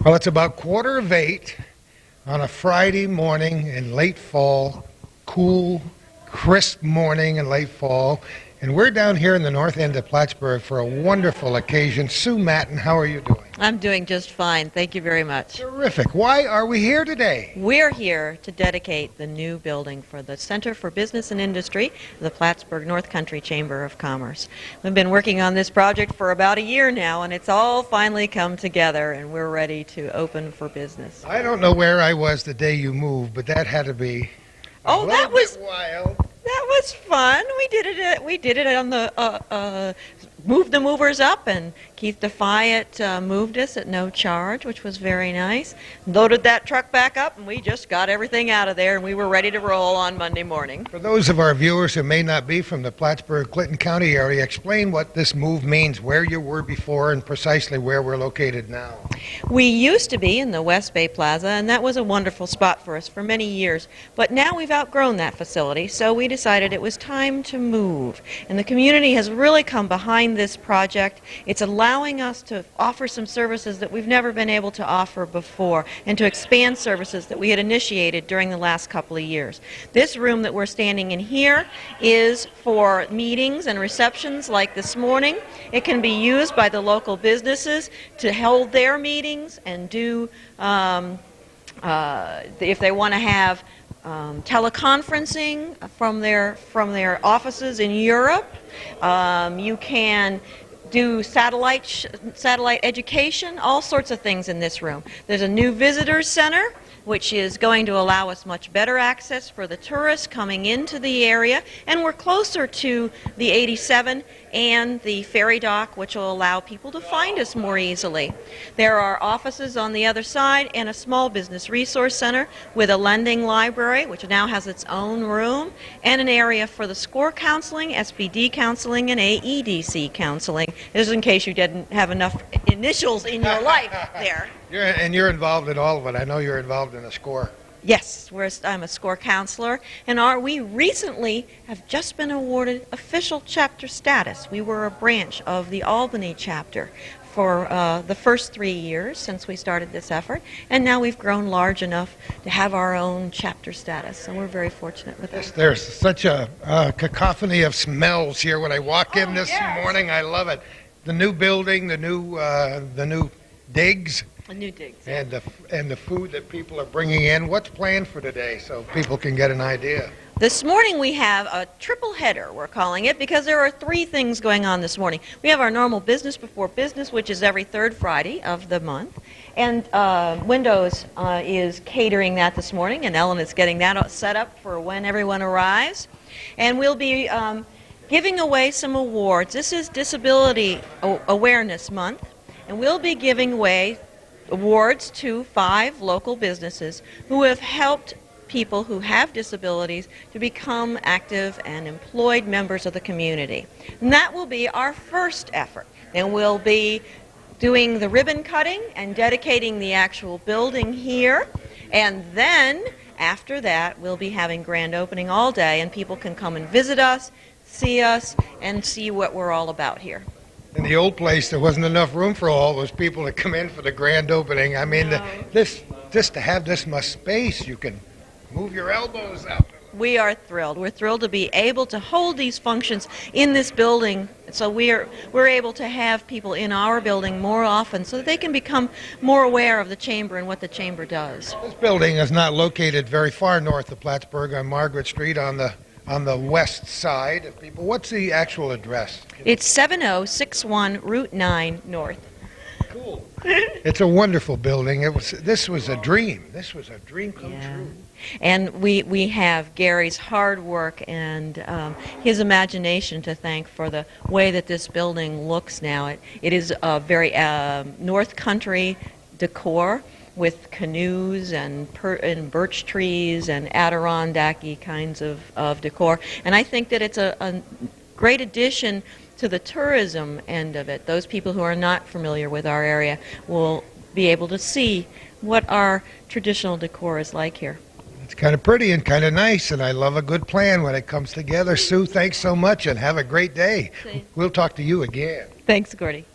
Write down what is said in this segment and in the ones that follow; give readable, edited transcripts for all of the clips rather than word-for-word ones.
Well, it's about 7:15 on a Friday morning in late fall, cool, crisp morning in late fall, and we're down here in the north end of Plattsburgh for a wonderful occasion. Sue Matten, how are you doing? I'm doing just fine. Thank you very much. Terrific. Why are we here today? We're here to dedicate the new building for the Center for Business and Industry, the Plattsburgh North Country Chamber of Commerce. We've been working on this project for about a year now, and it's all finally come together, and we're ready to open for business. I don't know where I was the day you moved, but that had to be a little bit wild. That was fun. We did it on the moved the movers up, and Keith Defiant moved us at no charge, which was very nice. Loaded that truck back up, and we just got everything out of there, and we were ready to roll on Monday morning. For those of our viewers who may not be from the Plattsburgh, Clinton County area, explain what this move means, where you were before, and precisely where we're located now. We used to be in the West Bay Plaza, and that was a wonderful spot for us for many years. But now we've outgrown that facility, so we decided it was time to move. And the community has really come behind this project. It's allowing us to offer some services that we've never been able to offer before, and to expand services that we had initiated during the last couple of years. This room that we're standing in here is for meetings and receptions like this morning. It can be used by the local businesses to hold their meetings and do, if they want to have teleconferencing from their offices in Europe. You can do satellite education, all sorts of things in this room. There's a new visitors center, which is going to allow us much better access for the tourists coming into the area, and we're closer to the 87 and the ferry dock, which will allow people to find us more easily. There are offices on the other side and a small business resource center with a lending library, which now has its own room, and an area for the SCORE counseling, SBD counseling, and AEDC counseling. This is in case you didn't have enough initials in your life there. You're involved in all of it. I know you're involved in a SCORE. Yes, I'm a SCORE counselor, and we recently have just been awarded official chapter status. We were a branch of the Albany chapter for the first 3 years since we started this effort, and now we've grown large enough to have our own chapter status, so we're very fortunate with that. There's such a cacophony of smells here when I walk in this morning. I love it. The new building, the new digs. A new digs. And the food that people are bringing in. What's planned for today so people can get an idea? This morning we have a triple header, we're calling it, because there are 3 things going on this morning. We have our normal business before business, which is every 3rd Friday of the month. And Windows is catering that this morning, and Ellen is getting that set up for when everyone arrives. And we'll be giving away some awards. This is Disability Awareness Month, and we'll be giving away awards to 5 local businesses who have helped people who have disabilities to become active and employed members of the community. And that will be our first effort. Then we'll be doing the ribbon cutting and dedicating the actual building here. And then after that, we'll be having grand opening all day, and people can come and visit us, and see what we're all about here. In the old place, there wasn't enough room for all those people to come in for the grand opening. I mean, No. just to have this much space, you can move your elbows out. We are thrilled. We're thrilled to be able to hold these functions in this building, so we're able to have people in our building more often so that they can become more aware of the Chamber and what the Chamber does. This building is not located very far north of Plattsburgh on Margaret Street on the west side of people. What's the actual address? It's 7061 Route 9 North. Cool. It's a wonderful building. This was a dream. This was a dream come true. And we have Gary's hard work and his imagination to thank for the way that this building looks now. It is a very North Country decor with canoes and birch trees and Adirondacky kinds of decor. And I think that it's a great addition to the tourism end of it. Those people who are not familiar with our area will be able to see what our traditional decor is like here. It's kind of pretty and kind of nice, and I love a good plan when it comes together. Sue, thanks so much, and have a great day. We'll talk to you again. Thanks, Gordy.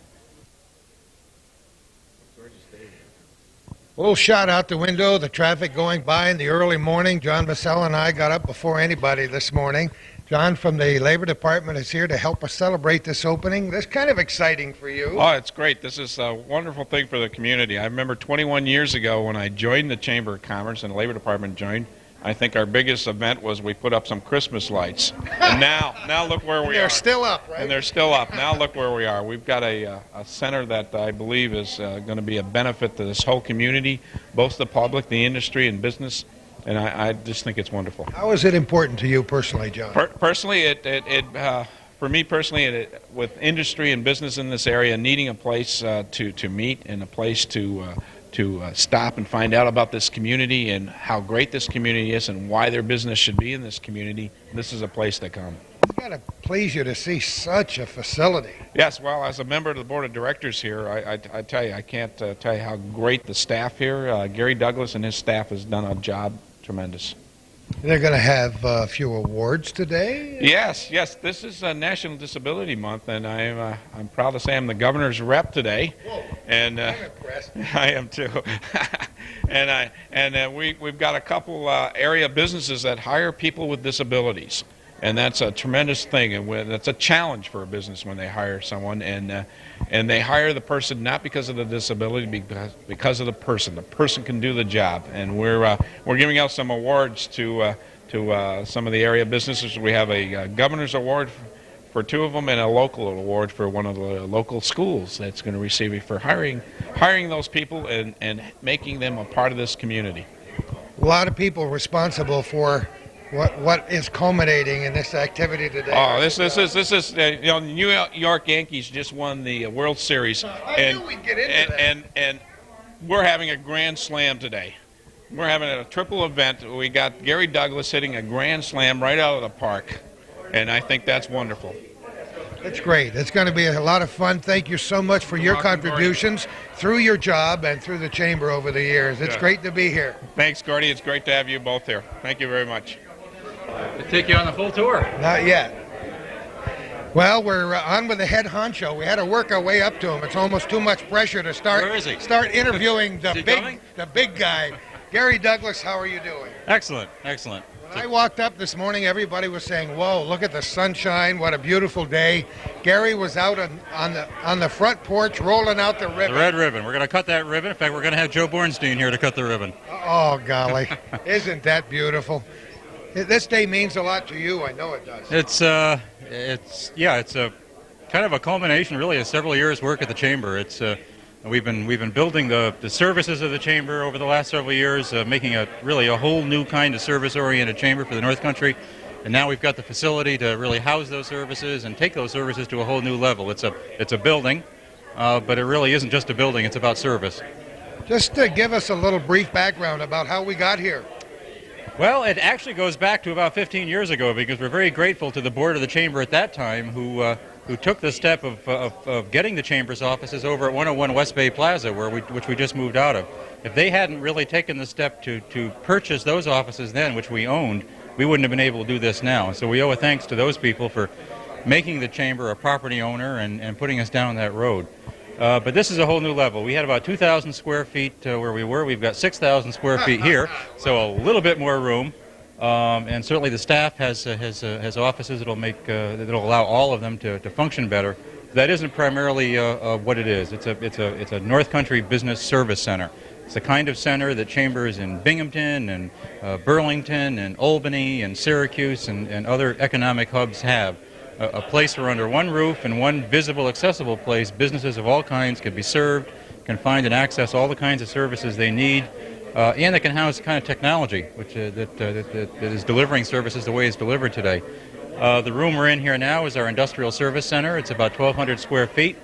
A little shot out the window, the traffic going by in the early morning. John Vassell and I got up before anybody this morning. John from the Labor Department is here to help us celebrate this opening. That's kind of exciting for you. Oh, it's great. This is a wonderful thing for the community. I remember 21 years ago when I joined the Chamber of Commerce and the Labor Department joined, I think our biggest event was we put up some Christmas lights. And now look where we are. They're still up, right? And they're still up. Now look where we are. We've got a center that I believe is going to be a benefit to this whole community, both the public, the industry, and business. And I just think it's wonderful. How is it important to you personally, John? Personally, for me personally, with industry and business in this area, needing a place to meet and a place to stop and find out about this community and how great this community is and why their business should be in this community, this is a place to come. It's got to please you to see such a facility. Yes, well, as a member of the board of directors here, I tell you, I can't tell you how great the staff here, Gary Douglas and his staff has done a job tremendous. They're going to have a few awards today? Yes. This is National Disability Month, and I'm proud to say I'm the governor's rep today. Whoa, and I'm impressed. I am too. We've got a couple area businesses that hire people with disabilities, and that's a tremendous thing, and that's a challenge for a business when they hire someone, and they hire the person not because of the disability, because of the person. The person can do the job, and we're giving out some awards to some of the area businesses. We have a governor's award for two of them, and a local award for one of the local schools that's going to receive it for hiring those people and making them a part of this community. A lot of people responsible for what is culminating in this activity today. Oh, this is New York Yankees just won the World Series, I knew we'd get into that. And we're having a grand slam today. We're having a triple event. We got Gary Douglas hitting a grand slam right out of the park, and I think that's wonderful. That's great. It's going to be a lot of fun. Thank you so much for your contributions through your job and through the chamber over the years. It's great to be here. Thanks, Gordy. It's great to have you both here. Thank you very much. To take you on the full tour. Not yet. Well, we're on with the head honcho. We had to work our way up to him. It's almost too much pressure to start interviewing the big guy. Gary Douglas, how are you doing? Excellent. When I walked up this morning, everybody was saying, "Whoa, look at the sunshine! What a beautiful day!" Gary was out on the front porch rolling out the ribbon. The red ribbon. We're going to cut that ribbon. In fact, we're going to have Joe Bornstein here to cut the ribbon. Oh, golly. Isn't that beautiful? This day means a lot to you. I know it does. It's a kind of a culmination, really, of several years' work at the chamber. We've been building the services of the chamber over the last several years, making a whole new kind of service-oriented chamber for the North Country. And now we've got the facility to really house those services and take those services to a whole new level. It's a building, but it really isn't just a building. It's about service. Just to give us a little brief background about how we got here. Well, it actually goes back to about 15 years ago, because we're very grateful to the board of the chamber at that time who took the step of getting the chamber's offices over at 101 West Bay Plaza, which we just moved out of. If they hadn't really taken the step to purchase those offices then, which we owned, we wouldn't have been able to do this now. So we owe a thanks to those people for making the chamber a property owner and putting us down that road. But this is a whole new level. We had about 2,000 square feet where we were. We've got 6,000 square feet here, so a little bit more room. And certainly the staff has offices that'll allow all of them to function better. That isn't primarily what it is. It's a North Country business service center. It's the kind of center that chambers in Binghamton and Burlington and Albany and Syracuse and other economic hubs have. A place where under one roof and one visible, accessible place, businesses of all kinds can be served, can find and access all the kinds of services they need, and they can house the kind of technology that is delivering services the way it's delivered today. The room we're in here now is our industrial service center. It's about 1,200 square feet.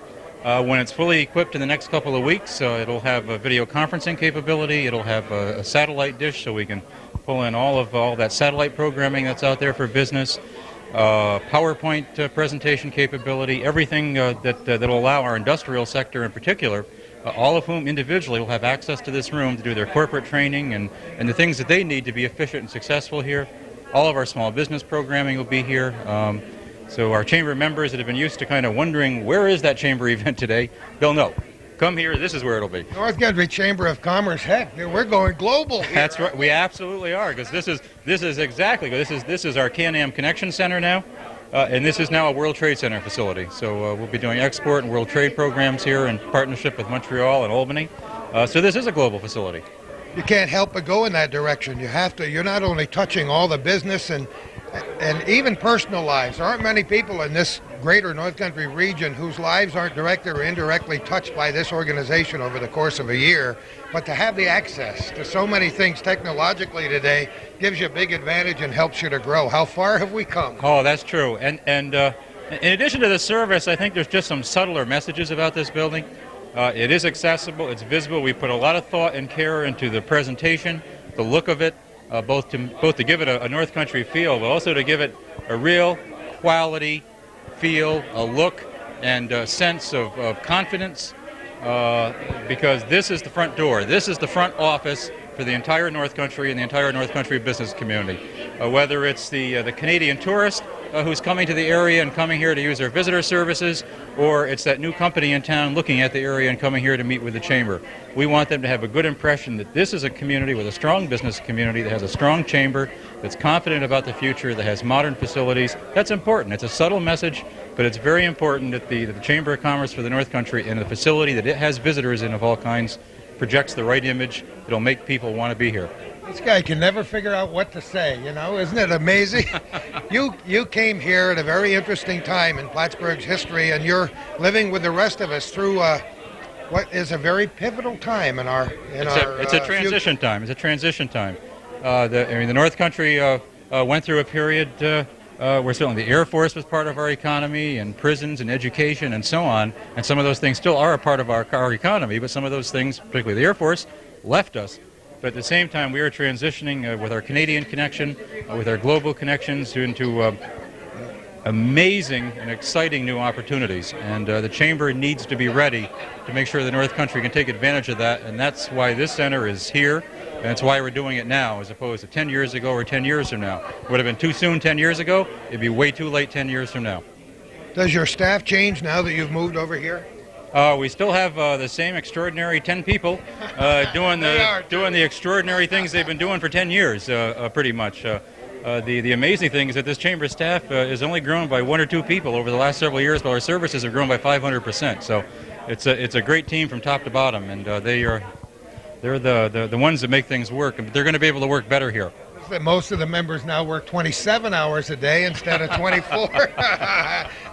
When it's fully equipped in the next couple of weeks, it'll have a video conferencing capability. It'll have a satellite dish so we can pull in all that satellite programming that's out there for business. PowerPoint presentation capability, everything that'll allow our industrial sector in particular, all of whom individually will have access to this room to do their corporate training and the things that they need to be efficient and successful here. All of our small business programming will be here. So our chamber members that have been used to kind of wondering where is that chamber event today, they'll know. come here, this is where it'll be. North Country Chamber of Commerce, heck, we're going global here. That's right. We absolutely are, because this is exactly this is our Can-Am Connection Center now, and this is now a World Trade Center facility. So we'll be doing export and world trade programs here in partnership with Montreal and Albany. So this is a global facility. You can't help but go in that direction. You have to. You're not only touching all the business and even personal lives. There aren't many people in this greater North Country region whose lives aren't directly or indirectly touched by this organization over the course of a year. But to have the access to so many things technologically today gives you a big advantage and helps you to grow. How far have we come? Oh, that's true. And in addition to the service, I think there's just some subtler messages about this building. It is accessible, it's visible. We put a lot of thought and care into the presentation, the look of it, both to give it a North Country feel, but also to give it a real quality feel, a look, and a sense of confidence, because this is the front door. This is the front office for the entire North Country and the entire North Country business community. Whether it's the Canadian tourist who's coming to the area and coming here to use our visitor services, or it's that new company in town looking at the area and coming here to meet with the Chamber. We want them to have a good impression that this is a community with a strong business community that has a strong chamber, that's confident about the future, that has modern facilities. That's important. It's a subtle message, but it's very important that the Chamber of Commerce for the North Country and the facility that it has visitors in of all kinds projects the right image that'll make people want to be here. This guy can never figure out what to say, isn't it amazing? You came here at a very interesting time in Plattsburgh's history, and you're living with the rest of us through what is a very pivotal time in our It's a transition time. It's a transition time. The North Country went through a period where certainly the Air Force was part of our economy, and prisons and education and so on, and some of those things still are a part of our economy, but some of those things, particularly the Air Force, left us. But at the same time, we are transitioning with our Canadian connection, with our global connections into amazing and exciting new opportunities. And the Chamber needs to be ready to make sure the North Country can take advantage of that. And that's why this center is here. And that's why we're doing it now, as opposed to 10 years ago or 10 years from now. It would have been too soon 10 years ago. It'd be way too late 10 years from now. Does your staff change now that you've moved over here? We still have the same extraordinary 10 people doing the extraordinary things they've been doing for 10 years, pretty much. The amazing thing is that this chamber staff has only grown by 1 or 2 people over the last several years, while our services have grown by 500%. So it's a great team from top to bottom, and they're the ones that make things work. But they're going to be able to work better here. That most of the members now work 27 hours a day instead of 24.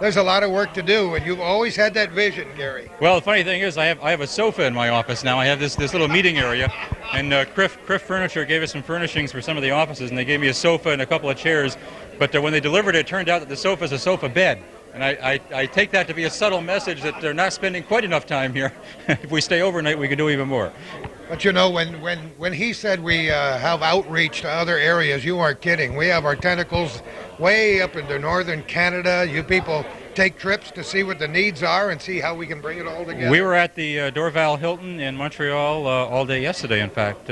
There's a lot of work to do, and you've always had that vision, Gary. Well, the funny thing is, I have a sofa in my office now. I have this little meeting area, and Criff Furniture gave us some furnishings for some of the offices, and they gave me a sofa and a couple of chairs. But when they delivered it, it turned out that the sofa is a sofa bed. And I take that to be a subtle message that they're not spending quite enough time here. If we stay overnight, we can do even more. But when he said we have outreach to other areas, you aren't kidding. We have our tentacles way up into northern Canada. You people take trips to see what the needs are and see how we can bring it all together. We were at the Dorval Hilton in Montreal all day yesterday, in fact.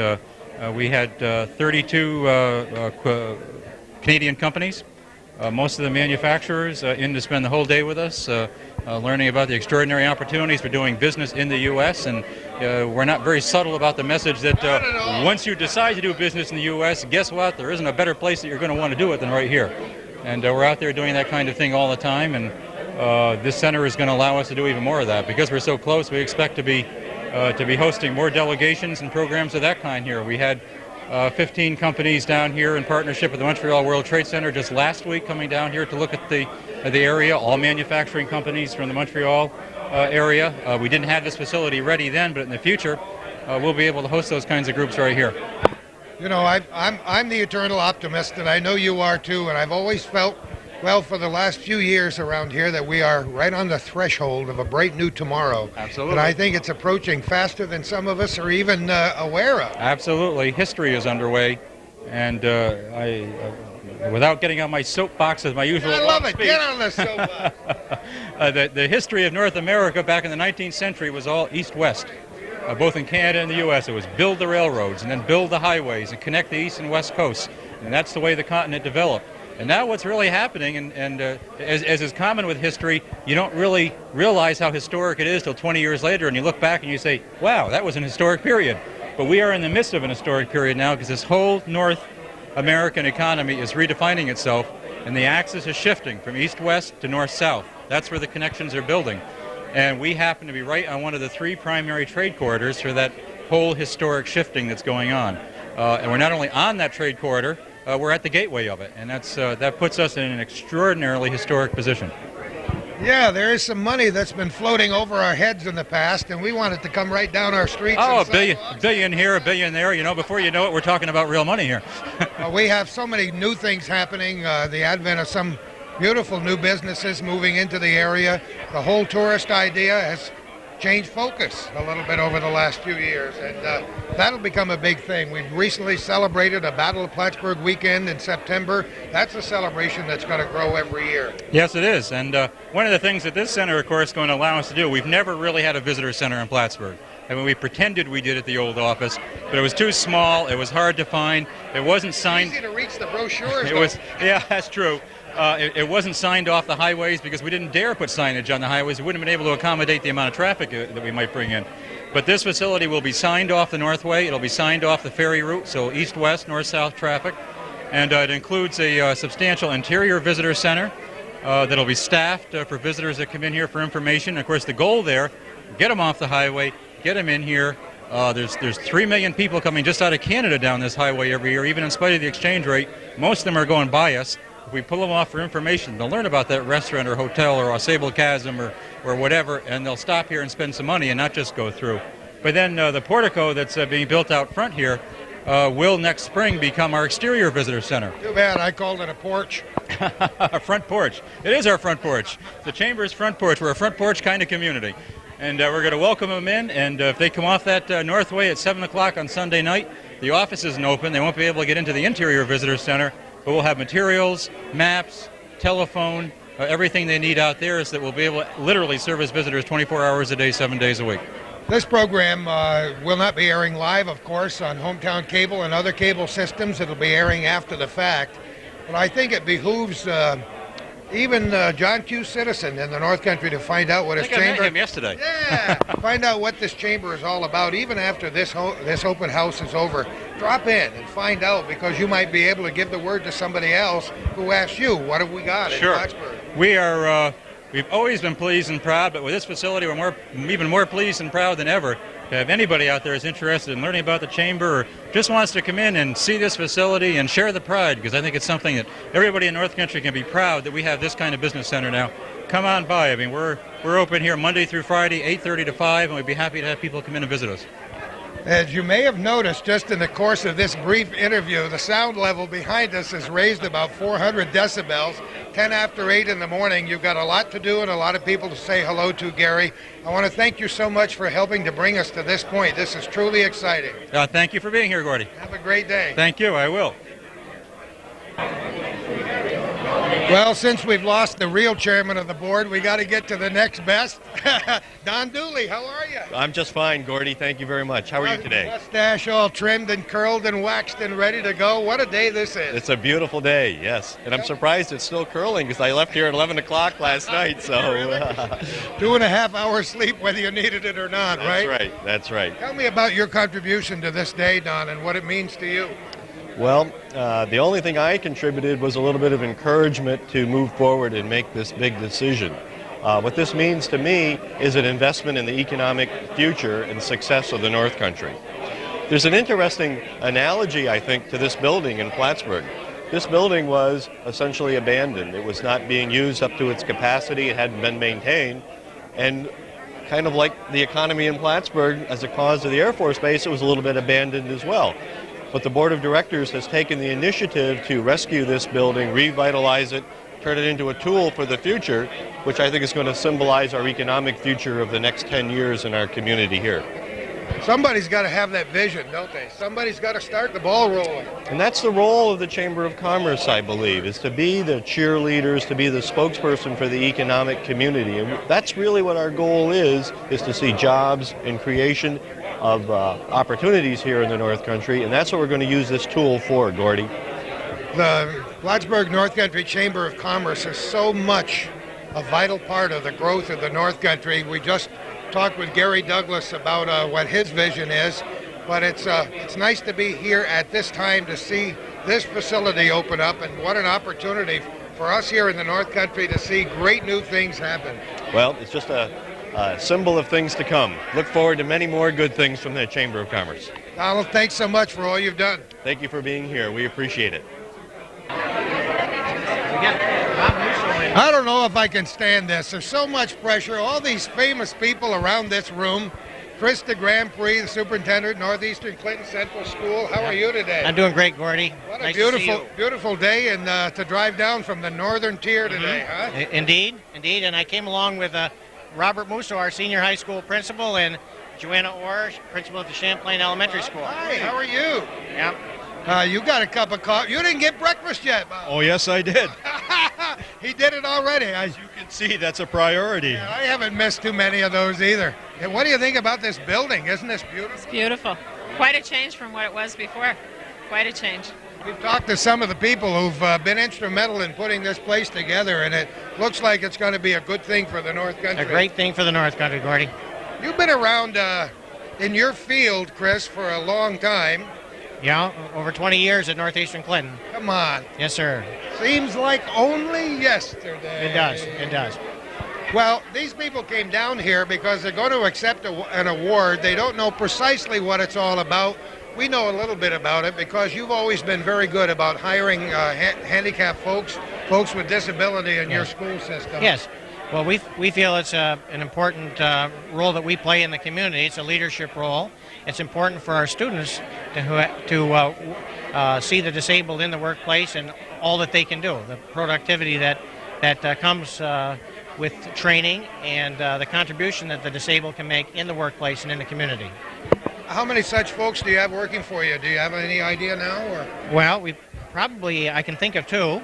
We had 32 Canadian companies, most of the manufacturers, in to spend the whole day with us, learning about the extraordinary opportunities for doing business in the U.S. And we're not very subtle about the message that once you decide to do business in the U.S., guess what? There isn't a better place that you're going to want to do it than right here. And we're out there doing that kind of thing all the time. And this center is going to allow us to do even more of that. Because we're so close, we expect to be hosting more delegations and programs of that kind here. We had 15 companies down here in partnership with the Montreal World Trade Center just last week coming down here to look at the area, all manufacturing companies from the Montreal area. We didn't have this facility ready then, but in the future we'll be able to host those kinds of groups right here. I'm the eternal optimist, and I know you are too, and I've always felt, well, for the last few years around here, that we are right on the threshold of a bright new tomorrow. Absolutely. And I think it's approaching faster than some of us are even aware of. Absolutely. History is underway, and without getting on my soapbox as my usual I love long it. speech, Get on the soapbox. the history of North America back in the 19th century was all east-west. Both in Canada and the U.S. It was build the railroads and then build the highways and connect the east and west coasts. And that's the way the continent developed. And now what's really happening, and as is common with history, you don't really realize how historic it is till 20 years later, and you look back and you say, wow, that was an historic period. But we are in the midst of an historic period now because this whole North American economy is redefining itself, and the axis is shifting from east-west to north-south. That's where the connections are building. And we happen to be right on one of the 3 primary trade corridors for that whole historic shifting that's going on. And we're not only on that trade corridor, we're at the gateway of it, and that puts us in an extraordinarily historic position. Yeah, there is some money that's been floating over our heads in the past, and we want it to come right down our streets. Oh, and a billion here, a billion there. You know, before you know it, we're talking about real money here. We have so many new things happening, the advent of some beautiful new businesses moving into the area. The whole tourist idea has changed focus a little bit over the last few years, and that'll become a big thing. We've recently celebrated a Battle of Plattsburgh weekend in September. That's a celebration that's going to grow every year. Yes, it is, and one of the things that this center, of course, is going to allow us to do, we've never really had a visitor center in Plattsburgh. I mean, we pretended we did at the old office, but it was too small, it was hard to find, it wasn't signed. Easy to reach the brochures. Yeah, that's true. It wasn't signed off the highways because we didn't dare put signage on the highways. We wouldn't have been able to accommodate the amount of traffic that we might bring in. But this facility will be signed off the Northway. It'll be signed off the ferry route, so east-west, north-south traffic. And it includes a substantial interior visitor center that'll be staffed for visitors that come in here for information. Of course, the goal there, get them off the highway, get them in here. There's 3 million people coming just out of Canada down this highway every year, even in spite of the exchange rate. Most of them are going by us. If we pull them off for information, they'll learn about that restaurant or hotel or Au Sable Chasm or whatever, and they'll stop here and spend some money and not just go through. But then the portico that's being built out front here will next spring become our exterior visitor center. Too bad I called it a porch. A front porch. It is our front porch. The Chamber's front porch. We're a front porch kind of community. And we're going to welcome them in, and if they come off that Northway at 7 o'clock on Sunday night, the office isn't open. They won't be able to get into the interior visitor center, but we'll have materials, maps, telephone, everything they need out there, is that we'll be able to literally service visitors 24 hours a day, 7 days a week. This program will not be airing live, of course, on Hometown Cable and other cable systems. It'll be airing after the fact. But I think it behooves even John Q. Citizen in the North Country to find out what his chamber. I met him yesterday. Yeah, find out what this chamber is all about. Even after this open house is over, drop in and find out, because you might be able to give the word to somebody else who asks you, what have we got in Plattsburgh? We are. We've always been pleased and proud, but with this facility, we're even more pleased and proud than ever to have anybody out there who's interested in learning about the chamber or just wants to come in and see this facility and share the pride, because I think it's something that everybody in North Country can be proud that we have this kind of business center now. Come on by. I mean, we're open here Monday through Friday, 8:30 to 5, and we'd be happy to have people come in and visit us. As you may have noticed, just in the course of this brief interview, the sound level behind us is raised about 400 decibels. 10 after 8 in the morning. You've got a lot to do and a lot of people to say hello to, Gary. I want to thank you so much for helping to bring us to this point. This is truly exciting. Thank you for being here, Gordy. Have a great day. Thank you. I will. Well, since we've lost the real chairman of the board, we got to get to the next best. Don Dooley, how are you? I'm just fine, Gordy. Thank you very much. How are you today? Mustache all trimmed and curled and waxed and ready to go. What a day this is. It's a beautiful day, yes. And I'm surprised it's still curling because I left here at 11 o'clock last night. So 2.5 hours sleep whether you needed it or not, right? That's right. That's right. Tell me about your contribution to this day, Don, and what it means to you. Well, the only thing I contributed was a little bit of encouragement to move forward and make this big decision. What this means to me is an investment in the economic future and success of the North Country. There's an interesting analogy, I think, to this building in Plattsburgh. This building was essentially abandoned. It was not being used up to its capacity. It hadn't been maintained. And kind of like the economy in Plattsburgh, as a cause of the Air Force Base, it was a little bit abandoned as well. But the Board of Directors has taken the initiative to rescue this building, revitalize it, turn it into a tool for the future, which I think is going to symbolize our economic future of the next 10 years in our community here. Somebody's got to have that vision, don't they? Somebody's got to start the ball rolling. And that's the role of the Chamber of Commerce, I believe, is to be the cheerleaders, to be the spokesperson for the economic community. And that's really what our goal is to see jobs and creation of opportunities here in the North Country, and that's what we're going to use this tool for, Gordy. The Plattsburgh North Country Chamber of Commerce is so much a vital part of the growth of the North Country. We just talked with Gary Douglas about what his vision is, but it's nice to be here at this time to see this facility open up, and what an opportunity for us here in the North Country to see great new things happen. Well, it's just a symbol of things to come. Look forward to many more good things from the Chamber of Commerce. Donald, thanks so much for all you've done. Thank you for being here. We appreciate it. I don't know if I can stand this. There's so much pressure. All these famous people around this room. Chris de Grand Prix, the superintendent, Northeastern Clinton Central School. How are you today? I'm doing great, Gordy. What nice a beautiful day, and to drive down from the northern tier today, huh? Indeed. And I came along with Robert Musso, our senior high school principal, and Joanna Orr, principal at the Champlain Elementary School. Hi, how are you? Yeah. You got a cup of coffee. You didn't get breakfast yet, Bob. Oh, yes, I did. He did it already. As you can see, that's a priority. Yeah, I haven't missed too many of those either. And what do you think about this building? Isn't this beautiful? It's beautiful. Quite a change from what it was before. Quite a change. We've talked to some of the people who've been instrumental in putting this place together, and it looks like it's going to be a good thing for the North Country. A great thing for the North Country, Gordy. You've been around in your field, Chris, for a long time. Yeah, over 20 years at Northeastern Clinton. Come on. Yes, sir. Seems like only yesterday. It does. Well, these people came down here because they're going to accept an award. They don't know precisely what it's all about. We know a little bit about it because you've always been very good about hiring handicapped folks with disability in your school system. Yes. Well, we feel it's an important role that we play in the community. It's a leadership role. It's important for our students to see the disabled in the workplace and all that they can do, the productivity that comes with training and the contribution that the disabled can make in the workplace and in the community. How many such folks do you have working for you? Do you have any idea now? Or? Well, I can think of two,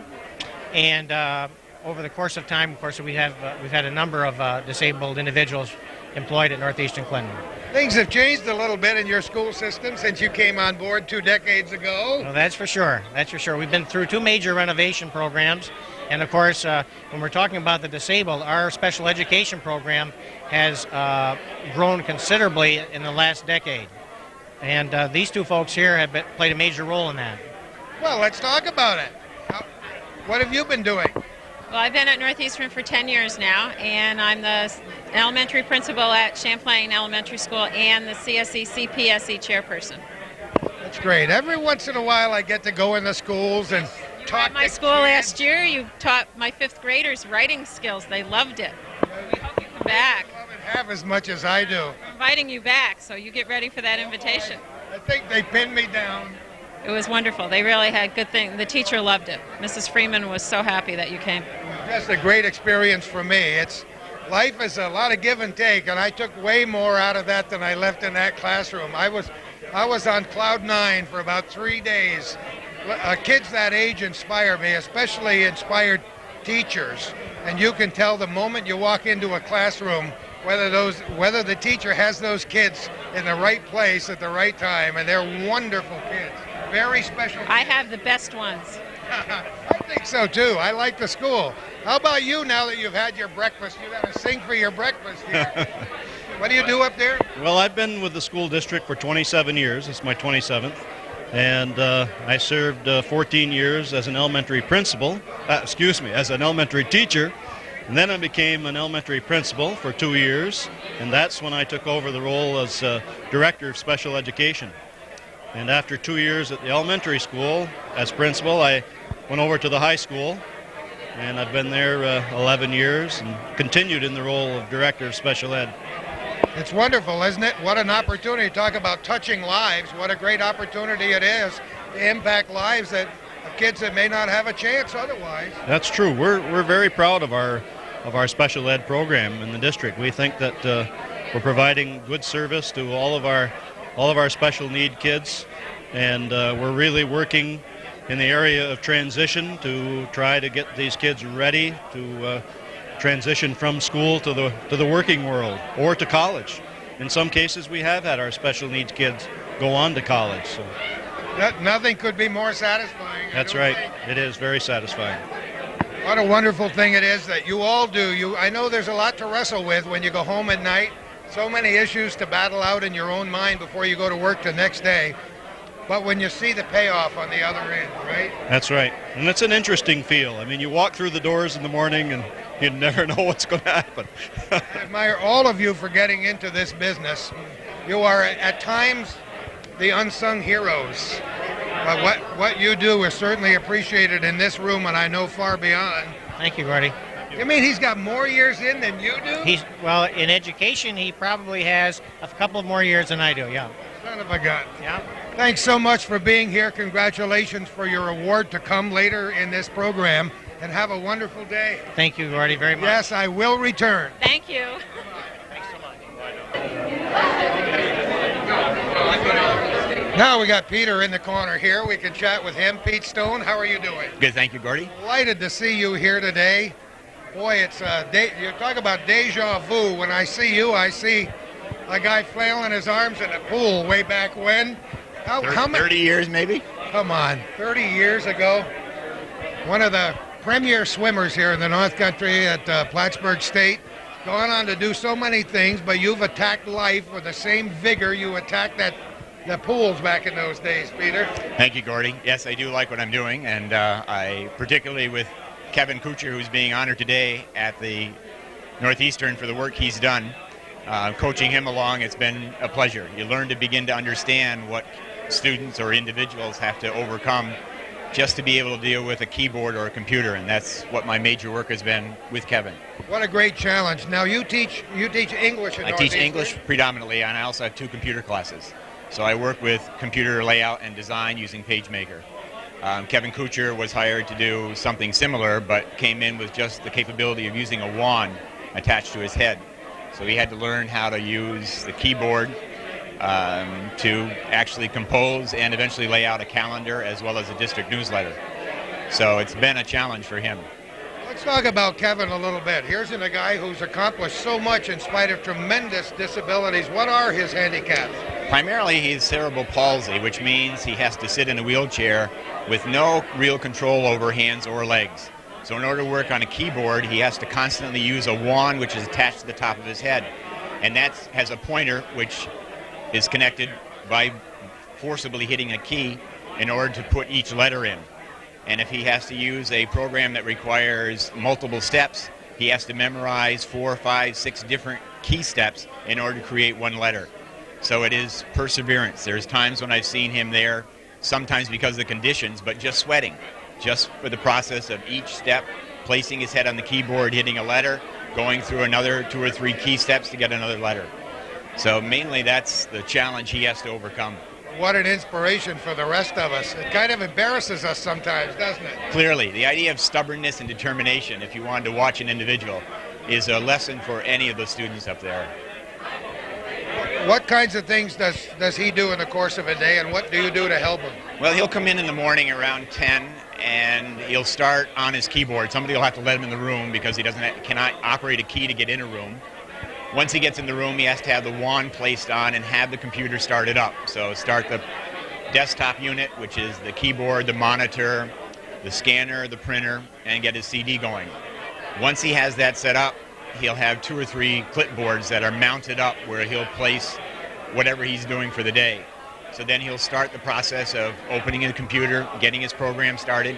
and over the course of time, of course, we've had a number of disabled individuals employed at Northeastern Clinton. Things have changed a little bit in your school system since you came on board 2 decades ago. Well, that's for sure. We've been through 2 major renovation programs, and of course, when we're talking about the disabled, our special education program has grown considerably in the last decade. And these 2 folks here have played a major role in that. Well, let's talk about it. What have you been doing? Well, I've been at Northeastern for 10 years now, and I'm the elementary principal at Champlain Elementary School and the CSE CPSE chairperson. That's great. Every once in a while I get to go in the schools and talk At my to school kids. last year, you taught my 5th graders writing skills. They loved it. We hope you come back. They love it half as much as I do. I'm inviting you back, so you get ready for that invitation. I think they pinned me down. It was wonderful. They really had good things. The teacher loved it. Mrs. Freeman was so happy that you came. Just a great experience for me. Life is a lot of give and take, and I took way more out of that than I left in that classroom. I was on cloud 9 for about 3 days. Kids that age inspire me, especially inspired teachers. And you can tell the moment you walk into a classroom whether the teacher has those kids in the right place at the right time, and they're wonderful kids. Very special kids. I have the best ones. I think so too. I like the school. How about you now that you've had your breakfast? You got to sing for your breakfast here. What do you do up there? Well, I've been with the school district for 27 years. It's my 27th. And I served 14 years as an elementary principal, as an elementary teacher. And then I became an elementary principal for 2 years. And that's when I took over the role as director of special education. And after 2 years at the elementary school as principal, I went over to the high school, and I've been there 11 years and continued in the role of director of special ed. It's wonderful, isn't it? What an opportunity to talk about touching lives. What a great opportunity it is to impact lives of kids that may not have a chance otherwise. That's true. We're very proud of our special ed program in the district. We think that we're providing good service to all of our special need kids, and we're really working in the area of transition to try to get these kids ready to transition from school to the working world or to college. In some cases, we have had our special needs kids go on to college. So. Nothing could be more satisfying. That's right. It is very satisfying. What a wonderful thing it is that you all do. I know there's a lot to wrestle with when you go home at night. So many issues to battle out in your own mind before you go to work the next day. But when you see the payoff on the other end, right? That's right. And it's an interesting feel. I mean, you walk through the doors in the morning and you never know what's going to happen. I admire all of you for getting into this business. You are at times the unsung heroes. But what you do is certainly appreciated in this room, and I know far beyond. Thank you, Gordy. You mean he's got more years in than you do? Well, in education, he probably has a couple more years than I do, yeah. Son of a gun. Yeah. Thanks so much for being here. Congratulations for your award to come later in this program, and have a wonderful day. Thank you, Gordy, very much. Yes, I will return. Thank you. Thanks so much. Now we got Peter in the corner here. We can chat with him. Pete Stone, how are you doing? Good, thank you, Gordy. Delighted to see you here today. Boy, it's you talk about deja vu. When I see you, I see a guy flailing his arms in a pool way back when. How many? 30 years, maybe? Come on, 30 years ago. One of the premier swimmers here in the North Country at Plattsburgh State. Gone on to do so many things, but you've attacked life with the same vigor you attacked the pools back in those days, Peter. Thank you, Gordy. Yes, I do like what I'm doing, and I particularly with Kevin Kuchar, who's being honored today at the Northeastern for the work he's done. Coaching him along, it's been a pleasure. You learn to begin to understand what students or individuals have to overcome just to be able to deal with a keyboard or a computer, and that's what my major work has been with Kevin. What a great challenge. Now you teach English in I teach English predominantly, and I also have 2 computer classes. So I work with computer layout and design using PageMaker. Kevin Kuchar was hired to do something similar, but came in with just the capability of using a wand attached to his head. So he had to learn how to use the keyboard to actually compose and eventually lay out a calendar as well as a district newsletter. So it's been a challenge for him. Let's talk about Kevin a little bit. Here's a guy who's accomplished so much in spite of tremendous disabilities. What are his handicaps? Primarily, he's cerebral palsy, which means he has to sit in a wheelchair with no real control over hands or legs. So in order to work on a keyboard, he has to constantly use a wand which is attached to the top of his head. And that has a pointer which is connected by forcibly hitting a key in order to put each letter in. And if he has to use a program that requires multiple steps, he has to memorize 4, 5, 6 different key steps in order to create one letter. So it is perseverance. There's times when I've seen him there, sometimes because of the conditions, but just sweating, just for the process of each step, placing his head on the keyboard, hitting a letter, going through another 2 or 3 key steps to get another letter. So mainly that's the challenge he has to overcome. What an inspiration for the rest of us. It kind of embarrasses us sometimes, doesn't it? Clearly, the idea of stubbornness and determination, if you wanted to watch an individual, is a lesson for any of the students up there. What kinds of things does he do in the course of a day, and what do you do to help him? Well, he'll come in the morning around 10, and he'll start on his keyboard. Somebody will have to let him in the room because he cannot operate a key to get in a room. Once he gets in the room, he has to have the wand placed on and have the computer started up. So start the desktop unit, which is the keyboard, the monitor, the scanner, the printer, and get his CD going. Once he has that set up, he'll have 2 or 3 clipboards that are mounted up where he'll place whatever he's doing for the day. So then he'll start the process of opening the computer, getting his program started.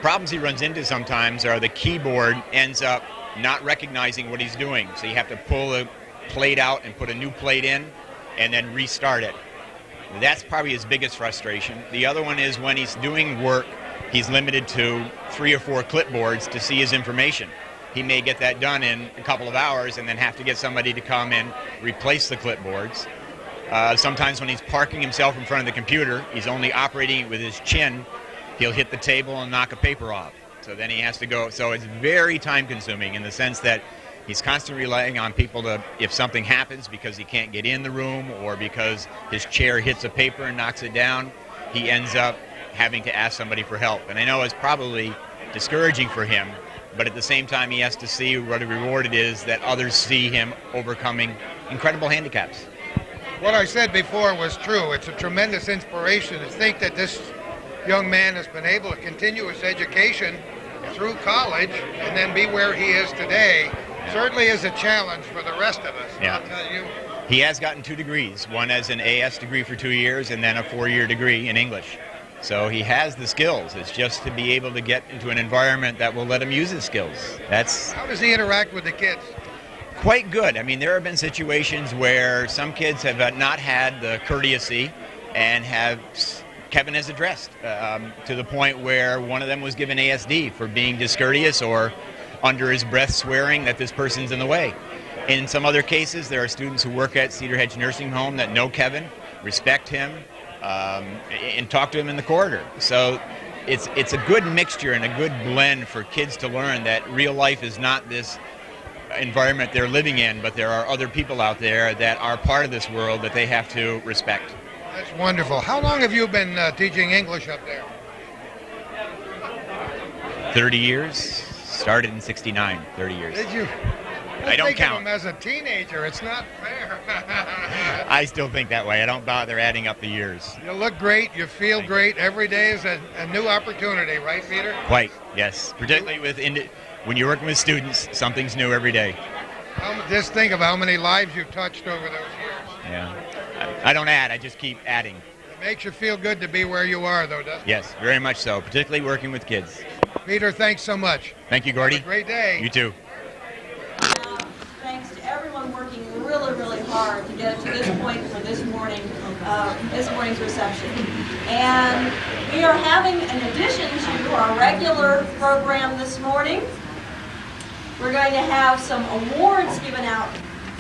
Problems he runs into sometimes are the keyboard ends up not recognizing what he's doing. So you have to pull the plate out and put a new plate in and then restart it. That's probably his biggest frustration. The other one is when he's doing work, he's limited to 3 or 4 clipboards to see his information. He may get that done in a couple of hours and then have to get somebody to come and replace the clipboards. Sometimes when he's parking himself in front of the computer, he's only operating it with his chin. He'll hit the table and knock a paper off. So then he has to go. So it's very time consuming in the sense that he's constantly relying on people to, if something happens because he can't get in the room or because his chair hits a paper and knocks it down, he ends up having to ask somebody for help. And I know it's probably discouraging for him, but at the same time he has to see what a reward it is that others see him overcoming incredible handicaps. What I said before was true. It's a tremendous inspiration to think that this young man has been able to continue his education through college and then be where he is today certainly is a challenge for the rest of us. Yeah. I'll tell you. He has gotten 2 degrees, one as an AS degree for 2 years and then a 4-year degree in English. So he has the skills. It's just to be able to get into an environment that will let him use his skills. That's How does he interact with the kids? quite good. I mean, there have been situations where some kids have not had the courtesy and Kevin has addressed to the point where one of them was given ASD for being discourteous or under his breath swearing that this person's in the way. In some other cases, there are students who work at Cedar Hedge Nursing Home that know Kevin, respect him, and talk to him in the corridor. So it's a good mixture and a good blend for kids to learn that real life is not this environment they're living in, but there are other people out there that are part of this world that they have to respect. That's wonderful. How long have you been teaching English up there? 30 years, started in '69, 30 years. Did you? I don't think of count. him as a teenager. It's not fair. I still think that way. I don't bother adding up the years. You look great. You feel great. Every day is a new opportunity, right, Peter? Quite, yes. Particularly when you're working with students, something's new every day. Just think of how many lives you've touched over those years. Yeah. I don't add, I just keep adding. It makes you feel good to be where you are, though, doesn't it? Yes, very much so, particularly working with kids. Peter, thanks so much. Thank you, Gordy. Have a great day. You too. Thanks to everyone working really, really hard to get it to this point for this morning's reception. And we are having, in addition to our regular program this morning, we're going to have some awards given out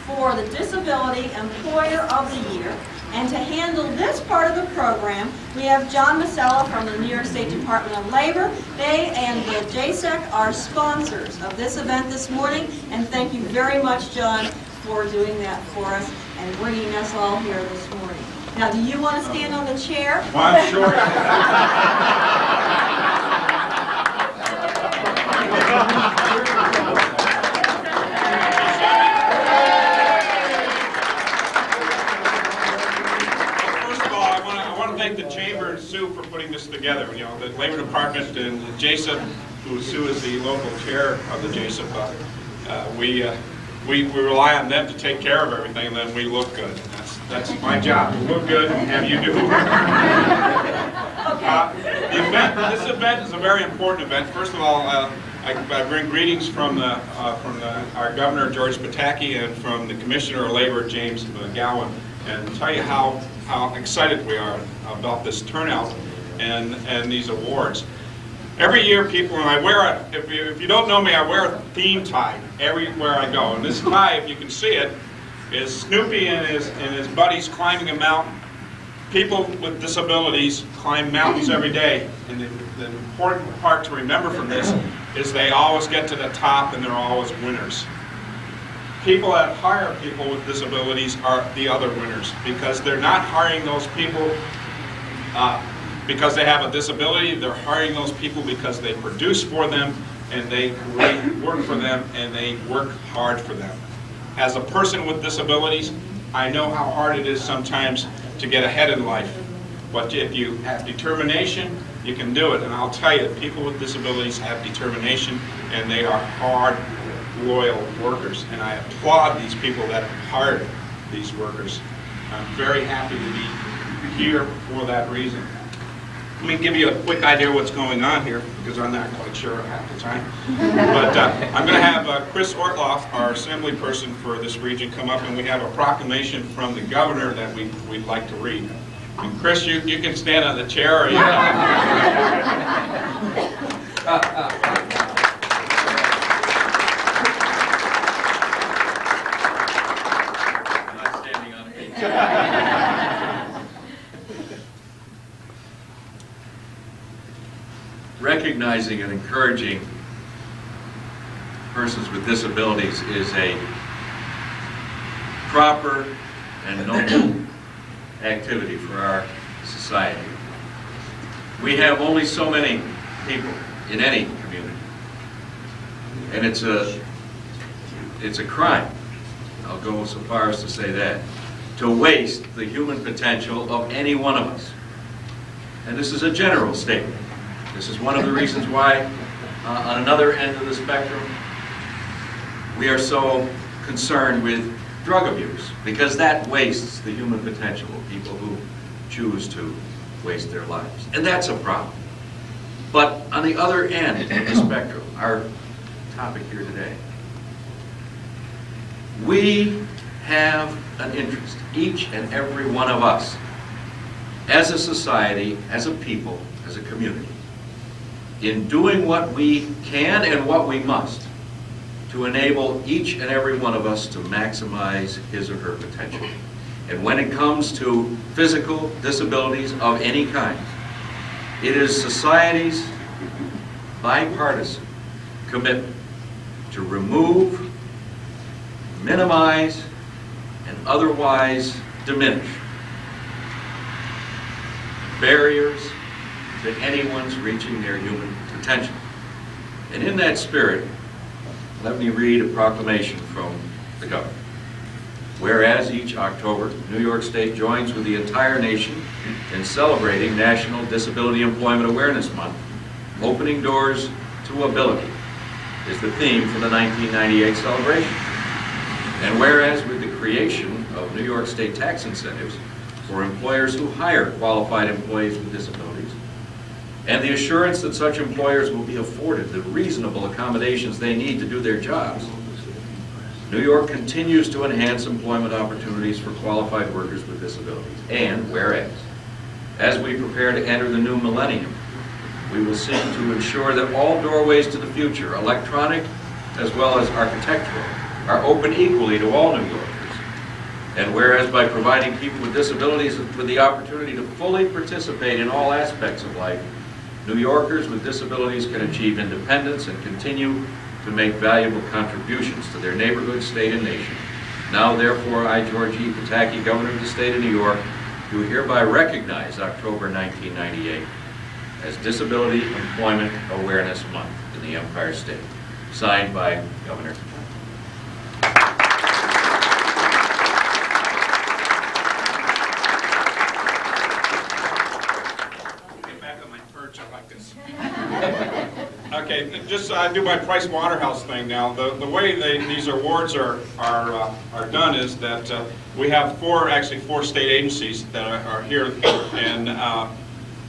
for the Disability Employer of the Year. And to handle this part of the program, we have John Masella from the New York State Department of Labor. They and the JSEC are sponsors of this event this morning, and thank you very much, John, for doing that for us and bringing us all here this morning. Now, do you want to stand on the chair? Well, I'm sure. Thank the Chamber and Sue for putting this together. You know, the Labor Department and the JSIP, who Sue is the local chair of the JSIP, we rely on them to take care of everything, and then we look good. That's my job, to look good and have you do the work. This event is a very important event. First of all, I bring greetings from our Governor, George Pataki, and from the Commissioner of Labor, James McGowan, and tell you how excited we are about this turnout and these awards. Every year people, and I wear it, if you don't know me, I wear a theme tie everywhere I go. And this tie, if you can see it, is Snoopy and his buddies climbing a mountain. People with disabilities climb mountains every day, and the important part to remember from this is they always get to the top and they're always winners. People that hire people with disabilities are the other winners, because they're not hiring those people because they have a disability. They're hiring those people because they produce for them and they work for them and they work hard for them. As a person with disabilities, I know how hard it is sometimes to get ahead in life. But if you have determination, you can do it. And I'll tell you, people with disabilities have determination, and they are hard, loyal workers. And I applaud these people that have hired these workers. I'm very happy to be here for that reason. Let me give you a quick idea of what's going on here, because I'm not quite sure half the time. But I'm going to have Chris Ortloff, our assembly person for this region, come up, and we have a proclamation from the governor that we'd like to read. And Chris, you can stand on the chair, or you can. I'm not standing on it. Recognizing and encouraging persons with disabilities is a proper and noble activity for our society. We have only so many people in any community, and it's a crime, I'll go so far as to say that, to waste the human potential of any one of us. and this is a general statement. This is one of the reasons why, on another end of the spectrum, we are so concerned with drug abuse, because that wastes the human potential of people who choose to waste their lives. And that's a problem. But on the other end of the spectrum, our topic here today, we have an interest, each and every one of us, as a society, as a people, as a community, in doing what we can and what we must to enable each and every one of us to maximize his or her potential. And when it comes to physical disabilities of any kind, it is society's bipartisan commitment to remove, minimize, and otherwise diminish barriers to anyone's reaching their human potential. And in that spirit, let me read a proclamation from the governor. Whereas each October, New York State joins with the entire nation in celebrating National Disability Employment Awareness Month, opening doors to ability is the theme for the 1998 celebration. And whereas with the creation of New York State tax incentives for employers who hire qualified employees with disabilities, and the assurance that such employers will be afforded the reasonable accommodations they need to do their jobs, New York continues to enhance employment opportunities for qualified workers with disabilities. And whereas, as we prepare to enter the new millennium, we will seek to ensure that all doorways to the future, electronic as well as architectural, are open equally to all New Yorkers. And whereas by providing people with disabilities with the opportunity to fully participate in all aspects of life, New Yorkers with disabilities can achieve independence and continue to make valuable contributions to their neighborhood, state, and nation. Now, therefore, I, George E. Pataki, Governor of the State of New York, do hereby recognize October 1998 as Disability Employment Awareness Month in the Empire State. Signed by Governor Pataki. Okay, just do my Price Waterhouse thing now. The way these awards are done is that we have four state agencies that are here, and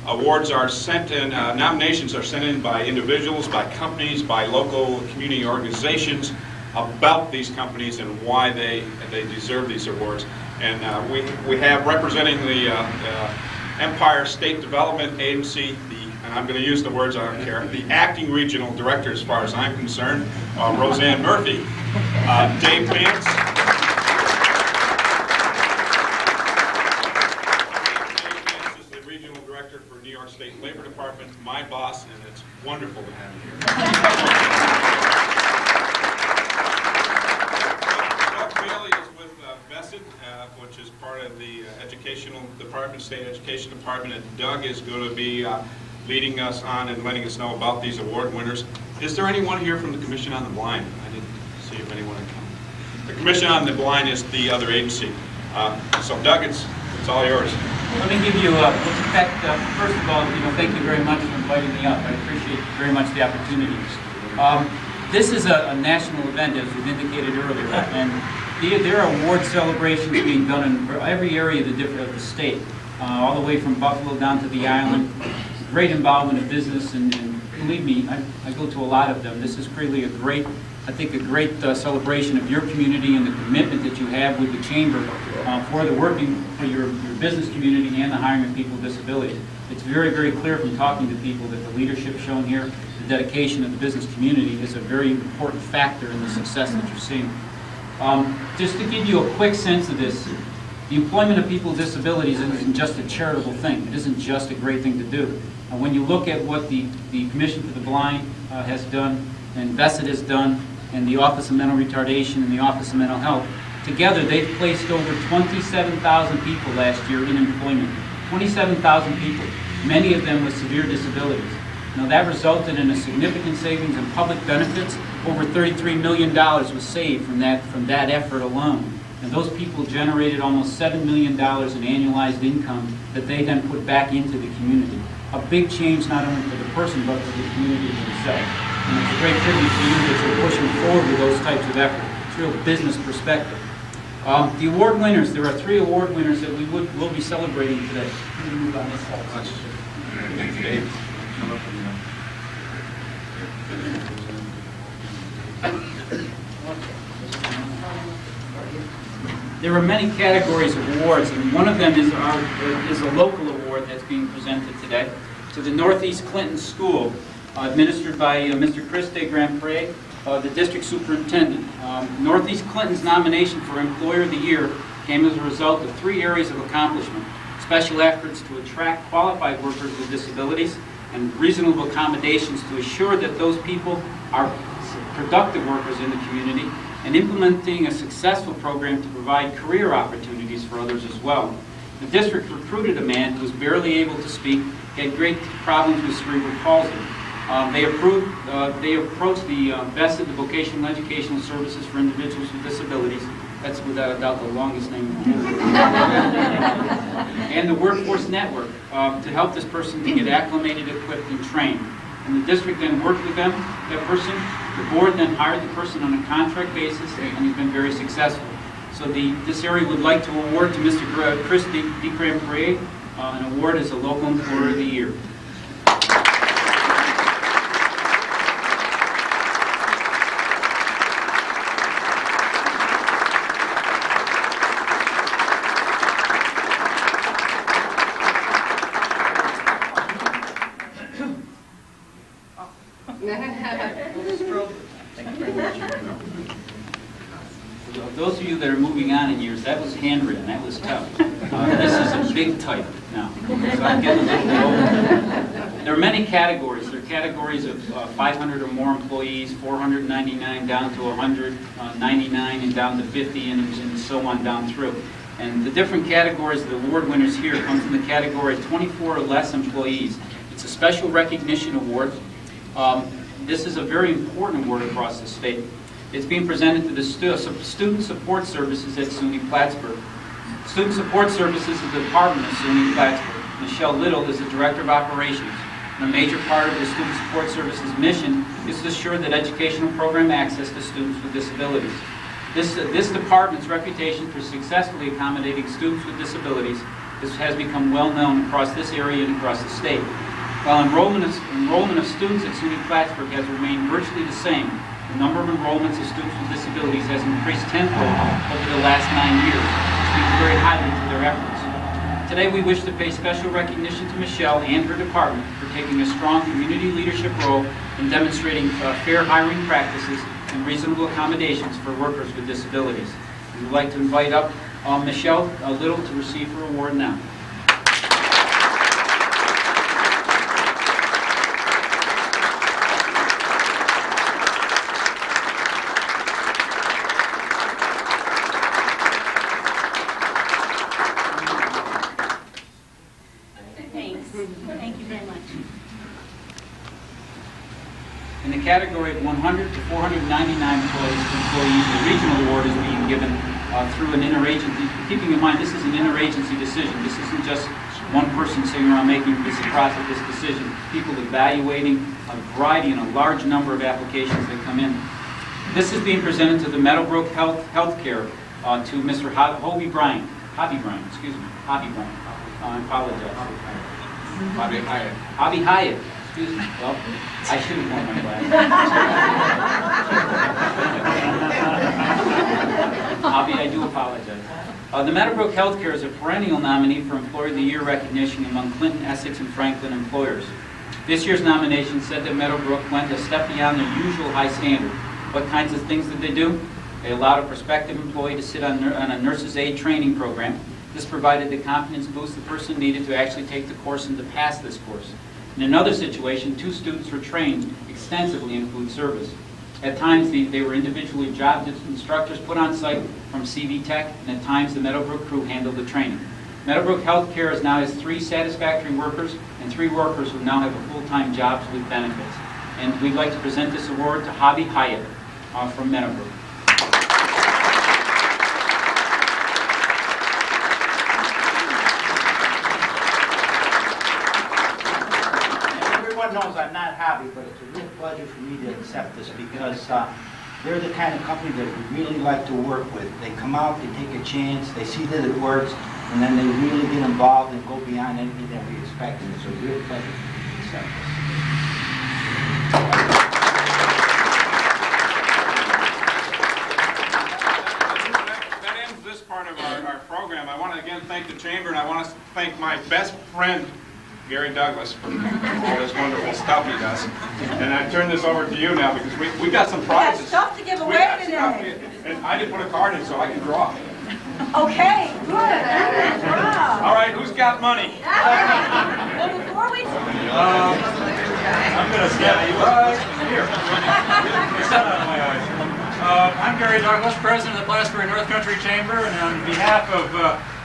awards are sent in, nominations are sent in by individuals, by companies, by local community organizations about these companies and why they deserve these awards. And we have representing the Empire State Development Agency, and I'm going to use the words, I don't care, the acting regional director as far as I'm concerned, Roseanne Murphy, Dave Vance. Dave Vance is the regional director for New York State Labor Department, my boss, and it's wonderful to have him here. Doug Bailey is with VESID, which is part of the educational department, state education department, and Doug is going to be leading us on and letting us know about these award winners. Is there anyone here from the Commission on the Blind? I didn't see if anyone had come. The Commission on the Blind is the other agency. So Doug, it's all yours. Let me give you first of all, thank you very much for inviting me up. I appreciate very much the opportunity. This is a national event, as was indicated earlier, and there are award celebrations being done in every area of the state, all the way from Buffalo down to the island. Great involvement of business, and believe me, I go to a lot of them. This is really a great celebration of your community and the commitment that you have with the Chamber for the working for your business community and the hiring of people with disabilities. It's very, very clear from talking to people that the leadership shown here, the dedication of the business community is a very important factor in the success that you're seeing. Just to give you a quick sense of this, the employment of people with disabilities isn't just a charitable thing. It isn't just a great thing to do. When you look at what the Commission for the Blind has done, and VESID has done, and the Office of Mental Retardation and the Office of Mental Health, together they've placed over 27,000 people last year in employment. 27,000 people, many of them with severe disabilities. Now that resulted in a significant savings in public benefits. Over $33 million was saved from that effort alone. And those people generated almost $7 million in annualized income that they then put back into the community. A big change not only for the person, but for the community themselves. And it's a great tribute to you that you're pushing forward with those types of efforts. It's a real business perspective. The award winners, there are 3 award winners that we will be celebrating today. Let me move on this side. There are many categories of awards, and one of them is a local award that's being presented today to the Northeast Clinton School, administered by Mr. Chris de Grand-Pré, the district superintendent. Northeast Clinton's nomination for Employer of the Year came as a result of 3 areas of accomplishment: special efforts to attract qualified workers with disabilities, and reasonable accommodations to assure that those people are productive workers in the community, and implementing a successful program to provide career opportunities for others as well. The district recruited a man who was barely able to speak, had great problems with cerebral palsy. They approached the Best of the Vocational Educational Services for Individuals with Disabilities. That's without a doubt the longest name in the world. And the Workforce Network to help this person to get acclimated, equipped, and trained. And the district then worked with that person. The board then hired the person on a contract basis, and he's been very successful. So this area would like to award to Mr. Chris de Grand-Pré an award as a local employer of the year. Those of you that are moving on in years, that was handwritten, that was tough. This is a big type now, so I'm getting a little bit older. There are many categories. There are categories of 500 or more employees, 499 down to 199 and down to 50 and so on down through. And the different categories, the award winners here come from the category of 24 or less employees. It's a special recognition award. This is a very important award across the state. It's being presented to the Student Support Services at SUNY Plattsburgh. Student Support Services is the department of SUNY Plattsburgh. Michelle Little is the Director of Operations. And a major part of the Student Support Services mission is to ensure that educational program access to students with disabilities. This department's reputation for successfully accommodating students with disabilities has become well known across this area and across the state. While enrollment of students at SUNY Plattsburgh has remained virtually the same, the number of enrollments of students with disabilities has increased tenfold over the last 9 years, which speaks very highly to their efforts. Today we wish to pay special recognition to Michelle and her department for taking a strong community leadership role in demonstrating fair hiring practices and reasonable accommodations for workers with disabilities. We would like to invite up Michelle Little to receive her award now. Thank you very much. In the category of 100 to 499 employees, the regional award is being given through an interagency. Keeping in mind, this is an interagency decision. This isn't just one person sitting around making this decision. People evaluating a variety and a large number of applications that come in. This is being presented to the Meadowbrook Healthcare to Mr. Hobby Bryant. I apologize. Hobby Hyatt. Excuse me. Well, I should have worn my glasses. Hobby, I do apologize. The Meadowbrook Healthcare is a perennial nominee for Employer of the Year recognition among Clinton, Essex, and Franklin employers. This year's nomination said that Meadowbrook went a step beyond their usual high standard. What kinds of things did they do? They allowed a prospective employee to sit on a nurse's aid training program. This provided the confidence boost the person needed to actually take the course and to pass this course. In another situation, 2 students were trained extensively in food service. At times, they were individually jobbed instructors put on site from CV Tech, and at times the Meadowbrook crew handled the training. Meadowbrook Healthcare now has 3 satisfactory workers and 3 workers who now have full-time jobs with benefits. And we'd like to present this award to Hobby Hyatt from Meadowbrook. hobby, but it's a real pleasure for me to accept this because they're the kind of company that we really like to work with. They come out, they take a chance, they see that it works, and then they really get involved and go beyond anything that we expect, and it's a real pleasure for me to accept this. That ends this part of our program. I want to again thank the Chamber, and I want to thank my best friend, Gary Douglas, for all this wonderful stuff he does. And I turn this over to you now because we got some prizes. Stuff to give We away got today. stuff, and I didn't put a card in so I can draw. Okay, good. Wow. All right, who's got money? Well, before we... I'm going to step right here. Set out of my eyes. I'm Gary Douglas, president of the Plattsburgh North Country Chamber, and on behalf of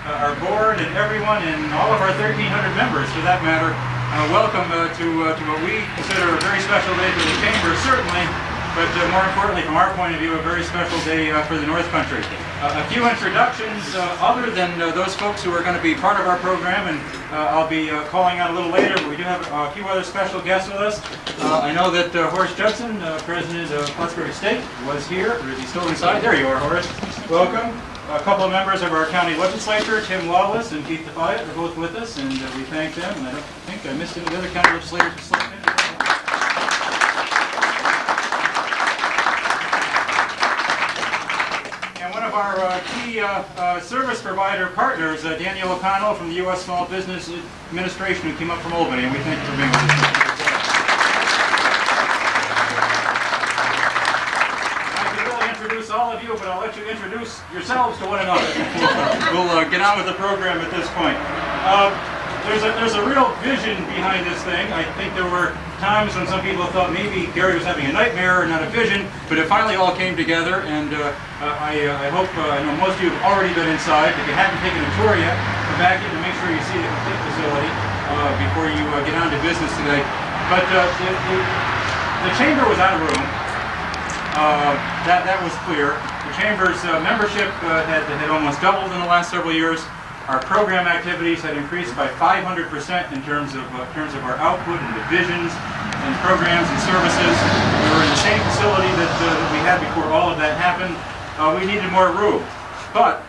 our board and everyone and all of our 1,300 members, for that matter, welcome to what we consider a very special day for the Chamber, certainly, but more importantly, from our point of view, a very special day for the North Country. A few introductions other than those folks who are going to be part of our program, and I'll be calling out a little later, but we do have a few other special guests with us. I know that Horace Judson, president of Plattsburgh State, was here, or is he still inside? There you are, Horace. Welcome. A couple of members of our county legislature, Tim Lawless and Keith DeFayette, are both with us, and we thank them. And I don't think I missed any of the other county legislators who slipped in. And one of our key service provider partners, Daniel O'Connell from the U.S. Small Business Administration, who came up from Albany, and we thank you for being with us. All of you, but I'll let you introduce yourselves to one another. We'll get on with the program at this point. There's a real vision behind this thing. I think there were times when some people thought maybe Gary was having a nightmare and not a vision, but it finally all came together, and I hope, I know most of you have already been inside. If you haven't taken a tour yet, come back in and make sure you see the complete facility before you get on to business today. But the chamber was out of room. That was clear. The Chamber's membership had almost doubled in the last several years. Our program activities had increased by 500% in terms of our output and divisions and programs and services. We were in the same facility that we had before all of that happened. We needed more room. But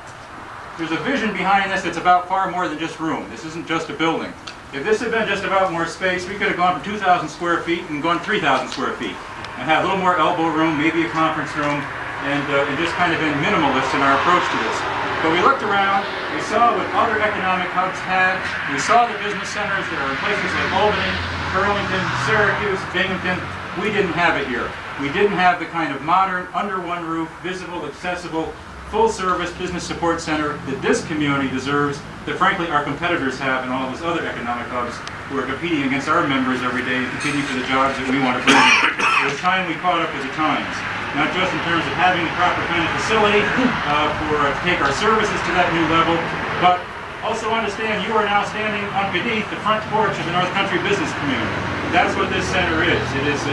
there's a vision behind this that's about far more than just room. This isn't just a building. If this had been just about more space, we could have gone from 2,000 square feet and gone 3,000 square feet. And have a little more elbow room, maybe a conference room, and just kind of been minimalist in our approach to this. But we looked around, we saw what other economic hubs had, we saw the business centers that are in places like Albany, Burlington, Syracuse, Binghamton. We didn't have it here. We didn't have the kind of modern, under one roof, visible, accessible, full-service business support center that this community deserves, that frankly our competitors have in all those other economic hubs who are competing against our members every day and competing for the jobs that we want to bring. It was time we caught up with the times, not just in terms of having the proper kind of facility to take our services to that new level, but also understand you are now standing beneath the front porch of the North Country business community. That's what this center is. It is the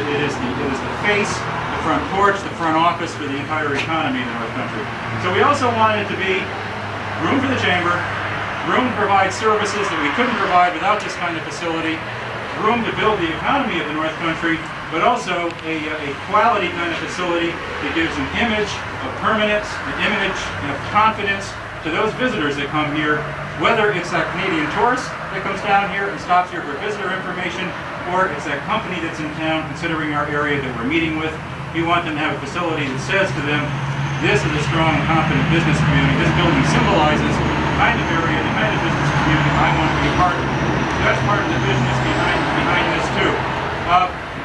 face, the front porch, the front office for the entire economy in the North Country. So we also wanted it to be room for the chamber, room to provide services that we couldn't provide without this kind of facility, room to build the economy of the North Country, but also a quality kind of facility that gives an image of permanence, an image of confidence to those visitors that come here, whether it's that Canadian tourist that comes down here and stops here for visitor information, or it's that company that's in town considering our area that we're meeting with. We want them to have a facility that says to them, this is a strong, confident business community. This building symbolizes the kind of area, the kind of business community I want to be a part of. That's part of the business behind this too.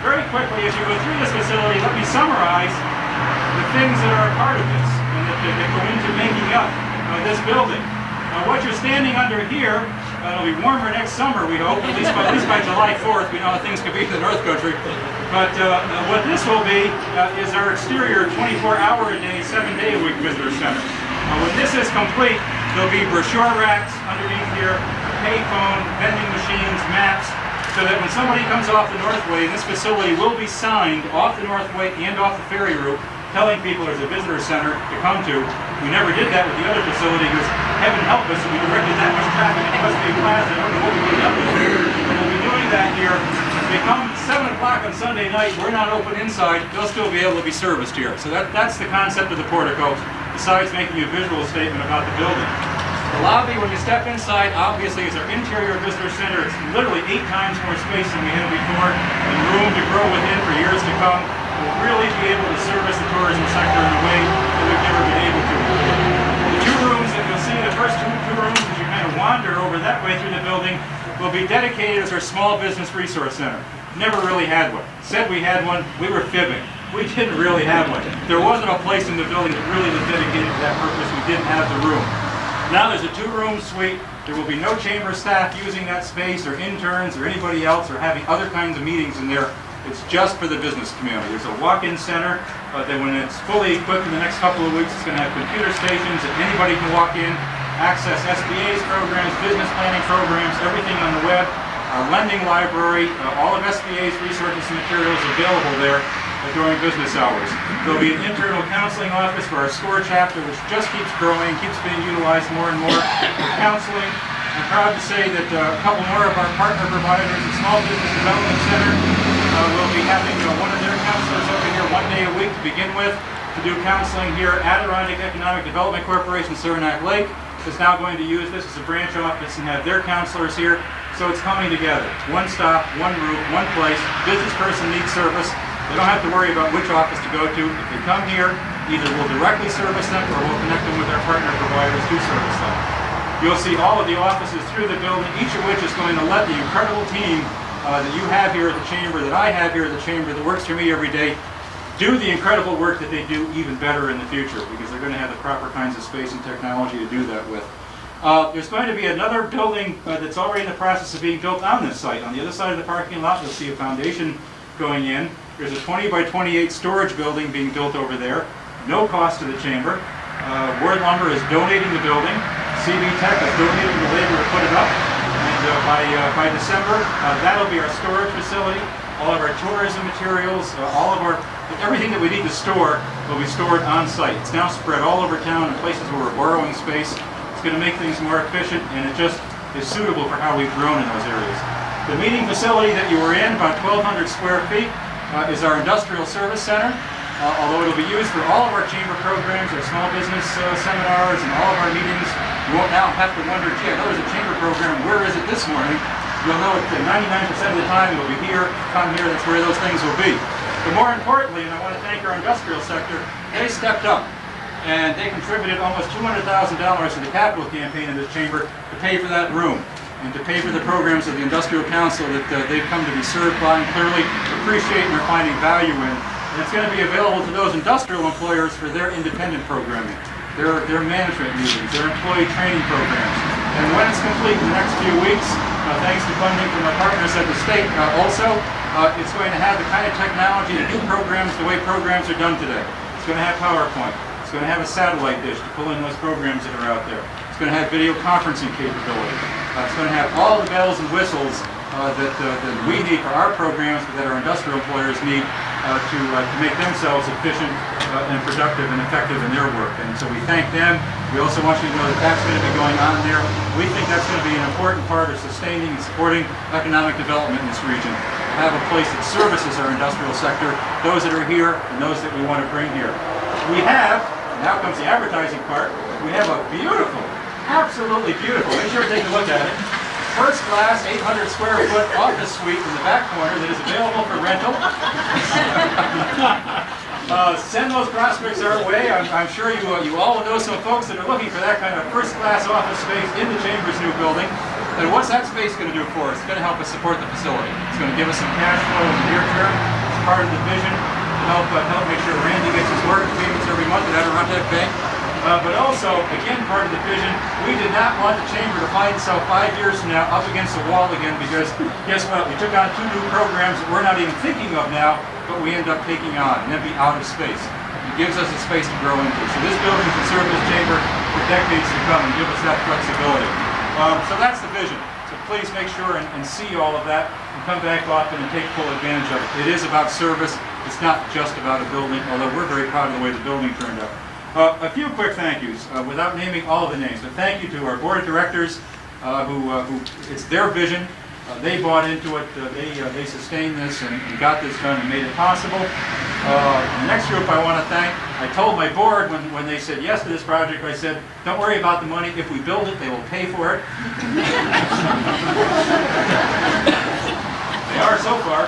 Very quickly, as you go through this facility, let me summarize the things that are a part of this and that go into making up this building. What you're standing under here, it'll be warmer next summer, we hope, at least by July 4th. We know how things can be in the North Country. But what this will be is our exterior 24-hour-a-day, 7-day-a-week visitor center. When this is complete, there'll be brochure racks underneath here, payphone, vending machines, maps, so that when somebody comes off the Northway, this facility will be signed off the Northway and off the ferry route, telling people there's a visitor center to come to. We never did that with the other facility because heaven help us if we directed that much traffic into West Bay Plaza. I don't know what we would have done with it. But we'll be doing that here. they come 7 o'clock on Sunday night, we're not open inside, they'll still be able to be serviced here. So that's the concept of the portico, besides making a visual statement about the building. The lobby, when you step inside, obviously is our interior visitor center. It's literally 8 times more space than we had before, and room to grow within for years to come. We'll really be able to service the tourism sector in a way that we've never been able to before. The 2 rooms that you'll see, the first two rooms as you kind of wander over that way through the building, will be dedicated as our small business resource center. Never really had one. Said we had one, we were fibbing. We didn't really have one. There wasn't a place in the building that really was dedicated to that purpose. We didn't have the room. Now there's a 2-room suite. There will be no chamber staff using that space, or interns, or anybody else, or having other kinds of meetings in there. It's just for the business community. There's a walk-in center that when it's fully equipped in the next couple of weeks, it's going to have computer stations that anybody can walk in, access SBA's programs, business planning programs, everything on the web. Our lending library, all of SBA's resources and materials available there during business hours. There'll be an internal counseling office for our SCORE chapter, which just keeps growing, keeps being utilized more and more for counseling. I'm proud to say that a couple more of our partner providers, the Small Business Development Center, will be having one of their counselors over here 1 day a week to begin with to do counseling here. Adirondack Economic Development Corporation, Saranac Lake, is now going to use this as a branch office and have their counselors here. So it's coming together. One stop, one roof, one place. Business person needs service. They don't have to worry about which office to go to. If they come here, either we'll directly service them or we'll connect them with our partner providers to service them. You'll see all of the offices through the building, each of which is going to let the incredible team that you have here at the Chamber, that I have here at the Chamber, that works for me every day, do the incredible work that they do even better in the future, because they're going to have the proper kinds of space and technology to do that with. There's going to be another building that's already in the process of being built on this site. On the other side of the parking lot, you'll see a foundation going in. There's a 20 by 28 storage building being built over there. No cost to the Chamber. Ward Lumber is donating the building. CB Tech is donating the labor to put it up. And by December, that'll be our storage facility. All of our tourism materials, everything that we need to store will be stored on site. It's now spread all over town in places where we're borrowing space. It's going to make things more efficient, and it just is suitable for how we've grown in those areas. The meeting facility that you were in, about 1,200 square feet, is our industrial service center. Although it'll be used for all of our chamber programs, our small business seminars, and all of our meetings, you won't now have to wonder, gee, I know there's a chamber program, where is it this morning? You'll know that 99% of the time it'll be here, come here, that's where those things will be. But more importantly, and I want to thank our industrial sector, they stepped up. And they contributed almost $200,000 to the capital campaign in this chamber to pay for that room and to pay for the programs of the Industrial Council that they've come to be served by and clearly appreciate and are finding value in. And it's going to be available to those industrial employers for their independent programming, their management meetings, their employee training programs. And when it's complete in the next few weeks, thanks to funding from our partners at the state also, it's going to have the kind of technology to do programs the way programs are done today. It's going to have PowerPoint. It's going to have a satellite dish to pull in those programs that are out there. It's going to have video conferencing capability. It's going to have all the bells and whistles that we need for our programs, but that our industrial employers need to make themselves efficient and productive and effective in their work. And so we thank them. We also want you to know that that's going to be going on there. We think that's going to be an important part of sustaining and supporting economic development in this region. Have a place that services our industrial sector, those that are here and those that we want to bring here. We have, now comes the advertising part, we have a beautiful, absolutely beautiful, make sure to take a look at it, first class 800 square foot office suite in the back corner that is available for rental. Send those prospects our way. I'm sure you all will know some folks that are looking for that kind of first class office space in the Chamber's new building. And what's that space going to do for us? It's going to help us support the facility. It's going to give us some cash flow in the near term. It's part of the vision to help make sure Randy gets his mortgage payments every month at Adirondack Bank. But also, again, part of the vision, we did not want the Chamber to find itself 5 years from now up against the wall again, because guess what? We took on 2 new programs that we're not even thinking of now, but we end up taking on and then be out of space. It gives us a space to grow into. So this building can serve this Chamber for decades to come and give us that flexibility. So that's the vision. So please make sure and see all of that and come back often and take full advantage of it. It is about service. It's not just about a building, although we're very proud of the way the building turned out. A few quick thank yous, without naming all of the names, but thank you to our board of directors, who it's their vision They bought into it. They sustained this and got this done and made it possible. The next group I want to thank, I told my board when they said yes to this project, I said, don't worry about the money. If we build it, they will pay for it. They are so far.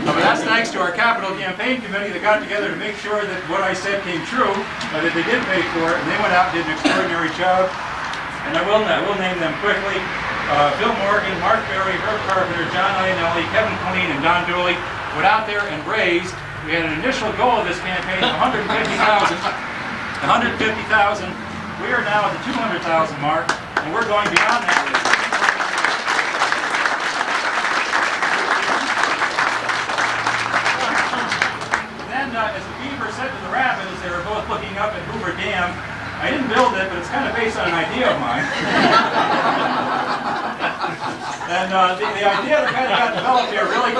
But that's thanks to our capital campaign committee that got together to make sure that what I said came true, that they did pay for it, and they went out and did an extraordinary job. And I will name them quickly. Bill Morgan, Mark Berry, Herb Carpenter, John Iannelli, Kevin Colleen, and Don Dooley went out there and raised. We had an initial goal of this campaign of 150,000. 150,000. We are now at the 200,000 mark, and we're going beyond that. Then, as the beaver said to the rabbit as they were both looking up at Hoover Dam, I didn't build it, but it's kind of based on an idea of mine. And the idea that kind of got developed here really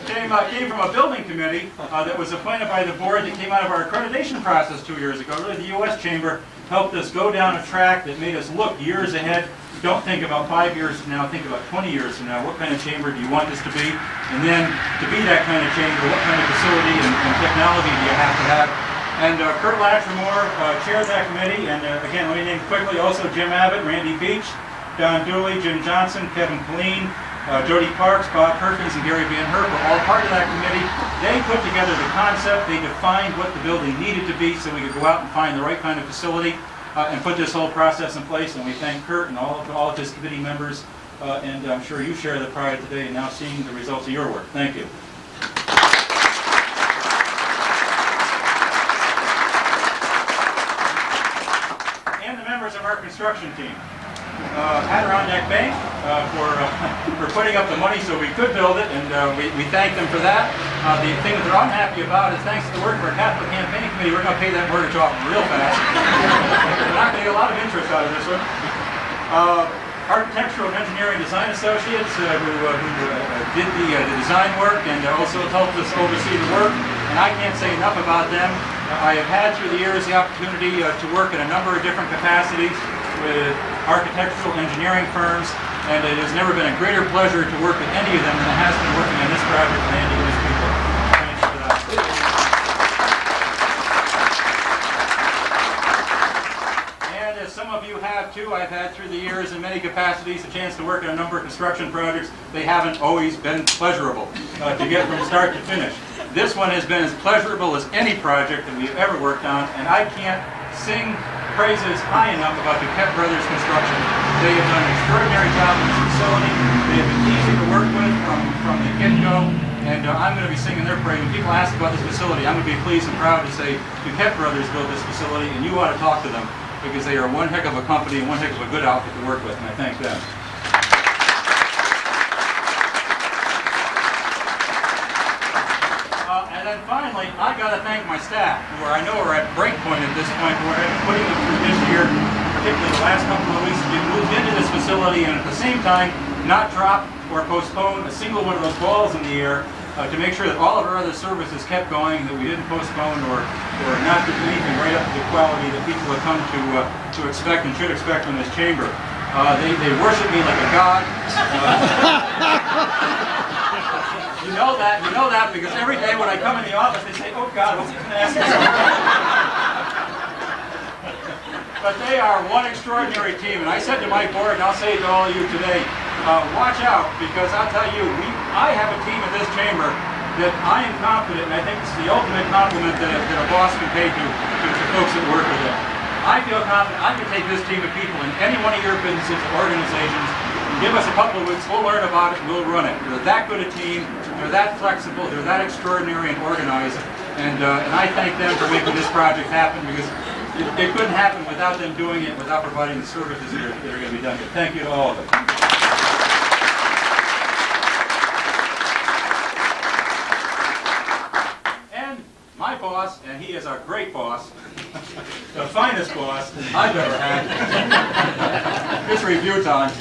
came from a building committee that was appointed by the board that came out of our accreditation process 2 years ago. Really, the U.S. Chamber helped us go down a track that made us look years ahead. Don't think about 5 years from now, think about 20 years from now. What kind of chamber do you want this to be? And then, to be that kind of chamber, what kind of facility and technology do you have to have? And Kurt Latrimore chaired that committee, and again, let me name quickly also Jim Abbott, Randy Beach, Don Dooley, Jim Johnson, Kevin Colleen, Jody Parks, Bob Perkins, and Gary Van Herp were all part of that committee. They put together the concept, they defined what the building needed to be so we could go out and find the right kind of facility and put this whole process in place. And we thank Kurt and all of his committee members, and I'm sure you share the pride today in now seeing the results of your work. Thank you. Members of our construction team. Adirondack Bank for putting up the money so we could build it, and we thank them for that. The thing that they're unhappy about is thanks to the work of our capital campaign committee, we're going to pay that mortgage off real fast. We're not going to get a lot of interest out of this one. Architectural and Engineering Design Associates who did the design work and also helped us oversee the work, and I can't say enough about them. I have had through the years the opportunity to work in a number of different capacities with architectural engineering firms, and it has never been a greater pleasure to work with any of them than it has been working on this project with Andy and his people. Thanks for that. And as some of you have too, I've had through the years in many capacities a chance to work on a number of construction projects. They haven't always been pleasurable to get from start to finish. This one has been as pleasurable as any project that we've ever worked on, and I can't sing praises high enough about Duquette Brothers Construction. They have done an extraordinary job in this facility. They have been easy to work with from the get-go, and I'm going to be singing their praise. When people ask about this facility, I'm going to be pleased and proud to say Duquette Brothers built this facility, and you ought to talk to them because they are one heck of a company and one heck of a good outfit to work with, and I thank them. And then finally, I got to thank my staff, who I know are at break point at this point. We're putting them through this year, particularly the last couple of weeks, to be moved into this facility and at the same time not drop or postpone a single one of those balls in the air to make sure that all of our other services kept going, that we didn't postpone or not do anything right up to the quality that people have come to expect and should expect from this chamber. They worship me like a god. You know that because every day when I come in the office, they say, "Oh God, what's going to ask us?" But they are one extraordinary team, and I said to my board, and I'll say it to all of you today, watch out, because I'll tell you, I have a team in this chamber that I am confident, and I think it's the ultimate compliment that a boss can pay to folks that work with him. I feel confident I can take this team of people in any one of your businesses or organizations. Give us a couple of weeks, we'll learn about it, and we'll run it. They're that good a team, they're that flexible, they're that extraordinary and organized, and I thank them for making this project happen, because it couldn't happen without them doing it, without providing the services that are going to be done here. Thank you to all of them. And my boss, and he is a great boss, the finest boss I've ever had. Just review time.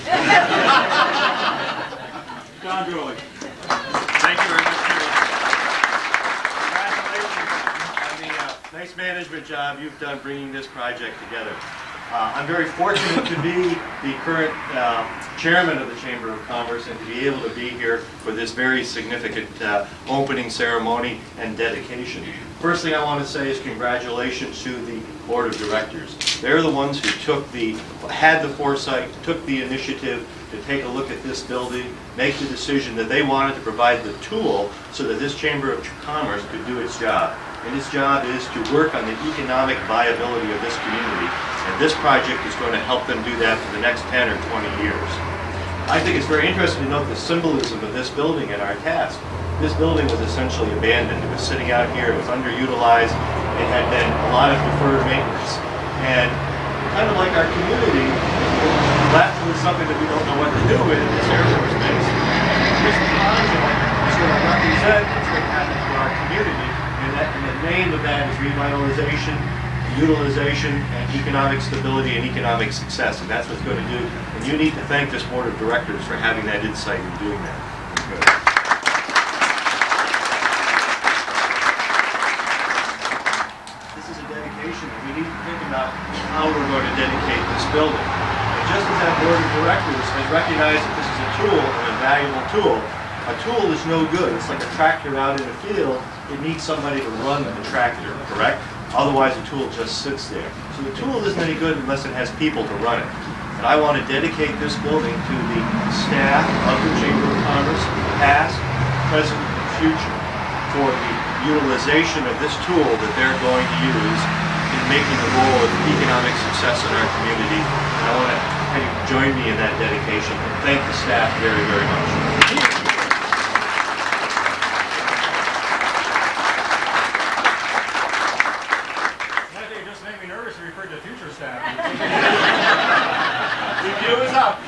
John Dooley. Thank you very much. Congratulations on the nice management job you've done bringing this project together. I'm very fortunate to be the current chairman of the Chamber of Commerce and to be able to be here for this very significant opening ceremony and dedication. First thing I want to say is congratulations to the Board of Directors. They're the ones who had the foresight, took the initiative to take a look at this building, make the decision that they wanted to provide the tool so that this Chamber of Commerce could do its job. And its job is to work on the economic viability of this community. And this project is going to help them do that for the next 10 or 20 years. I think it's very interesting to note the symbolism of this building and our task. This building was essentially abandoned. It was sitting out here, it was underutilized, it had been a lot of deferred maintenance. And kind of like our community, left with something that we don't know what to do with, this Air Force Base. This project is going to represent what's going to happen to our community, and the name of that is revitalization, utilization, and economic stability and economic success, and that's what's going to do. And you need to thank this Board of Directors for having that insight in doing that. Good. This is a dedication, and we need to think about how we're going to dedicate this building. And just as that Board of Directors has recognized that this is a tool, and a valuable tool, a tool is no good. It's like a tractor out in a field. It needs somebody to run the tractor, correct? Otherwise, the tool just sits there. So the tool isn't any good unless it has people to run it. And I want to dedicate this building to the staff of the Chamber of Commerce, past, present, and future, for the utilization of this tool that they're going to use in making the role of economic success in our community. And I want to have you join me in that dedication and thank the staff very, very much. Review is up.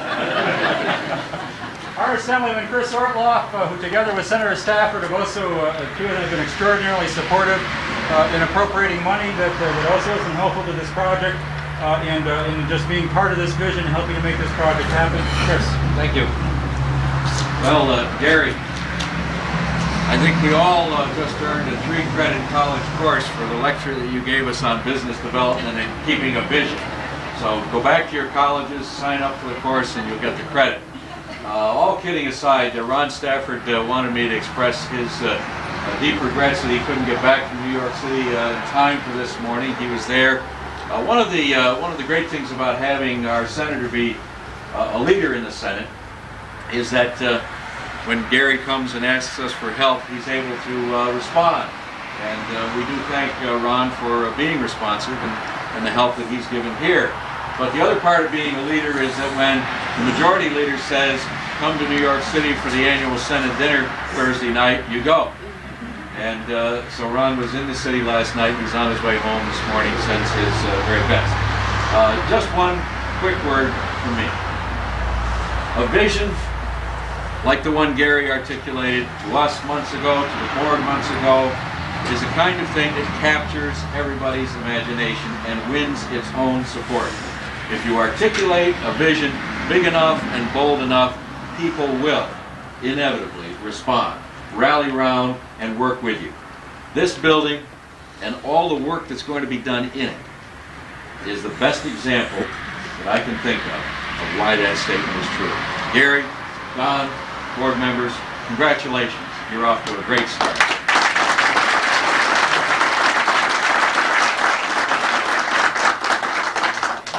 Our Assemblyman Chris Ortloff, who together with Senator Stafford have also, two of them have been extraordinarily supportive in appropriating money that also has been helpful to this project and in just being part of this vision and helping to make this project happen. Chris. Thank you. Well, Gary, I think we all just earned a 3-credit college course for the lecture that you gave us on business development and keeping a vision. So go back to your colleges, sign up for the course, and you'll get the credit. All kidding aside, Ron Stafford wanted me to express his deep regrets that he couldn't get back from New York City in time for this morning. He was there. One of the great things about having our senator be a leader in the Senate is that when Gary comes and asks us for help, he's able to respond. And we do thank Ron for being responsive and the help that he's given here. But the other part of being a leader is that when the majority leader says, come to New York City for the annual Senate dinner Thursday night, you go. And so Ron was in the city last night. He's on his way home this morning, sends his very best. Just one quick word from me. A vision like the one Gary articulated to us months ago, to the board months ago, is the kind of thing that captures everybody's imagination and wins its own support. If you articulate a vision big enough and bold enough, people will inevitably respond, rally round, and work with you. This building and all the work that's going to be done in it is the best example that I can think of why that statement is true. Gary, Don, board members, congratulations. You're off to a great start.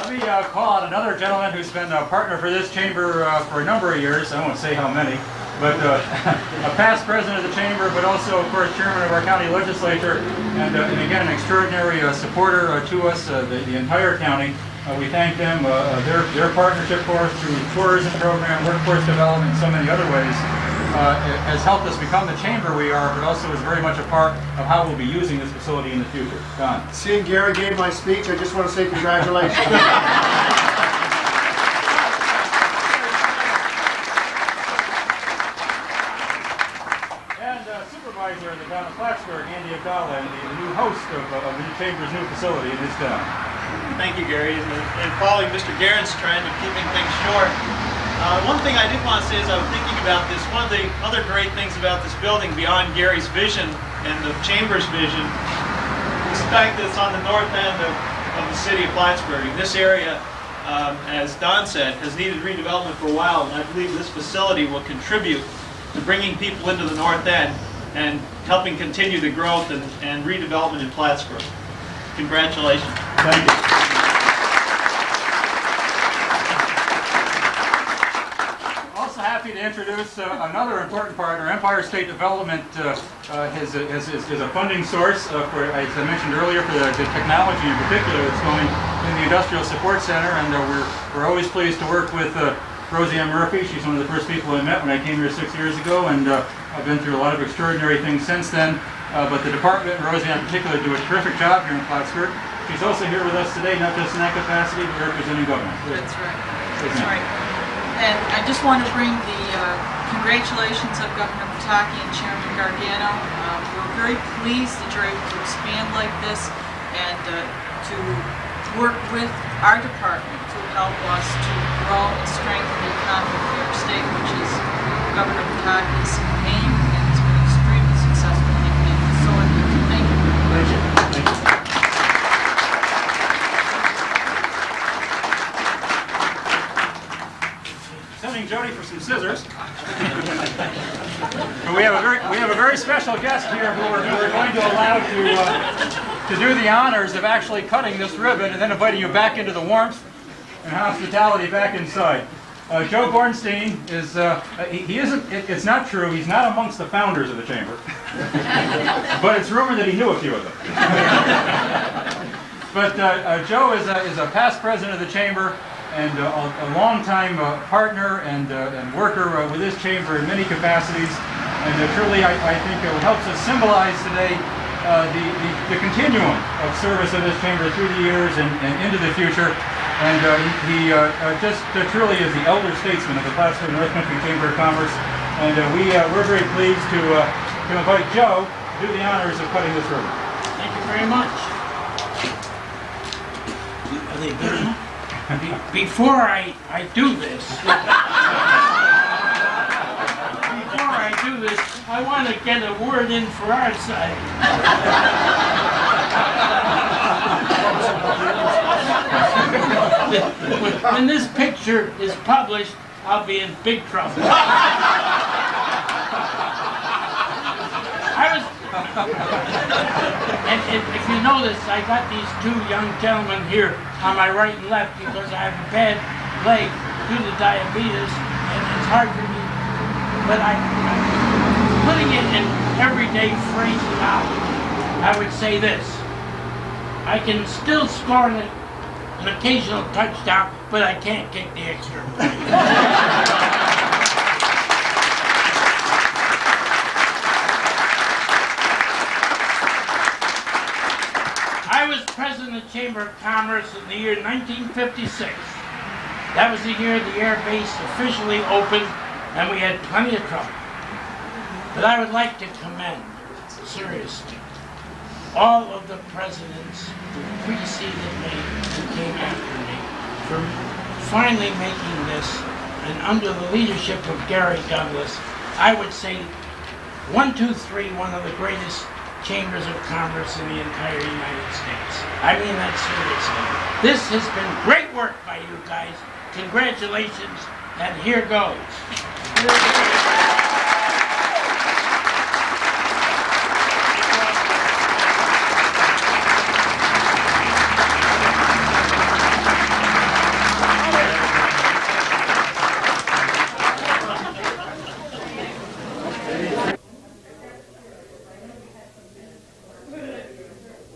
Let me call on another gentleman who's been a partner for this chamber for a number of years. I won't say how many, but a past president of the chamber, but also, of course, chairman of our county legislature, and again, an extraordinary supporter to us, the entire county. We thank them, their partnership for us through tourism program, workforce development, and so many other ways. Has helped us become the chamber we are, but also is very much a part of how we'll be using this facility in the future. Don. Seeing Gary gave my speech, I just want to say congratulations. And supervisor of the town of Plattsburgh, Andy Abdallah, and the new host of the chamber's new facility in his town. Thank you, Gary. And following Mr. Guerin's trend of keeping things short, one thing I did want to say as I was thinking about this, one of the other great things about this building beyond Gary's vision and the chamber's vision is the fact that it's on the north end of the the city of Plattsburgh. And this area, as Don said, has needed redevelopment for a while, and I believe this facility will contribute to bringing people into the North End and helping continue the growth and redevelopment in Plattsburgh. Congratulations. Thank you. Also happy to introduce another important partner. Empire State Development is a funding source for, as I mentioned earlier, for the technology in particular that's going in the Industrial Support Center, and we're always pleased to work with Roseanne Murphy. She's one of the first people I met when I came here 6 years ago, and I've been through a lot of extraordinary things since then. But the department, and Roseanne in particular, do a terrific job here in Plattsburgh. She's also here with us today, not just in that capacity, but representing government. That's right. That's right. And I just want to bring the congratulations of Governor Pataki and Chairman Gargano. We're very pleased that you're able to expand like this and to work with our department to help us to grow and strengthen the economy of your state, which is Governor Pataki's aim, and it's been extremely successful. So thank you. Thank you. Thank you. Sending Jody for some scissors. we have a very special guest here who we're going to allow to do the honors of actually cutting this ribbon and then inviting you back into the warmth and hospitality back inside. Joe Bornstein is, he isn't, it's not true, he's not amongst the founders of the Chamber. But it's rumored that he knew a few of them. But Joe is a past president of the Chamber and a longtime partner and worker with this Chamber in many capacities. And truly, I think helps us symbolize today the continuum of service of this Chamber through the years and into the future. And he just truly is the elder statesman of the Plattsburgh North Country Chamber of Commerce. And we're very pleased to invite Joe to do the honors of cutting this ribbon. Thank you very much. Are they good enough? Before I do this, I want to get a word in for our side. When this picture is published, I'll be in big trouble. And if you notice, I got these two young gentlemen here on my right and left because I have a bad leg due to diabetes, and it's hard for me. But putting it in everyday phrasing out, I would say this. I can still score an occasional touchdown, but I can't kick the extra point. I was president of the Chamber of Commerce in the year 1956. That was the year the air base officially opened, and we had plenty of trouble. But I would like to commend, seriously, all of the presidents who preceded me and came after me for finally making this, and under the leadership of Gary Douglas, I would say 1, 2, 3, one of the greatest chambers of commerce in the entire United States. I mean that seriously. This has been great work by you guys. Congratulations, and here goes.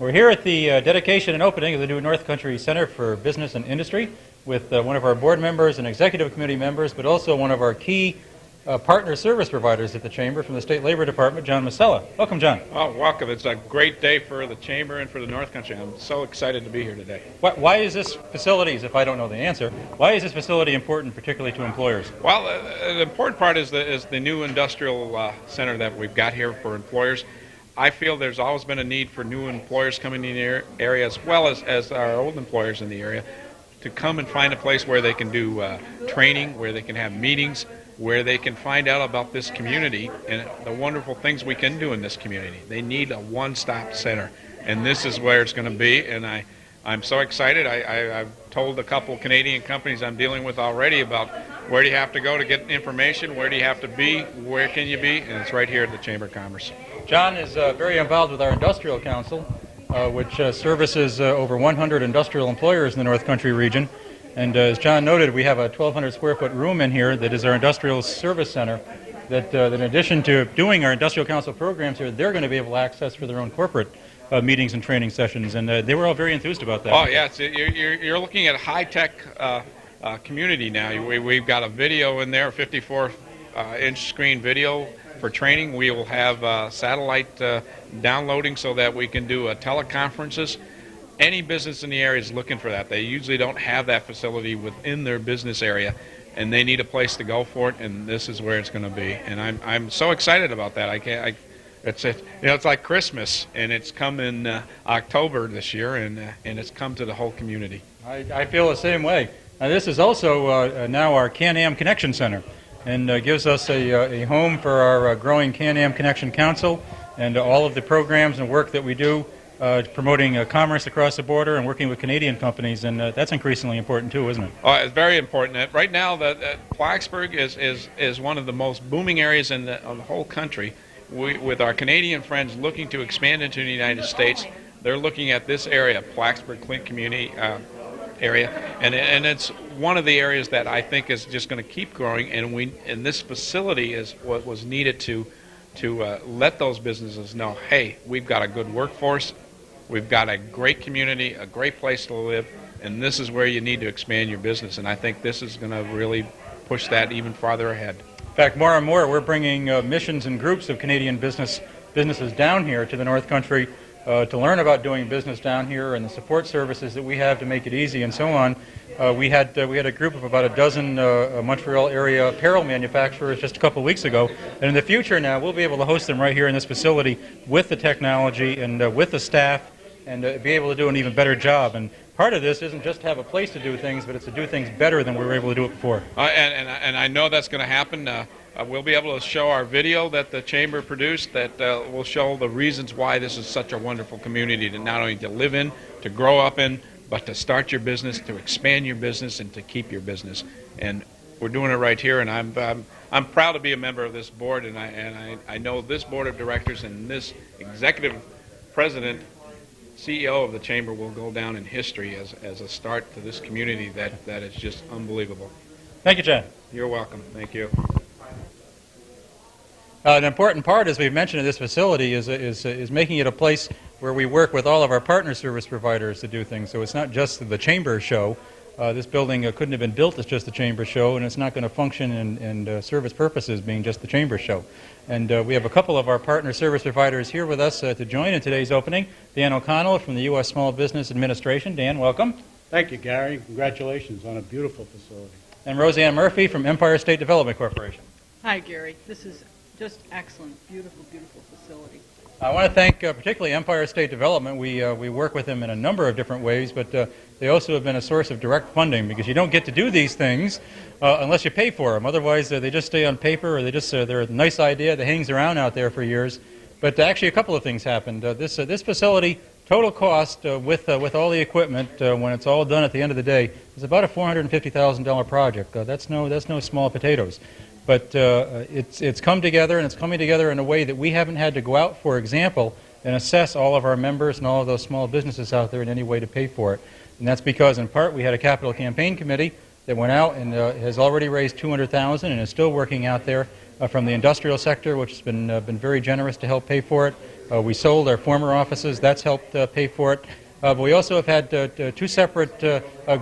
We're here at the dedication and opening of the new North Country Center for Business and Industry with one of our board members and executive committee members, but also one of our key partner service providers at the Chamber from the State Labor Department, John Masella. Welcome, John. Oh, welcome. It's a great day for the Chamber and for the North Country. I'm so excited to be here today. Why is this facility, if I don't know the answer, why is this facility important, particularly to employers? Well, the important part is the new industrial center that we've got here for employers. I feel there's always been a need for new employers coming in the area, as well as our old employers in the area, to come and find a place where they can do training, where they can have meetings, where they can find out about this community and the wonderful things we can do in this community. They need a one-stop center, and this is where it's going to be, and I'm so excited. I've told a couple Canadian companies I'm dealing with already about where do you have to go to get information, where do you have to be, where can you be, and it's right here at the Chamber of Commerce. John is very involved with our Industrial Council, which services over 100 industrial employers in the North Country region. And as John noted, we have a 1,200 square foot room in here that is our Industrial Service Center that in addition to doing our Industrial Council programs here, they're going to be able to access for their own corporate meetings and training sessions. And they were all very enthused about that. Oh, yeah. You're looking at a high-tech community now. We've got a video in there, 54-inch screen video for training. We will have satellite downloading so that we can do teleconferences. Any business in the area is looking for that. They usually don't have that facility within their business area, and they need a place to go for it, and this is where it's going to be. And I'm so excited about that. It's like Christmas, and it's come in October this year, and it's come to the whole community. I feel the same way. This is also now our Can-Am Connection Center, and gives us a home for our growing Can-Am Connection Council and all of the programs and work that we do promoting commerce across the border and working with Canadian companies, and that's increasingly important too, isn't it? Oh, it's very important. Right now, Plattsburgh is one of the most booming areas in the whole country. With our Canadian friends looking to expand into the United States, they're looking at this area, Plattsburgh Clint Community area, and it's one of the areas that I think is just going to keep growing. And this facility is what was needed to let those businesses know, hey, we've got a good workforce, we've got a great community, a great place to live, and this is where you need to expand your business. And I think this is going to really push that even farther ahead. In fact, more and more we're bringing missions and groups of Canadian businesses down here to the North Country to learn about doing business down here and the support services that we have to make it easy and so on. We had a group of about a dozen Montreal area apparel manufacturers just a couple of weeks ago, and in the future now we'll be able to host them right here in this facility with the technology and with the staff, and be able to do an even better job. And part of this isn't just to have a place to do things, but it's to do things better than we were able to do it before. And I know that's going to happen. We'll be able to show our video that the Chamber produced that will show the reasons why this is such a wonderful community to not only to live in, to grow up in, but to start your business, to expand your business, and to keep your business. And we're doing it right here, and I'm proud to be a member of this board, and I know this board of directors and this executive president, CEO of the Chamber will go down in history as a start to this community that is just unbelievable. Thank you, John. You're welcome. Thank you. An important part, as we've mentioned, of this facility is making it a place where we work with all of our partner service providers to do things. So it's not just the Chamber show. This building couldn't have been built as just the Chamber show, and it's not going to function and service purposes being just the Chamber show. And we have a couple of our partner service providers here with us to join in today's opening. Dan O'Connell from the U.S. Small Business Administration. Dan, welcome. Thank you, Gary. Congratulations on a beautiful facility. And Roseanne Murphy from Empire State Development Corporation. Hi, Gary. This is just excellent. Beautiful, beautiful facility. I want to thank particularly Empire State Development. We work with them in a number of different ways, but they also have been a source of direct funding, because you don't get to do these things unless you pay for them. Otherwise, they just stay on paper, or they're a nice idea that hangs around out there for years. But actually, a couple of things happened. This facility, total cost with all the equipment, when it's all done at the end of the day, is about a $450,000 project. That's no small potatoes. But it's come together, and it's coming together in a way that we haven't had to go out, for example, and assess all of our members and all of those small businesses out there in any way to pay for it. And that's because, in part, we had a capital campaign committee that went out and has already raised $200,000 and is still working out there from the industrial sector, which has been very generous to help pay for it. We sold our former offices. That's helped pay for it. But we also have had two separate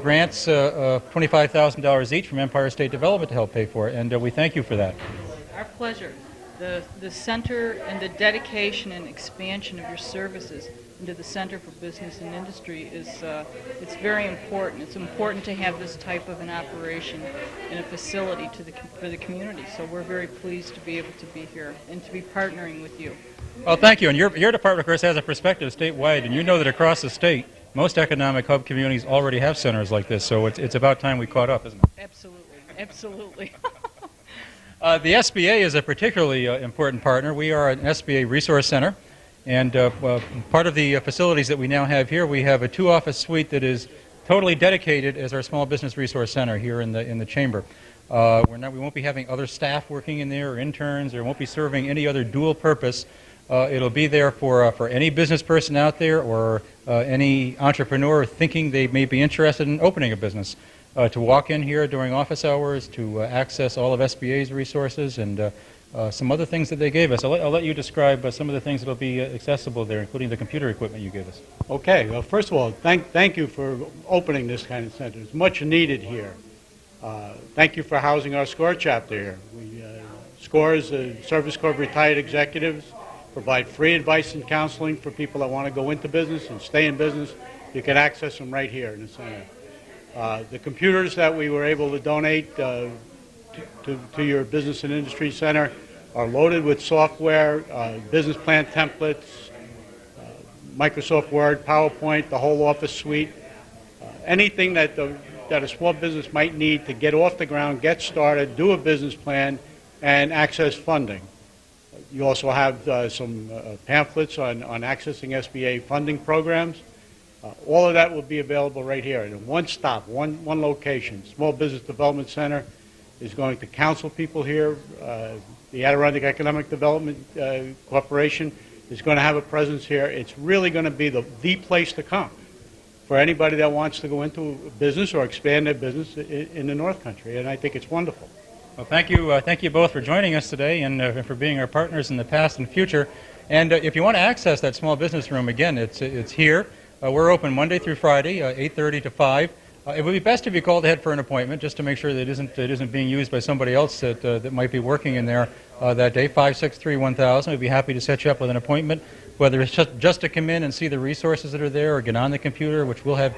grants, $25,000 each from Empire State Development to help pay for it, and we thank you for that. Our pleasure. The center and the dedication and expansion of your services into the Center for Business and Industry is it's very important. It's important to have this type of an operation in a facility for the community. So we're very pleased to be able to be here and to be partnering with you. Well, thank you. And your department, of course, has a perspective statewide, and you know that across the state, most economic hub communities already have centers like this. So it's about time we caught up, isn't it? Absolutely, absolutely. The SBA is a particularly important partner. We are an SBA resource center, And part of the facilities that we now have here, we have a 2-office suite that is totally dedicated as our Small Business Resource Center here in the chamber. We won't be having other staff working in there or interns, or won't be serving any other dual purpose. It'll be there for any business person out there or any entrepreneur thinking they may be interested in opening a business to walk in here during office hours, to access all of SBA's resources and some other things that they gave us. I'll let you describe some of the things that will be accessible there, including the computer equipment you gave us. Okay. Well, first of all, thank you for opening this kind of center. It's much needed here. Thank you for housing our SCORE chapter here. SCORE is a Service Corps of Retired Executives, provide free advice and counseling for people that want to go into business and stay in business. You can access them right here in the center. The computers that we were able to donate to your Business and Industry Center are loaded with software, business plan templates, Microsoft Word, PowerPoint, the whole Office suite. Anything that a small business might need to get off the ground, get started, do a business plan, and access funding. You also have some pamphlets on accessing SBA funding programs. All of that will be available right here in one stop, one location. Small Business Development Center is going to counsel people here. The Adirondack Economic Development Corporation is going to have a presence here. It's really going to be the place to come for anybody that wants to go into a business or expand their business in the North Country, and I think it's wonderful. Well, thank you both for joining us today and for being our partners in the past and future. And if you want to access that small business room, again, it's here. We're open Monday through Friday, 8:30 to 5. It would be best if you called ahead for an appointment, just to make sure that it isn't being used by somebody else that might be working in there that day. 563-1000. We'd be happy to set you up with an appointment, whether it's just to come in and see the resources that are there, or get on the computer, which will have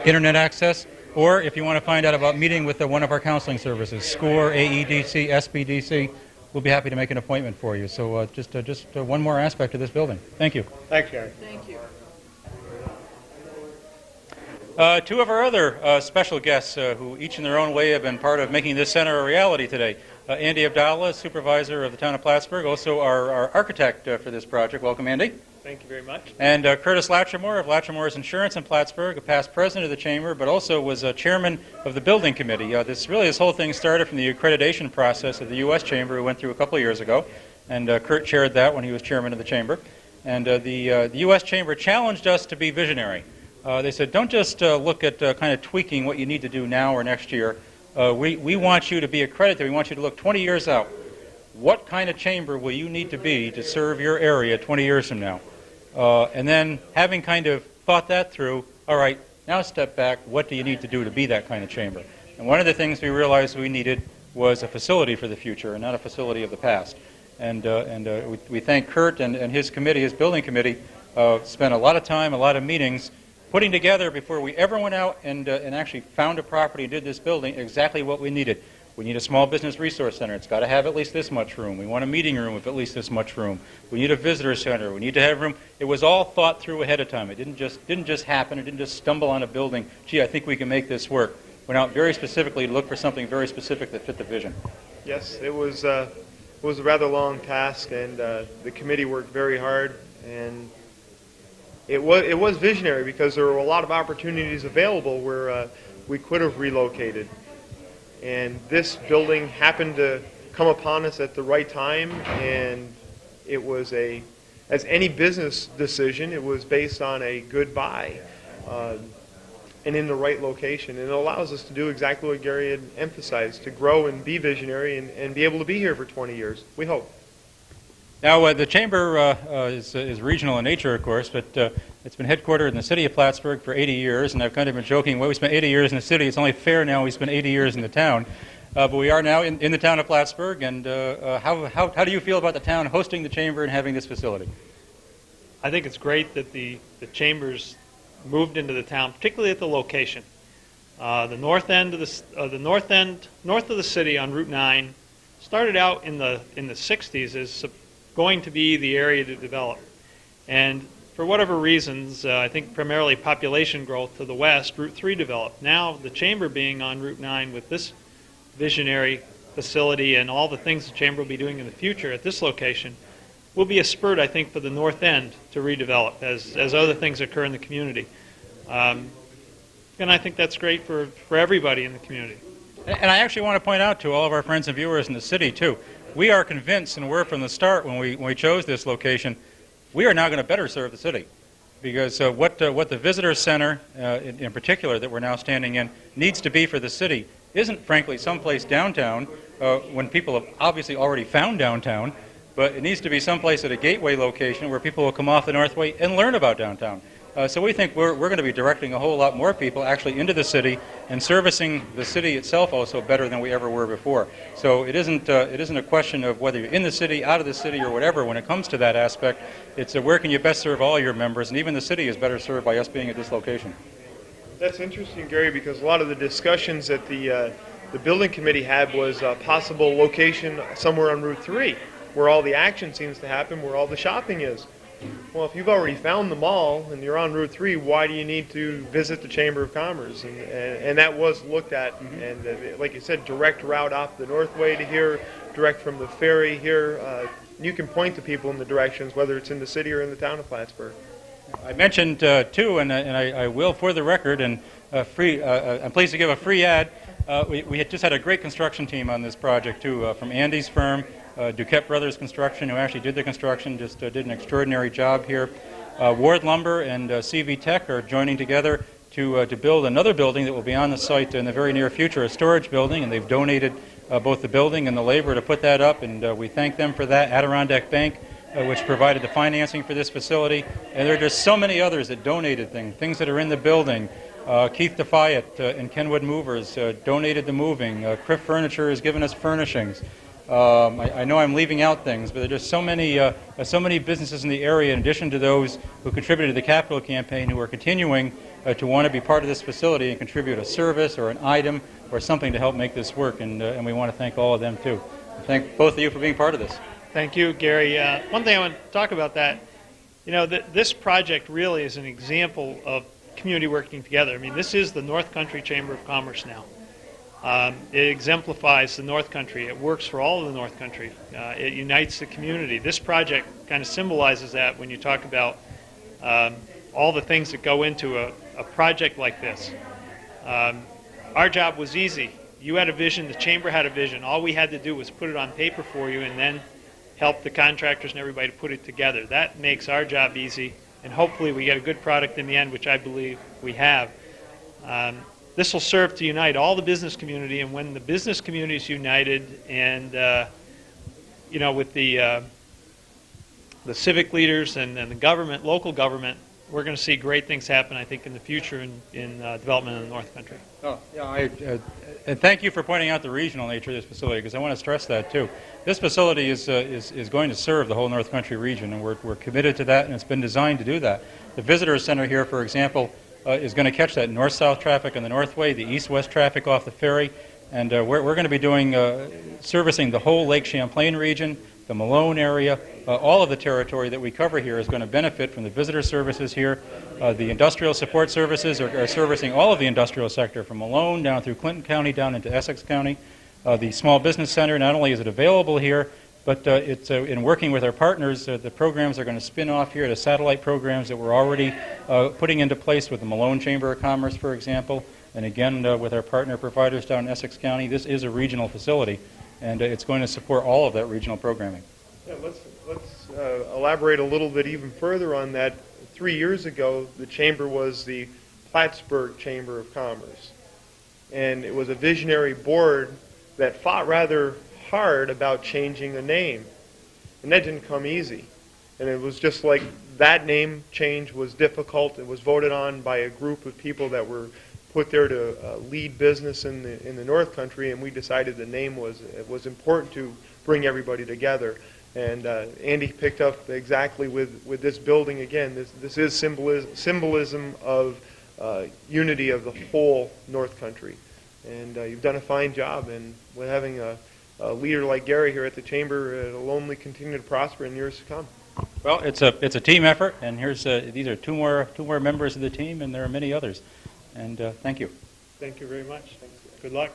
internet access. Or if you want to find out about meeting with one of our counseling services, SCORE, AEDC, SBDC, we'll be happy to make an appointment for you. So just one more aspect of this building. Thank you. Thanks, Gary. Thank you. Two of our other special guests who each in their own way have been part of making this center a reality today. Andy Abdallah, supervisor of the town of Plattsburgh, also our architect for this project. Welcome, Andy. Thank you very much. And Curtis Latrimore of Latrimore's Insurance in Plattsburgh, a past president of the chamber, but also was chairman of the building committee. This whole thing started from the accreditation process of the U.S. Chamber we went through a couple of years ago, and Kurt chaired that when he was chairman of the chamber. And the U.S. Chamber challenged us to be visionary. They said, don't just look at kind of tweaking what you need to do now or next year. We want you to be accredited. We want you to look 20 years out. What kind of chamber will you need to be to serve your area 20 years from now? And then having kind of thought that through, all right, now step back. What do you need to do to be that kind of chamber? And one of the things we realized we needed was a facility for the future and not a facility of the past. And we thank Kurt and his committee, his building committee, spent a lot of time, a lot of meetings, putting together before we ever went out and actually found a property and did this building exactly what we needed. We need a small business resource center. It's got to have at least this much room. We want a meeting room with at least this much room. We need a visitor center. We need to have room. It was all thought through ahead of time. It didn't just happen. It didn't just stumble on a building. Gee, I think we can make this work. Went out very specifically to look for something very specific that fit the vision. Yes, it was a rather long task, and the committee worked very hard, and it was visionary because there were a lot of opportunities available where we could have relocated. And this building happened to come upon us at the right time, and it was as any business decision, it was based on a good buy and in the right location. And it allows us to do exactly what Gary had emphasized, to grow and be visionary and be able to be here for 20 years, we hope. Now, the chamber is regional in nature, of course, but it's been headquartered in the city of Plattsburgh for 80 years, and I've kind of been joking, well, we spent 80 years in the city, it's only fair now we spent 80 years in the town. But we are now in the town of Plattsburgh, and how do you feel about the town hosting the chamber and having this facility? I think it's great that the chambers moved into the town, particularly at the location. The north of the city on Route 9 started out in the 60s as going to be the area to develop. And for whatever reasons, I think primarily population growth to the west, Route 3 developed. Now the chamber being on Route 9 with this visionary facility and all the things the chamber will be doing in the future at this location, will be a spurt, I think, for the North End to redevelop as other things occur in the community. And I think that's great for everybody in the community. And I actually want to point out to all of our friends and viewers in the city, too, we are convinced, and were from the start when we chose this location, we are now going to better serve the city. Because what the visitor center, in particular, that we're now standing in, needs to be for the city isn't, frankly, someplace downtown when people have obviously already found downtown, but it needs to be someplace at a gateway location where people will come off the Northway and learn about downtown. So we think we're going to be directing a whole lot more people actually into the city and servicing the city itself also better than we ever were before. So it isn't a question of whether you're in the city, out of the city, or whatever when it comes to that aspect. It's where can you best serve all your members, and even the city is better served by us being at this location. That's interesting, Gary, because a lot of the discussions that the building committee had was a possible location somewhere on Route 3, where all the action seems to happen, where all the shopping is. Well, if you've already found the mall and you're on Route 3, why do you need to visit the Chamber of Commerce? And that was looked at, and like you said, direct route off the Northway to here, direct from the ferry here. You can point to people in the directions, whether it's in the city or in the town of Plattsburgh. I mentioned, too, and I will for the record, and I'm pleased to give a free ad. We had just had a great construction team on this project, too, from Andy's firm. Duquette Brothers Construction, who actually did the construction, just did an extraordinary job here. Ward Lumber and CV Tech are joining together to build another building that will be on the site in the very near future, a storage building, and they've donated both the building and the labor to put that up, and we thank them for that. Adirondack Bank, which provided the financing for this facility, and there are just so many others that donated things that are in the building. Keith Defiant and Kenwood Movers donated the moving. Criff Furniture has given us furnishings. I know I'm leaving out things, but there are just so many businesses in the area, in addition to those who contributed to the capital campaign, who are continuing to want to be part of this facility and contribute a service or an item or something to help make this work, and we want to thank all of them, too. Thank both of you for being part of this. Thank you, Gary. One thing I want to talk about that, this project really is an example of community working together. I mean, this is the North Country Chamber of Commerce now. It exemplifies the North Country. It works for all of the North Country. It unites the community. This project kind of symbolizes that when you talk about all the things that go into a project like this. Our job was easy. You had a vision, the Chamber had a vision. All we had to do was put it on paper for you and then help the contractors and everybody to put it together. That makes our job easy, and hopefully we get a good product in the end, which I believe we have. This will serve to unite all the business community, and when the business community is united and, with the civic leaders and the government, local government, we're going to see great things happen, I think, in the future in development in the North Country. Oh, yeah, and thank you for pointing out the regional nature of this facility, because I want to stress that, too. This facility is going to serve the whole North Country region, and we're committed to that, and it's been designed to do that. The visitor center here, for example, is going to catch that north-south traffic on the Northway, the east-west traffic off the ferry, and we're going to be doing servicing the whole Lake Champlain region, the Malone area. All of the territory that we cover here is going to benefit from the visitor services here. The industrial support services are servicing all of the industrial sector from Malone down through Clinton County down into Essex County. The small business center, not only is it available here, but it's in working with our partners, the programs are going to spin off here to satellite programs that we're already putting into place with the Malone Chamber of Commerce, for example, and again with our partner providers down in Essex County. This is a regional facility, and it's going to support all of that regional programming. Yeah, let's elaborate a little bit even further on that. 3 years ago, the chamber was the Plattsburgh Chamber of Commerce, and it was a visionary board that fought rather hard about changing the name, and that didn't come easy. And it was just like that name change was difficult. It was voted on by a group of people that were put there to lead business in the North Country, and we decided the name was important to bring everybody together. And Andy picked up exactly with this building again. This is symbolism of unity of the whole North Country, and you've done a fine job. And with having a leader like Gary here at the Chamber, it'll only continue to prosper in years to come. Well, it's a team effort, and these are two more members of the team, and there are many others. And thank you. Thank you very much. Good luck.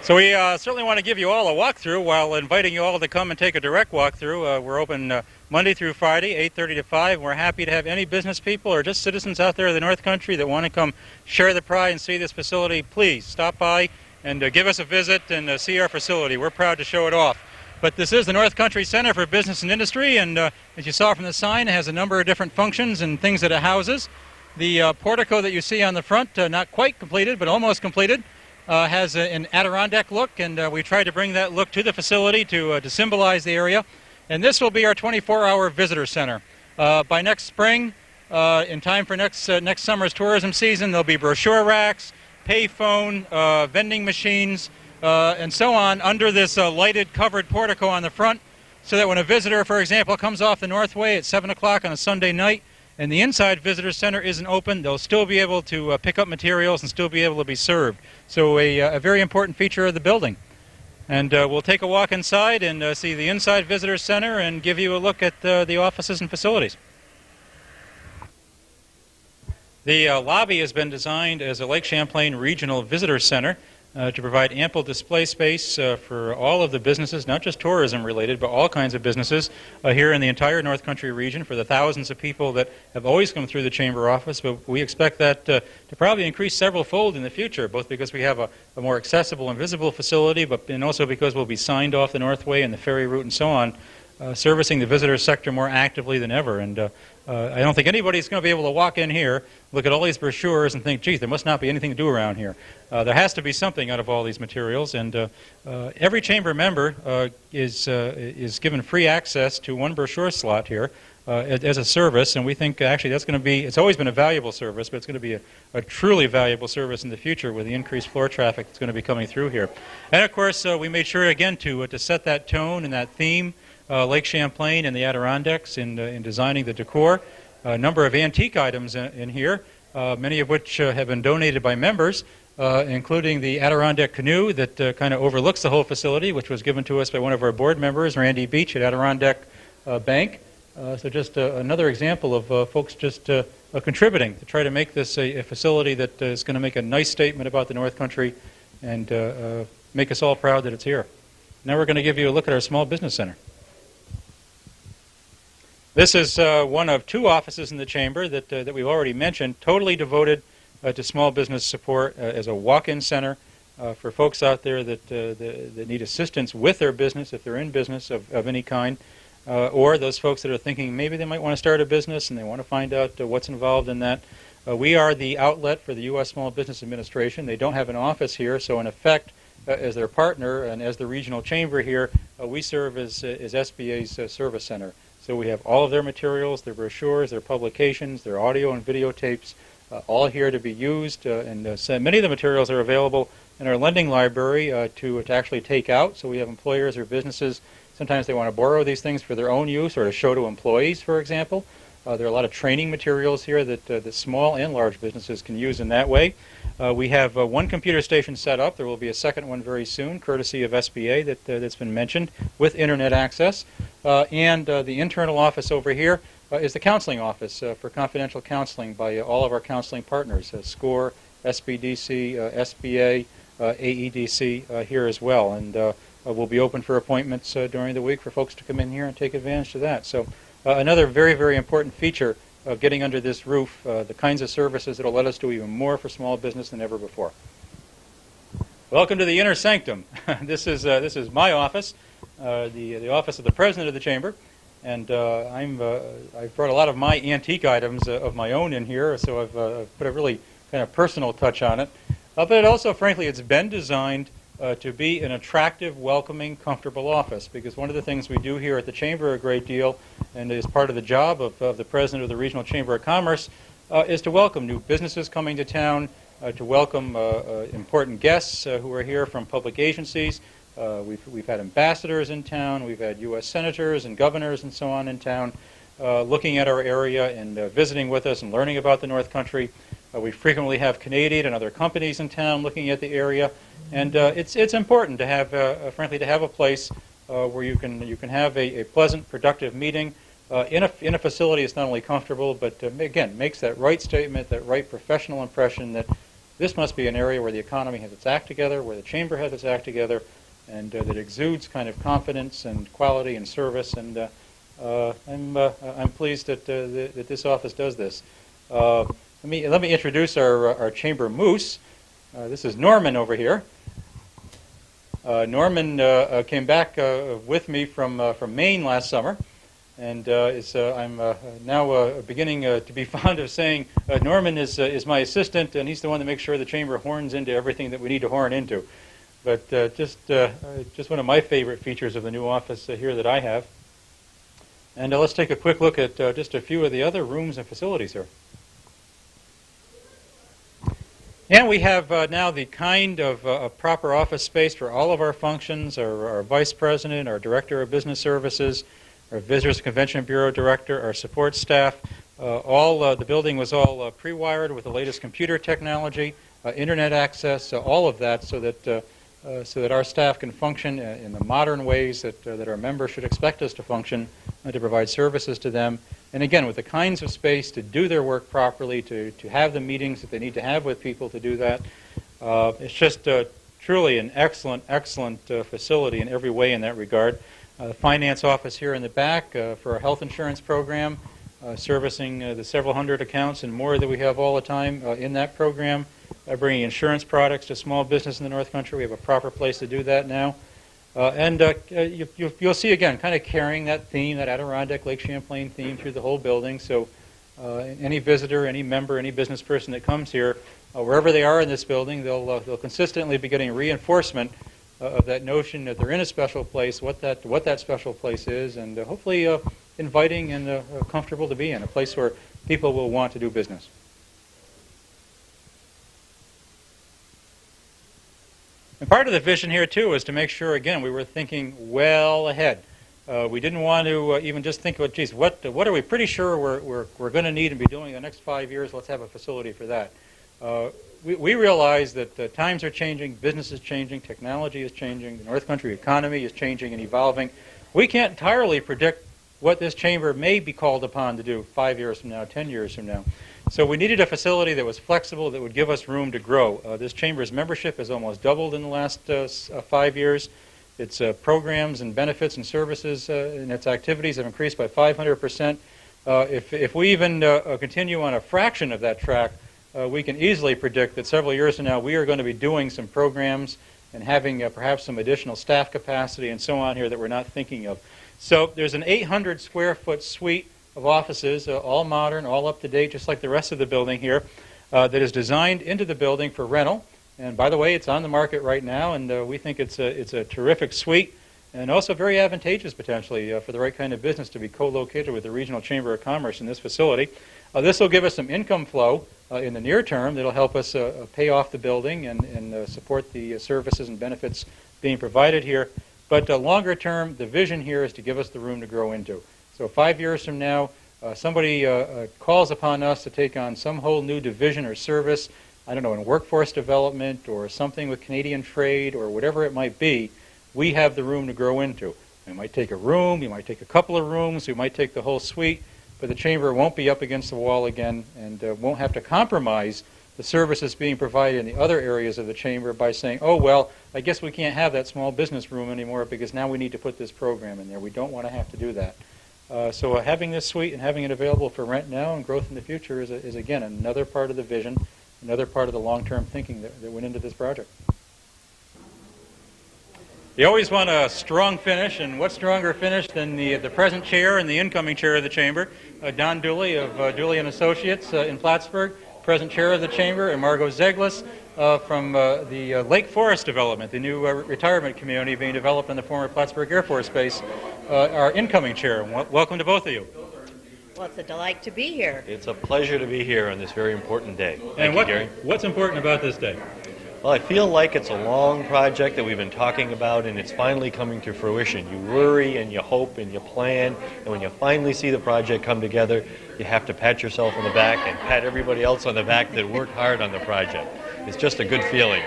So we certainly want to give you all a walkthrough while inviting you all to come and take a direct walkthrough. We're open Monday through Friday, 8:30 to 5. We're happy to have any business people or just citizens out there in the North Country that want to come share the pride and see this facility. Please stop by and give us a visit and see our facility. We're proud to show it off. But this is the North Country Center for Business and Industry, and as you saw from the sign, it has a number of different functions and things that it houses. The portico that you see on the front, not quite completed, but almost completed, has an Adirondack look, and we tried to bring that look to the facility to symbolize the area. And this will be our 24-hour visitor center. By next spring, in time for next summer's tourism season, there'll be brochure racks, payphone, vending machines, and so on under this lighted covered portico on the front, so that when a visitor, for example, comes off the Northway at 7 o'clock on a Sunday night and the inside visitor center isn't open, they'll still be able to pick up materials and still be able to be served. So a very important feature of the building. And we'll take a walk inside and see the inside visitor center and give you a look at the offices and facilities. The lobby has been designed as a Lake Champlain Regional Visitor Center to provide ample display space for all of the businesses, not just tourism related, but all kinds of businesses here in the entire North Country region, for the thousands of people that have always come through the Chamber office. But we expect that to probably increase several fold in the future, both because we have a more accessible and visible facility, and also because we'll be signed off the Northway and the ferry route and so on, servicing the visitor sector more actively than ever. And I don't think anybody's going to be able to walk in here, look at all these brochures and think, geez, there must not be anything to do around here. There has to be something out of all these materials, and every chamber member is given free access to one brochure slot here as a service, and we think actually that's going to be, it's always been a valuable service, but it's going to be a truly valuable service in the future with the increased floor traffic that's going to be coming through here. And of course, we made sure again to set that tone and that theme, Lake Champlain and the Adirondacks, in designing the decor. A number of antique items in here, many of which have been donated by members, including the Adirondack canoe that kind of overlooks the whole facility, which was given to us by one of our board members, Randy Beach at Adirondack Bank. So just another example of folks just contributing to try to make this a facility that is going to make a nice statement about the North Country and make us all proud that it's here. Now we're going to give you a look at our small business center. This is one of two offices in the Chamber that we've already mentioned, totally devoted to small business support as a walk-in center for folks out there that need assistance with their business, if they're in business of any kind, or those folks that are thinking maybe they might want to start a business and they want to find out what's involved in that. We are the outlet for the U.S. Small Business Administration. They don't have an office here, so in effect, as their partner and as the regional chamber here, we serve as SBA's service center. So we have all of their materials, their brochures, their publications, their audio and videotapes, all here to be used. And so many of the materials are available in our lending library to actually take out. So we have employers or businesses, sometimes they want to borrow these things for their own use or to show to employees, for example. There are a lot of training materials here that small and large businesses can use in that way. We have one computer station set up. There will be a second one very soon, courtesy of SBA that's been mentioned, with internet access. And the internal office over here is the counseling office for confidential counseling by all of our counseling partners, SCORE, SBDC, SBA, AEDC here as well. And we'll be open for appointments during the week for folks to come in here and take advantage of that. So another very, very important feature of getting under this roof, the kinds of services that will let us do even more for small business than ever before. Welcome to the inner sanctum. This is my office, the office of the president of the chamber, and I've brought a lot of my antique items of my own in here, so I've put a really kind of personal touch on it. But it also, frankly, it's been designed to be an attractive, welcoming, comfortable office, because one of the things we do here at the Chamber a great deal, and is part of the job of the President of the Regional Chamber of Commerce, is to welcome new businesses coming to town, to welcome important guests who are here from public agencies. We've had ambassadors in town, we've had U.S. senators and governors and so on in town looking at our area and visiting with us and learning about the North Country. We frequently have Canadian and other companies in town looking at the area, and it's important to have, frankly, to have a place where you can have a pleasant, productive meeting in a facility that's not only comfortable, but again makes that right statement, that right professional impression that this must be an area where the economy has its act together, where the chamber has its act together, and that exudes kind of confidence and quality and service. And I'm pleased that that this office does this. Let me introduce our chamber moose. This is Norman over here. Norman came back with me from Maine last summer, and I'm now beginning to be fond of saying Norman is my assistant, and he's the one that makes sure the chamber horns into everything that we need to horn into. But just one of my favorite features of the new office here that I have. And let's take a quick look at just a few of the other rooms and facilities here. And we have now the kind of a proper office space for all of our functions, our vice president, our director of business services, our visitors and convention bureau director, our support staff. The building was all pre-wired with the latest computer technology, internet access, all of that, so that our staff can function in the modern ways that our members should expect us to function, to provide services to them. And again, with the kinds of space to do their work properly, to have the meetings that they need to have with people to do that. It's just truly an excellent facility in every way in that regard. The finance office here in the back for our health insurance program, servicing the several hundred accounts and more that we have all the time in that program. Bringing insurance products to small business in the North Country. We have a proper place to do that now. You'll see, again, kind of carrying that theme, that Adirondack Lake Champlain theme through the whole building. So any visitor, any member, any business person that comes here, wherever they are in this building, they'll consistently be getting reinforcement of that notion that they're in a special place, what that special place is, and hopefully inviting and comfortable to be in, a place where people will want to do business. And part of the vision here, too, is to make sure, again, we were thinking well ahead. We didn't want to even just think about, geez, what are we pretty sure we're going to need and be doing in the next 5 years? Let's have a facility for that. We realize that times are changing, business is changing, technology is changing, the North Country economy is changing and evolving. We can't entirely predict what this chamber may be called upon to do 5 years from now, 10 years from now. So we needed a facility that was flexible, that would give us room to grow. This chamber's membership has almost doubled in the last 5 years. Its programs and benefits and services and its activities have increased by 500%. If we even continue on a fraction of that track, we can easily predict that several years from now we are going to be doing some programs and having perhaps some additional staff capacity and so on here that we're not thinking of. So there's an 800 square foot suite of offices, all modern, all up to date, just like the rest of the building here, that is designed into the building for rental. And by the way, it's on the market right now, and we think it's a terrific suite, and also very advantageous potentially for the right kind of business to be co-located with the Regional Chamber of Commerce in this facility. This will give us some income flow in the near term that'll help us pay off the building and support the services and benefits being provided here. But longer term, the vision here is to give us the room to grow into. So 5 years from now, somebody calls upon us to take on some whole new division or service, I don't know, in workforce development or something with Canadian trade or whatever it might be, we have the room to grow into. We might take a room, we might take a couple of rooms, we might take the whole suite, but the chamber won't be up against the wall again and won't have to compromise the services being provided in the other areas of the chamber by saying, oh, well, I guess we can't have that small business room anymore because now we need to put this program in there. We don't want to have to do that. So having this suite and having it available for rent now and growth in the future is again, another part of the vision, another part of the long-term thinking that went into this project. You always want a strong finish, and what stronger finish than the present chair and the incoming chair of the chamber, Don Dooley of Dooley & Associates in Plattsburgh, present chair of the chamber, and Margot Zeglis from the Lake Forest development, the new retirement community being developed in the former Plattsburgh Air Force Base, our incoming chair. Welcome to both of you. Well, it's a delight to be here. It's a pleasure to be here on this very important day. Thank you, Gary. What's important about this day? Well, I feel like it's a long project that we've been talking about, and it's finally coming to fruition. You worry and you hope and you plan, and when you finally see the project come together, you have to pat yourself on the back and pat everybody else on the back that worked hard on the project. It's just a good feeling.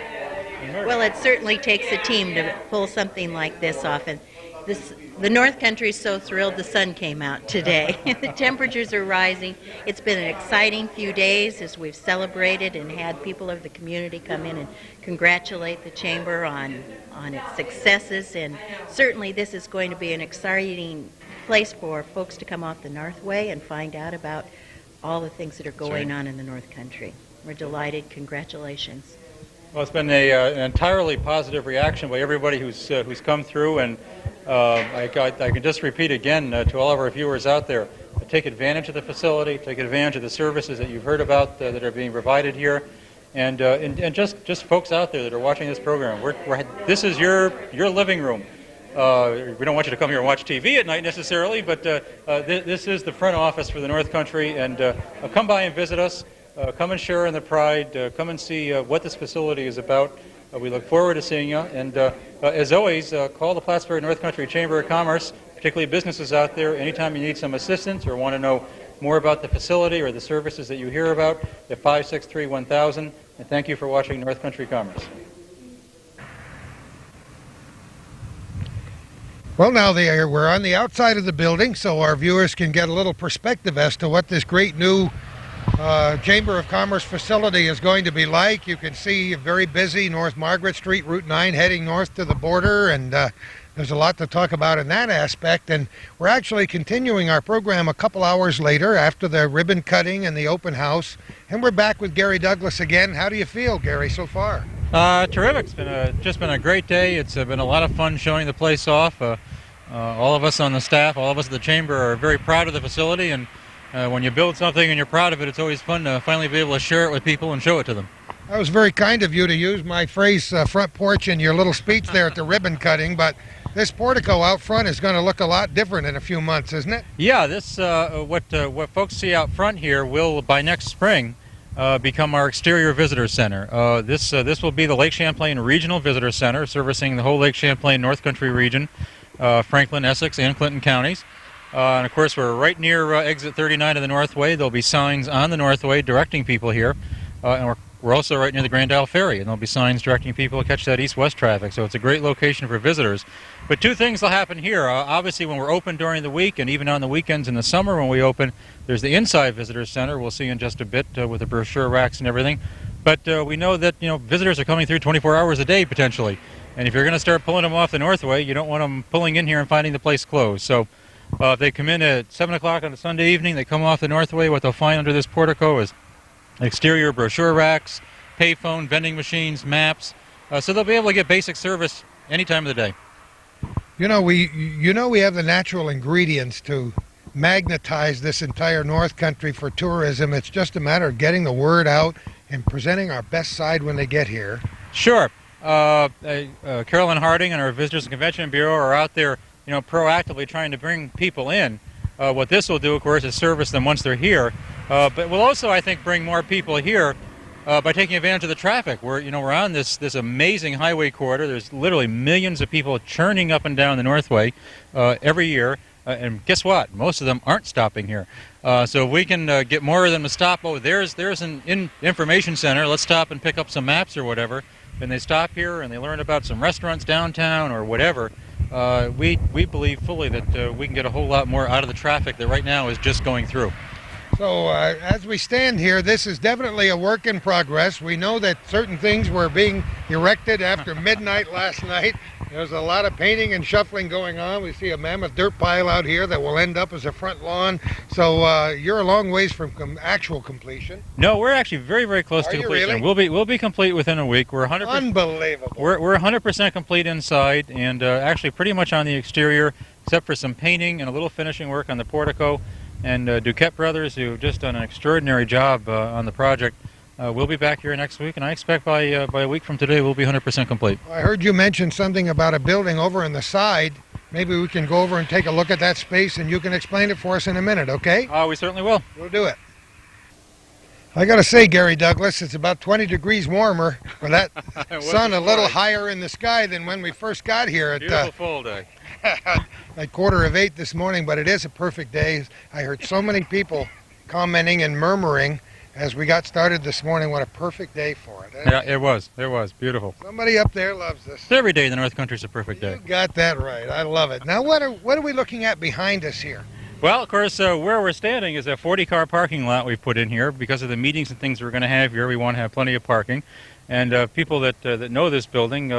Well, it certainly takes a team to pull something like this off, and The North Country is so thrilled the sun came out today. The temperatures are rising. It's been an exciting few days as we've celebrated and had people of the community come in and congratulate the Chamber on its successes. And certainly this is going to be an exciting place for folks to come off the Northway and find out about all the things that are going on in the North Country. We're delighted. Congratulations. Well, it's been an entirely positive reaction by everybody who's come through, and I can just repeat again to all of our viewers out there, take advantage of the facility, take advantage of the services that you've heard about that are being provided here, and just folks out there that are watching this program. This is your living room. We don't want you to come here and watch TV at night necessarily, but this is the front office for the North Country, and come by and visit us. Come and share in the pride. Come and see what this facility is about. We look forward to seeing you. And as always, call the Plattsburgh North Country Chamber of Commerce, particularly businesses out there. Anytime you need some assistance or want to know more about the facility or the services that you hear about, at 563-1000. And thank you for watching North Country Commerce. Well, now we're on the outside of the building, so our viewers can get a little perspective as to what this great new Chamber of Commerce facility is going to be like. You can see very busy North Margaret Street, Route 9 heading north to the border, and there's a lot to talk about in that aspect. And we're actually continuing our program a couple hours later after the ribbon cutting and the open house, and we're back with Gary Douglas again. How do you feel, Gary, so far? Terrific. It's just been a great day. It's been a lot of fun showing the place off. All of us on the staff, all of us at the Chamber are very proud of the facility, and when you build something and you're proud of it, it's always fun to finally be able to share it with people and show it to them. That was very kind of you to use my phrase front porch in your little speech there at the ribbon cutting, but this portico out front is going to look a lot different in a few months, isn't it? Yeah, this what folks see out front here will, by next spring, become our exterior visitor center. This will be the Lake Champlain Regional Visitor Center, servicing the whole Lake Champlain North Country region, Franklin, Essex, and Clinton counties. And of course, we're right near exit 39 of the Northway. There'll be signs on the Northway directing people here. And we're also right near the Grand Isle Ferry, and there'll be signs directing people to catch that east-west traffic. So it's a great location for visitors. But two things will happen here. Obviously, when we're open during the week, and even on the weekends in the summer when we open, there's the inside visitor center. We'll see in just a bit with the brochure racks and everything. But we know that visitors are coming through 24 hours a day potentially. And if you're going to start pulling them off the Northway, you don't want them pulling in here and finding the place closed. So if they come in at 7 o'clock on a Sunday evening, they come off the Northway, what they'll find under this portico is exterior brochure racks, payphone, vending machines, maps. So they'll be able to get basic service any time of the day. We have the natural ingredients to magnetize this entire North Country for tourism. It's just a matter of getting the word out and presenting our best side when they get here. Sure. Carolyn Harding and our Visitors and Convention Bureau are out there proactively trying to bring people in. What this will do, of course, is service them once they're here. But we'll also, I think, bring more people here by taking advantage of the traffic. We're on this amazing highway corridor. There's literally millions of people churning up and down the Northway every year. And guess what? Most of them aren't stopping here. So if we can get more of them to stop, there's an information center. Let's stop and pick up some maps or whatever. And they stop here and they learn about some restaurants downtown or whatever. We believe fully that we can get a whole lot more out of the traffic that right now is just going through. So as we stand here, this is definitely a work in progress. We know that certain things were being erected after midnight last night. There's a lot of painting and shuffling going on. We see a mammoth dirt pile out here that will end up as a front lawn. So you're a long ways from actual completion. No, we're actually very, very close to completion. Really? We'll be complete within a week. We're 100%. Unbelievable. We're 100% complete inside, and actually pretty much on the exterior, except for some painting and a little finishing work on the portico. And Duquette Brothers, who have just done an extraordinary job on the project, we'll be back here next week, and I expect by a week from today we'll be 100% complete. I heard you mention something about a building over on the side. Maybe we can go over and take a look at that space, and you can explain it for us in a minute, okay? We certainly will. We'll do it. I got to say, Gary Douglas, it's about 20 degrees warmer for that sun a little higher in the sky than when we first got here. At, beautiful fall day. At 7:45 this morning, but it is a perfect day. I heard so many people commenting and murmuring as we got started this morning. What a perfect day for it. Yeah, it was beautiful. Somebody up there loves this. Every day in the North Country is a perfect day. You got that right. I love it. Now, what are we looking at behind us here? Well, of course, where we're standing is a 40-car parking lot we've put in here because of the meetings and things we're going to have here. We want to have plenty of parking, and people that know this building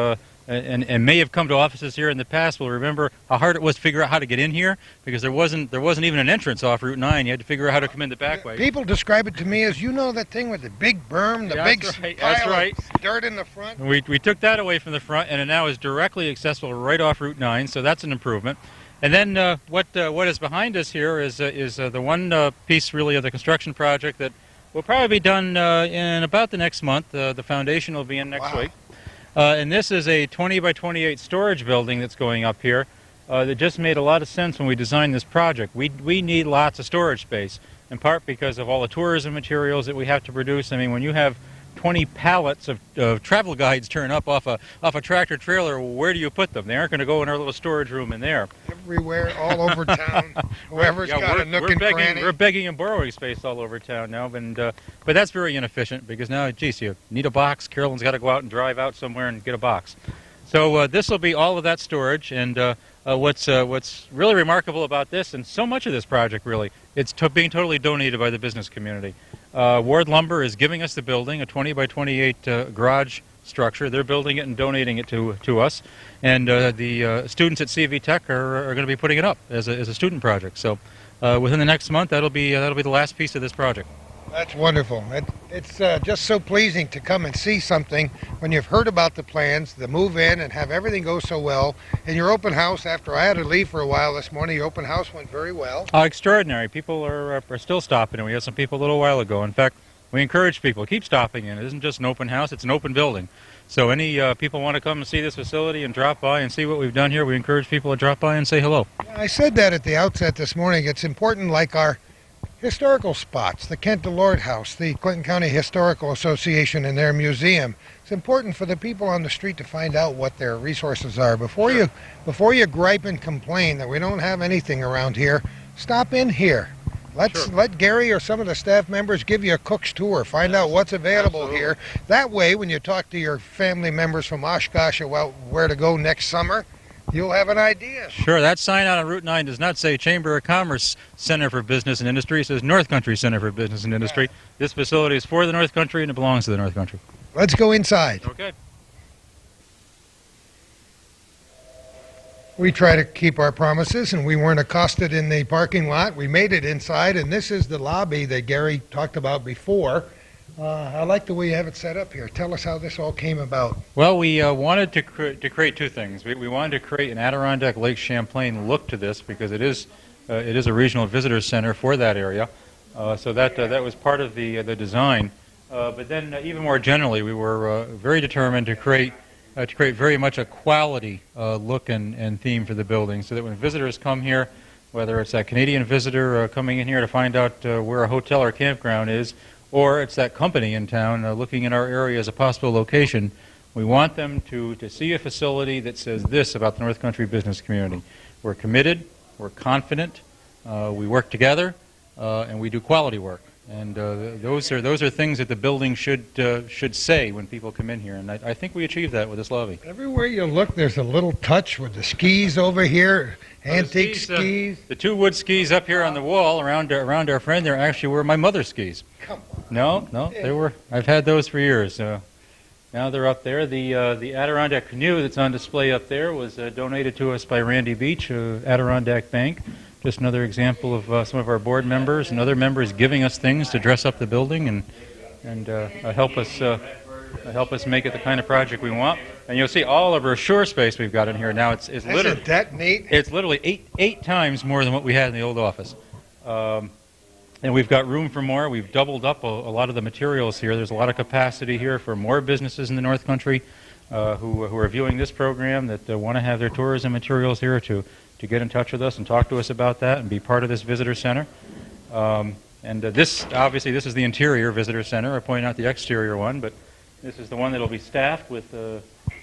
and may have come to offices here in the past will remember how hard it was to figure out how to get in here because there wasn't even an entrance off Route 9. You had to figure out how to come in the back way. People describe it to me as, that thing with the big berm, the big pile of dirt in the front. We took that away from the front, and it now is directly accessible right off Route 9, so that's an improvement. And then what is behind us here is the one piece really of the construction project that will probably be done in about the next month. The foundation will be in next week. And this is a 20 by 28 storage building that's going up here that just made a lot of sense when we designed this project. We need lots of storage space, in part because of all the tourism materials that we have to produce. I mean, when you have 20 pallets of travel guides turn up off a tractor trailer, where do you put them? They aren't going to go in our little storage room in there. Everywhere, all over town. Whoever's got a nook and cranny. We're begging and borrowing space all over town now, but that's very inefficient because now, geez, you need a box. Carolyn's got to go out and drive out somewhere and get a box. So this will be all of that storage, and what's really remarkable about this, and so much of this project really, it's being totally donated by the business community. Ward Lumber is giving us the building, a 20 by 28 garage structure. They're building it and donating it to us, and the students at CV Tech are going to be putting it up as a student project. So within the next month, that'll be the last piece of this project. That's wonderful. It's just so pleasing to come and see something when you've heard about the plans, the move in, and have everything go so well. And your open house, after I had to leave for a while this morning, your open house went very well. Extraordinary. People are still stopping in. We had some people a little while ago. In fact, we encourage people, keep stopping in. It isn't just an open house, it's an open building. So any people want to come and see this facility and drop by and see what we've done here, we encourage people to drop by and say hello. I said that at the outset this morning. It's important, like our historical spots, the Kent DeLord House, the Clinton County Historical Association and their museum. It's important for the people on the street to find out what their resources are. Before you gripe and complain that we don't have anything around here, stop in here. Let Gary or some of the staff members give you a cook's tour. Find out what's available here. That way, when you talk to your family members from Oshkosh about where to go next summer, you'll have an idea. Sure, that sign out on Route 9 does not say Chamber of Commerce Center for Business and Industry. It says North Country Center for Business and Industry. This facility is for the North Country and it belongs to the North Country. Let's go inside. Okay. We try to keep our promises, and we weren't accosted in the parking lot. We made it inside, and this is the lobby that Gary talked about before. I like the way you have it set up here. Tell us how this all came about. Well, we wanted to create two things. We wanted to create an Adirondack Lake Champlain look to this because it is a regional visitor center for that area. So that was part of the design. But then even more generally, we were very determined to create very much a quality look and theme for the building, so that when visitors come here, whether it's that Canadian visitor coming in here to find out where a hotel or campground is, or it's that company in town looking at our area as a possible location, we want them to see a facility that says this about the North Country business community. We're committed, we're confident, we work together, and we do quality work. And those are things that the building should say when people come in here, and I think we achieved that with this lobby. Everywhere you look, there's a little touch with the skis over here, antique skis. The two wood skis up here on the wall around our friend there actually were my mother's skis. Come on. No, they were. I've had those for years. Now they're up there. The Adirondack canoe that's on display up there was donated to us by Randy Beach of Adirondack Bank. Just another example of some of our board members and other members giving us things to dress up the building and help us make it the kind of project we want. And you'll see all of our shore space we've got in here now. It's literally Isn't that neat? It's literally eight times more than what we had in the old office. And we've got room for more. We've doubled up a lot of the materials here. There's a lot of capacity here for more businesses in the North Country who are viewing this program that want to have their tourism materials here to get in touch with us and talk to us about that and be part of this visitor center. This is the interior visitor center. I pointed out the exterior one, but this is the one that will be staffed with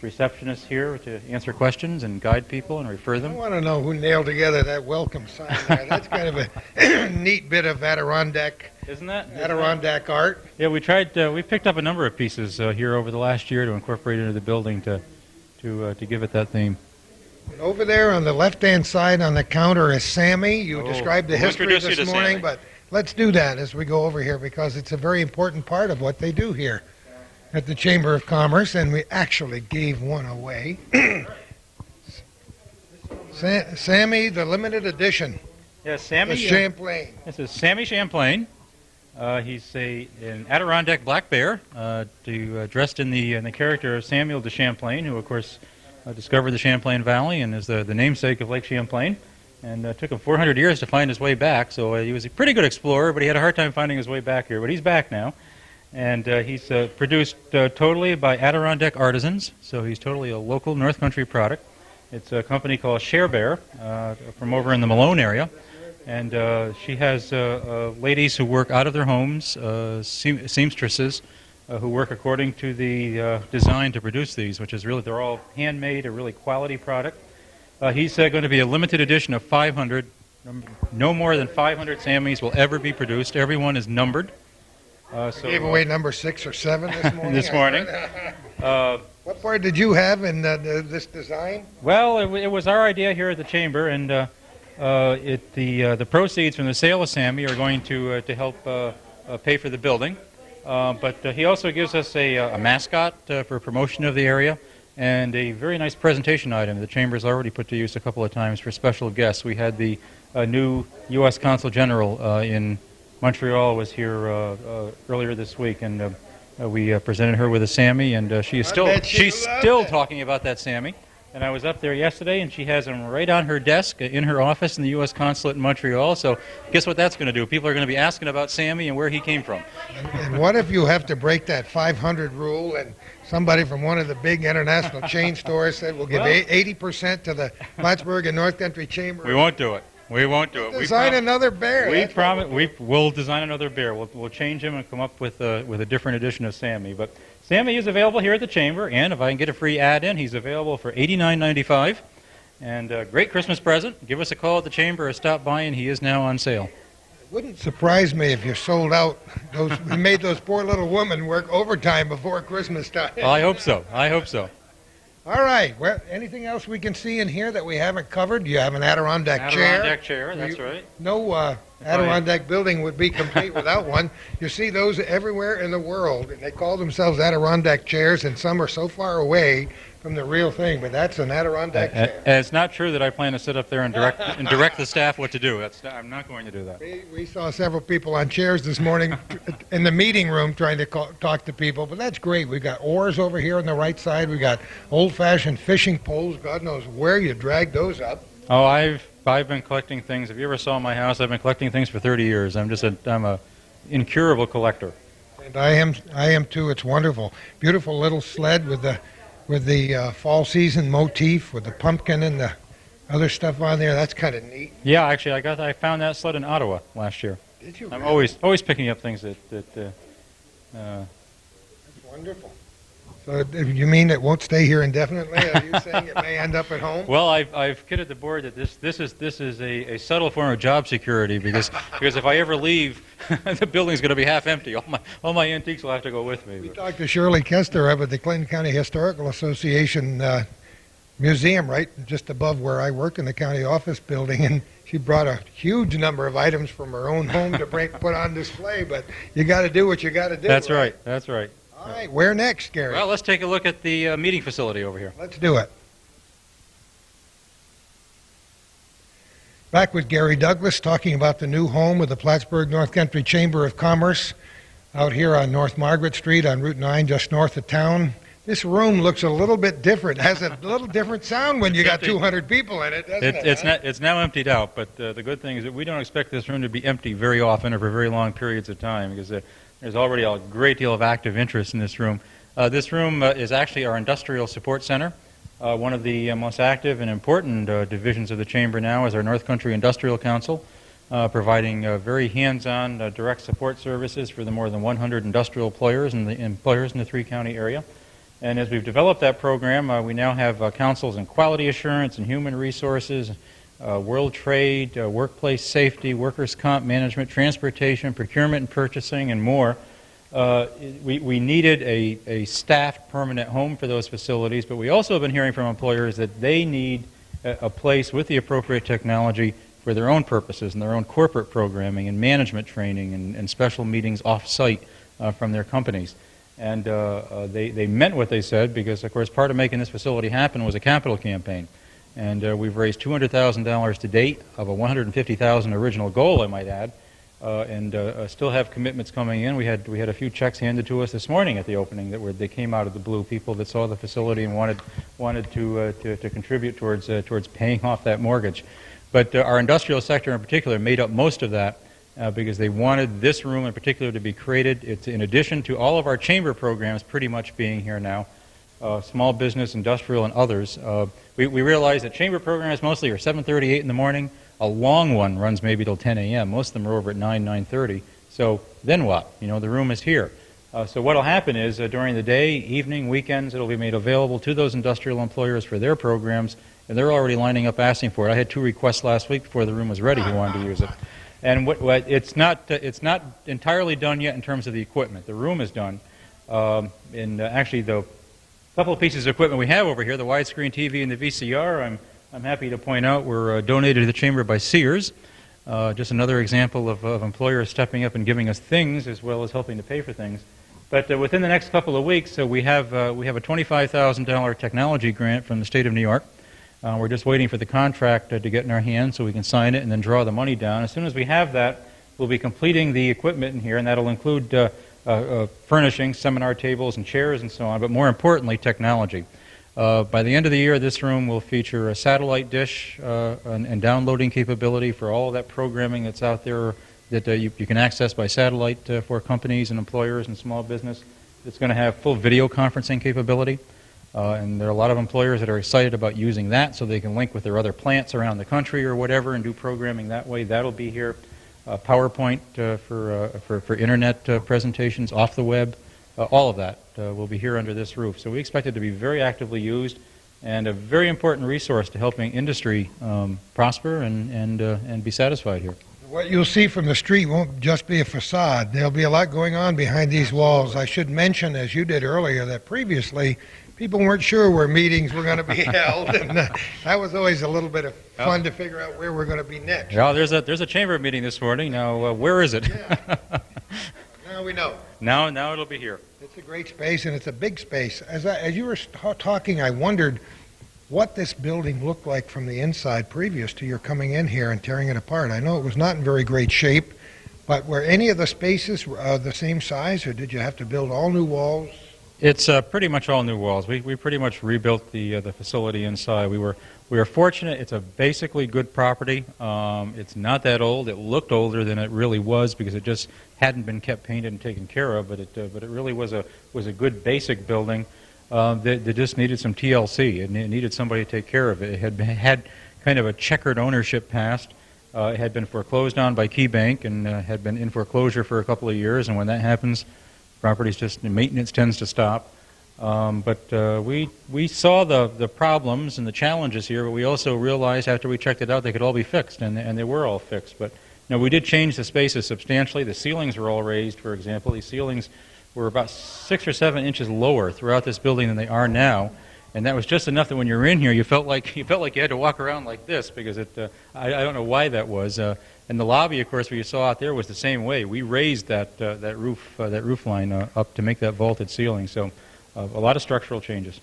receptionists here to answer questions and guide people and refer I them. want to know who nailed together that welcome sign there. That's kind of a neat bit of Adirondack, Isn't that? Adirondack art. Yeah, we tried. We picked up a number of pieces here over the last year to incorporate into the building to give it that theme. Over there on the left-hand side on the counter is Sammy. You Oh, described the we'll history introduce you this to morning, Sammy. but let's do that as we go over here because it's a very important part of what they do here at the Chamber of Commerce, and we actually gave one away. Sammy, the limited edition. Yes, Sammy. The Champlain. This is Sammy Champlain. He's an Adirondack black bear, dressed in the character of Samuel de Champlain, who of course discovered the Champlain Valley and is the namesake of Lake Champlain. And took him 400 years to find his way back. So he was a pretty good explorer, but he had a hard time finding his way back here. But he's back now, and he's produced totally by Adirondack artisans. So he's totally a local North Country product. It's a company called Share Bear from over in the Malone area. And she has ladies who work out of their homes, seamstresses, who work according to the design to produce these, which is really, they're all handmade, a really quality product. He's going to be a limited edition of 500. No more than 500 Sammys will ever be produced. Everyone is numbered. I gave away number 6 or 7 this morning. This morning. What part did you have in this design? Well, it was our idea here at the Chamber, and the proceeds from the sale of Sammy are going to help pay for the building. But he also gives us a mascot for promotion of the area and a very nice presentation item the Chamber has already put to use a couple of times for special guests. We had the new U.S. Consul General in Montreal was here earlier this week, and we presented her with a Sammy, and she's still talking about that Sammy. And I was up there yesterday, and she has him right on her desk in her office in the U.S. Consulate in Montreal. So guess what that's going to do? People are going to be asking about Sammy and where he came from. And what if you have to break that 500 rule and somebody from one of the big international chain stores said, we'll give 80% to the Plattsburgh and North Country Chamber? We won't do it. We won't do it. Design another bear. We promise. We will design another bear. We'll change him and come up with a different edition of Sammy. But Sammy is available here at the Chamber, and if I can get a free ad in, he's available for $89.95. And a great Christmas present. Give us a call at the Chamber or stop by, and he is now on sale. It wouldn't surprise me if you sold out. We made those poor little women work overtime before Christmas time. Well, I hope so. I hope so. All right. Well, anything else we can see in here that we haven't covered? You have an Adirondack chair. Adirondack chair, that's right. No Adirondack building would be complete without one. You see those everywhere in the world, and they call themselves Adirondack chairs, and some are so far away from the real thing, but that's an Adirondack chair. It's not true that I plan to sit up there and direct the staff what to do. I'm not going to do that. We saw several people on chairs this morning in the meeting room trying to talk to people, but that's great. We've got oars over here on the right side. We've got old-fashioned fishing poles. God knows where you drag those up. Oh, I've been collecting things. If you ever saw my house, I've been collecting things for 30 years. I'm a incurable collector. And I am too. It's wonderful. Beautiful little sled with the fall season motif with the pumpkin and the other stuff on there. That's kind of neat. Yeah, actually, I found that sled in Ottawa last year. Did you? I'm really? always picking up things that. That's wonderful. So you mean it won't stay here indefinitely? Are you saying it may end up at home? Well, I've kidded the board that this is a subtle form of job security because if I ever leave, the building's going to be half empty. All my antiques will have to go with me. We talked to Shirley Kester up at the Clinton County Historical Association Museum, right just above where I work in the county office building, and she brought a huge number of items from her own home to put on display. But you got to do what you got to do. That's right. That's right. All right, where next, Gary? Well, let's take a look at the meeting facility over here. Let's do it. Back with Gary Douglas talking about the new home of the Plattsburgh North Country Chamber of Commerce out here on North Margaret Street on Route 9 just north of town. This room looks a little bit different. It has a little different sound when you got 200 people in it, doesn't it? It's now emptied out, but the good thing is that we don't expect this room to be empty very often or for very long periods of time because there's already a great deal of active interest in this room. This room is actually our industrial support center. One of the most active and important divisions of the Chamber now is our North Country Industrial Council, providing very hands-on direct support services for the more than 100 industrial employers in the three-county area. And as we've developed that program, we now have councils in quality assurance and human resources, world trade, workplace safety, workers' comp management, transportation, procurement and purchasing, and more. We needed a staffed permanent home for those facilities, but we also have been hearing from employers that they need a place with the appropriate technology for their own purposes and their own corporate programming and management training and special meetings off-site from their companies. And they meant what they said because, of course, part of making this facility happen was a capital campaign. And we've raised $200,000 to date of a $150,000 original goal, I might add, and still have commitments coming in. We had a few checks handed to us this morning at the opening that they came out of the blue. People that saw the facility and wanted to contribute towards paying off that mortgage. But our industrial sector in particular made up most of that. Because they wanted this room in particular to be created. It's in addition to all of our chamber programs pretty much being here now, small business, industrial, and others. We realize that chamber programs mostly are 7:30, 8 in the morning. A long one runs maybe till 10 a.m. Most of them are over at 9, 9:30. So then what? You know, the room is here. So what will happen is during the day, evening, weekends, it'll be made available to those industrial employers for their programs, and they're already lining up asking for it. I had 2 requests last week before the room was ready who wanted to use it. And it's not entirely done yet in terms of the equipment. The room is done. And actually, the couple of pieces of equipment we have over here, the widescreen TV and the VCR, I'm happy to point out were donated to the Chamber by Sears. Just another example of employers stepping up and giving us things as well as helping to pay for things. But within the next couple of weeks, we have a $25,000 technology grant from the state of New York. We're just waiting for the contract to get in our hands so we can sign it and then draw the money down. As soon as we have that, we'll be completing the equipment in here, and that'll include furnishing, seminar tables and chairs and so on, but more importantly, technology. By the end of the year, this room will feature a satellite dish and downloading capability for all of that programming that's out there that you can access by satellite for companies and employers and small business. It's going to have full video conferencing capability. And there are a lot of employers that are excited about using that so they can link with their other plants around the country or whatever and do programming that way. That'll be here. PowerPoint for internet presentations off the web. All of that will be here under this roof. So we expect it to be very actively used and a very important resource to helping industry prosper and be satisfied here. What you'll see from the street won't just be a facade. There'll be a lot going on behind these walls. I should mention, as you did earlier, that previously people weren't sure where meetings were going to be held, and that was always a little bit of fun to figure out where we're going to be next. Well, there's a chamber meeting this morning. Now, where is it? Yeah. Now we know. Now it'll be here. It's a great space, and it's a big space. As you were talking, I wondered what this building looked like from the inside previous to your coming in here and tearing it apart. I know it was not in very great shape, but were any of the spaces the same size, or did you have to build all new walls? It's pretty much all new walls. We pretty much rebuilt the facility inside. We were fortunate. It's a basically good property. It's not that old. It looked older than it really was because it just hadn't been kept painted and taken care of. But it really was a good basic building that just needed some TLC. It needed somebody to take care of it. It had kind of a checkered ownership past. It had been foreclosed on by Key Bank and had been in foreclosure for a couple of years. And when that happens, properties just, maintenance tends to stop. But we saw the problems and the challenges here, but we also realized after we checked it out they could all be fixed, and they were all fixed. But we did change the spaces substantially. The ceilings were all raised, for example. These ceilings were about 6 or 7 inches lower throughout this building than they are now. And that was just enough that when you were in here, you felt like you had to walk around like this because I don't know why that was. And the lobby, of course, where you saw out there was the same way. We raised that roof line up to make that vaulted ceiling. So a lot of structural changes.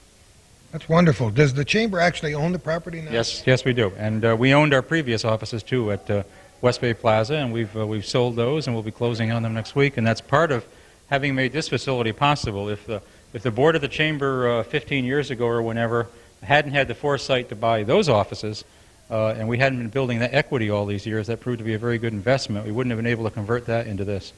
That's wonderful. Does the chamber actually own the property now? Yes, we do. And we owned our previous offices too at West Bay Plaza, and we've sold those, and we'll be closing on them next week. And that's part of having made this facility possible. If the board of the chamber 15 years ago or whenever hadn't had the foresight to buy those offices, and we hadn't been building that equity all these years, that proved to be a very good investment. We wouldn't have been able to convert that into this.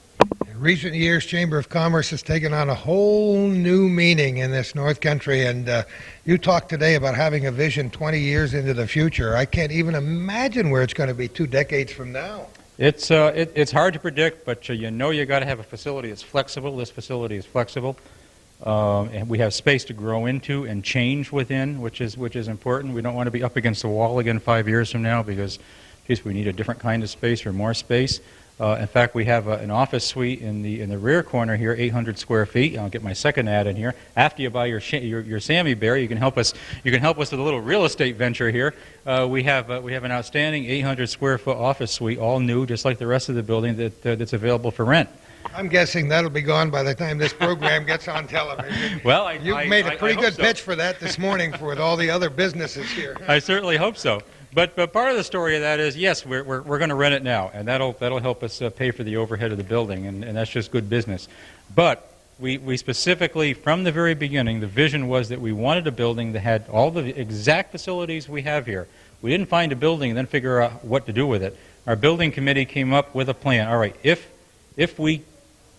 In recent years, Chamber of Commerce has taken on a whole new meaning in this North Country, and you talked today about having a vision 20 years into the future. I can't even imagine where it's going to be 2 decades from now. It's hard to predict, but you got to have a facility that's flexible. This facility is flexible. And we have space to grow into and change within, which is important. We don't want to be up against the wall again 5 years from now because, geez, we need a different kind of space or more space. In fact, we have an office suite in the rear corner here, 800 square feet. I'll get my second ad in here. After you buy your Sammy Bear, you can help us. You can help us with a little real estate venture here. We have an outstanding 800 square foot office suite, all new, just like the rest of the building that's available for rent. I'm guessing that'll be gone by the time this program gets on television. Well, You've made a pretty good pitch for that this morning with all the other businesses here. I certainly hope so. But part of the story of that is, yes, we're going to rent it now, and that'll help us pay for the overhead of the building, and that's just good business. But we specifically, from the very beginning, the vision was that we wanted a building that had all the exact facilities we have here. We didn't find a building and then figure out what to do with it. Our building committee came up with a plan. All right, if we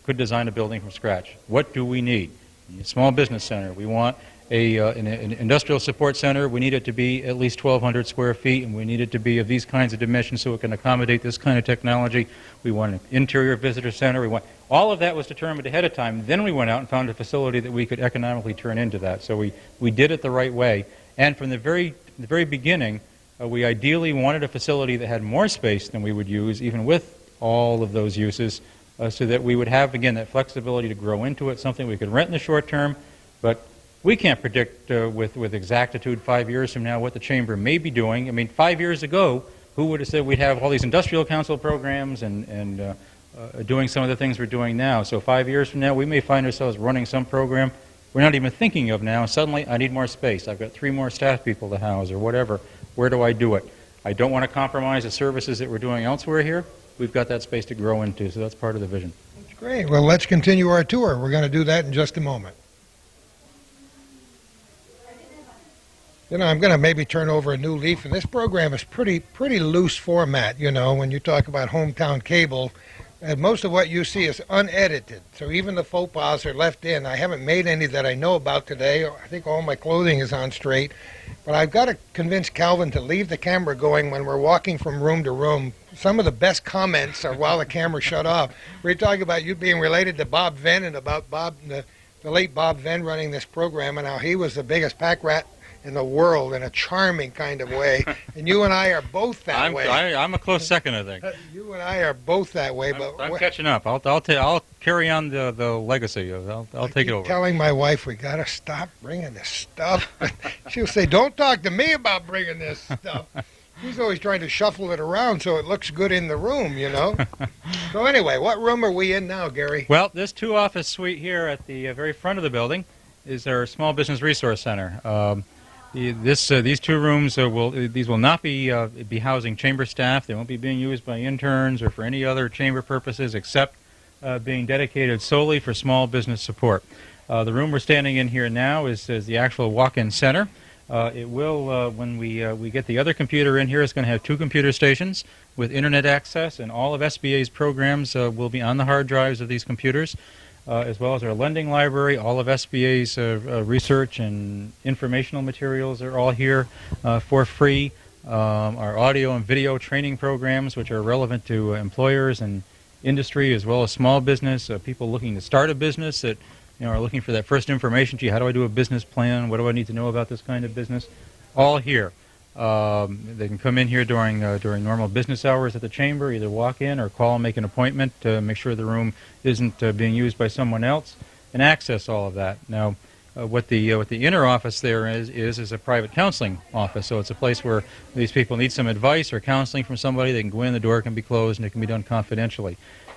could design a building from scratch, what do we need? A small business center. We want an industrial support center. We need it to be at least 1,200 square feet, and we need it to be of these kinds of dimensions so it can accommodate this kind of technology. We want an interior visitor center. All of that was determined ahead of time. Then we went out and found a facility that we could economically turn into that. So we did it the right way. And from the very beginning, we ideally wanted a facility that had more space than we would use, even with all of those uses, so that we would have, again, that flexibility to grow into it, something we could rent in the short term. But we can't predict with exactitude 5 years from now what the Chamber may be doing. I mean, 5 years ago, who would have said we'd have all these industrial council programs and doing some of the things we're doing now? So 5 years from now, we may find ourselves running some program we're not even thinking of now. Suddenly, I need more space. I've got 3 more staff people to house or whatever. Where do I do it? I don't want to compromise the services that we're doing elsewhere here. We've got that space to grow into, so that's part of the vision. That's great. Well, let's continue our tour. We're going to do that in just a moment. You know, I'm going to maybe turn over a new leaf, and this program is pretty loose format, you know, when you talk about hometown cable. And most of what you see is unedited, so even the faux pas are left in. I haven't made any that I know about today. I think all my clothing is on straight. But I've got to convince Calvin to leave the camera going when we're walking from room to room. Some of the best comments are while the camera shut off. We're talking about you being related to Bob Venn and about the late Bob Venn running this program and how he was the biggest pack rat in the world in a charming kind of way. And you and I are both that way. I'm a close second, I think. You and I are both that way. But I'm catching up. I'll carry on the legacy. I'll take it over. Telling my wife we got to stop bringing this stuff. She'll say, don't talk to me about bringing this stuff. He's always trying to shuffle it around so it looks good in the room, you know. So anyway, what room are we in now, Gary? Well, this 2-office suite here at the very front of the building is our Small Business Resource Center. These 2 rooms will not be housing chamber staff. They won't be being used by interns or for any other chamber purposes except being dedicated solely for small business support. The room we're standing in here now is the actual walk-in center. It will, when we get the other computer in here, it's going to have 2 computer stations with internet access, and all of SBA's programs will be on the hard drives of these computers. As well as our lending library. All of SBA's research and informational materials are all here for free. Our audio and video training programs, which are relevant to employers and industry as well as small business, people looking to start a business that are looking for that first information. Gee, how do I do a business plan? What do I need to know about this kind of business? All here. They can come in here during normal business hours at the chamber, either walk in or call and make an appointment to make sure the room isn't being used by someone else, and access all of that. Now, what the inner office there is a private counseling office, so it's a place where these people need some advice or counseling from somebody. They can go in, the door can be closed, and it can be done confidentially.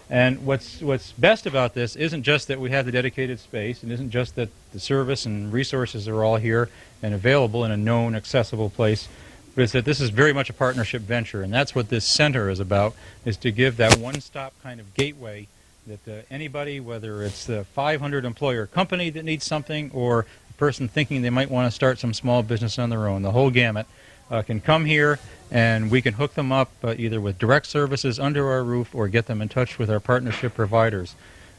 And what's best about this isn't just that we have the dedicated space, and isn't just that the service and resources are all here and available in a known, accessible place, but it's that this is very much a partnership venture, and that's what this center is about, is to give that one-stop kind of gateway that anybody, whether it's the 500-employer company that needs something or a person thinking they might want to start some small business on their own, the whole gamut, can come here and we can hook them up either with direct services under our roof or get them in touch with our partnership providers.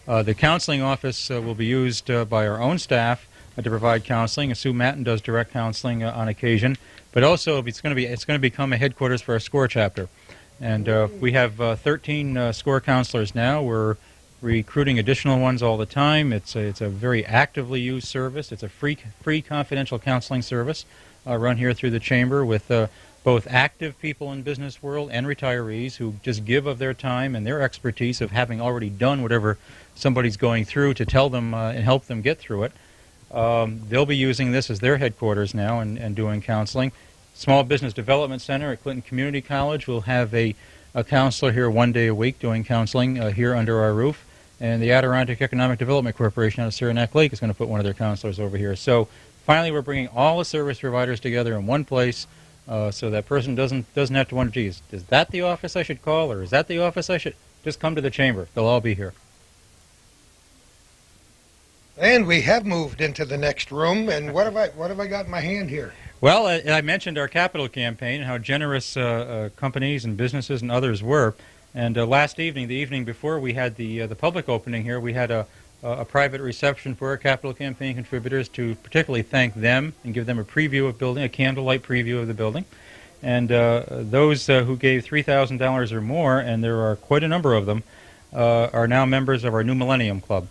The counseling office will be used by our own staff to provide counseling. Sue Matten does direct counseling on occasion, but also it's going to become a headquarters for our SCORE chapter. And we have 13 SCORE counselors now. We're recruiting additional ones all the time. It's a very actively used service. It's a free confidential counseling service run here through the Chamber with both active people in business world and retirees who just give of their time and their expertise of having already done whatever somebody's going through to tell them and help them get through it. They'll be using this as their headquarters now and doing counseling. Small Business Development Center at Clinton Community College will have a counselor here 1 day a week doing counseling here under our roof. And the Adirondack Economic Development Corporation out of Saranac Lake is going to put one of their counselors over here. So finally we're bringing all the service providers together in one place so that person doesn't have to wonder, geez, is that the office I should call or is that the office I should? Just come to the Chamber. They'll all be here. And we have moved into the next room, and what have I got in my hand here? Well, I mentioned our capital campaign and how generous companies and businesses and others were. And last evening, the evening before we had the public opening here, we had a private reception for our capital campaign contributors to particularly thank them and give them a preview of building, a candlelight preview of the building. And those who gave $3,000 or more, and there are quite a number of them, are now members of our New Millennium Club,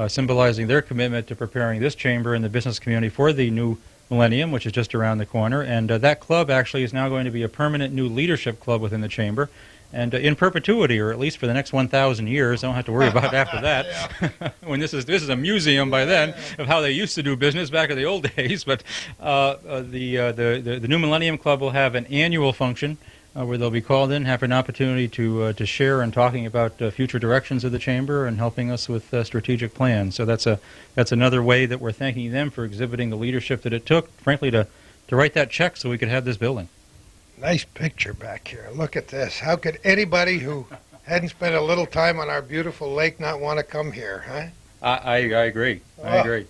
symbolizing their commitment to preparing this chamber and the business community for the new millennium, which is just around the corner. And that club actually is now going to be a permanent new leadership club within the chamber. And in perpetuity, or at least for the next 1,000 years, I don't have to worry about it after that. When this is a museum by then of how they used to do business back in the old days. But the New Millennium Club will have an annual function where they'll be called in, have an opportunity to share and talking about future directions of the chamber and helping us with strategic plans. So that's another way that we're thanking them for exhibiting the leadership that it took, frankly, to write that check so we could have this building. Nice picture back here. Look at this. How could anybody who hadn't spent a little time on our beautiful lake not want to come here, huh? I agree. I agree.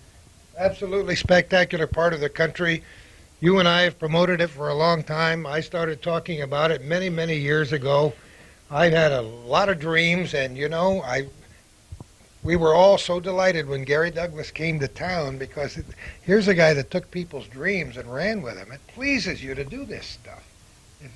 Absolutely spectacular part of the country. You and I have promoted it for a long time. I started talking about it many, many years ago. I've had a lot of dreams, and you know, we were all so delighted when Gary Douglas came to town because here's a guy that took people's dreams and ran with them. It pleases you to do this stuff.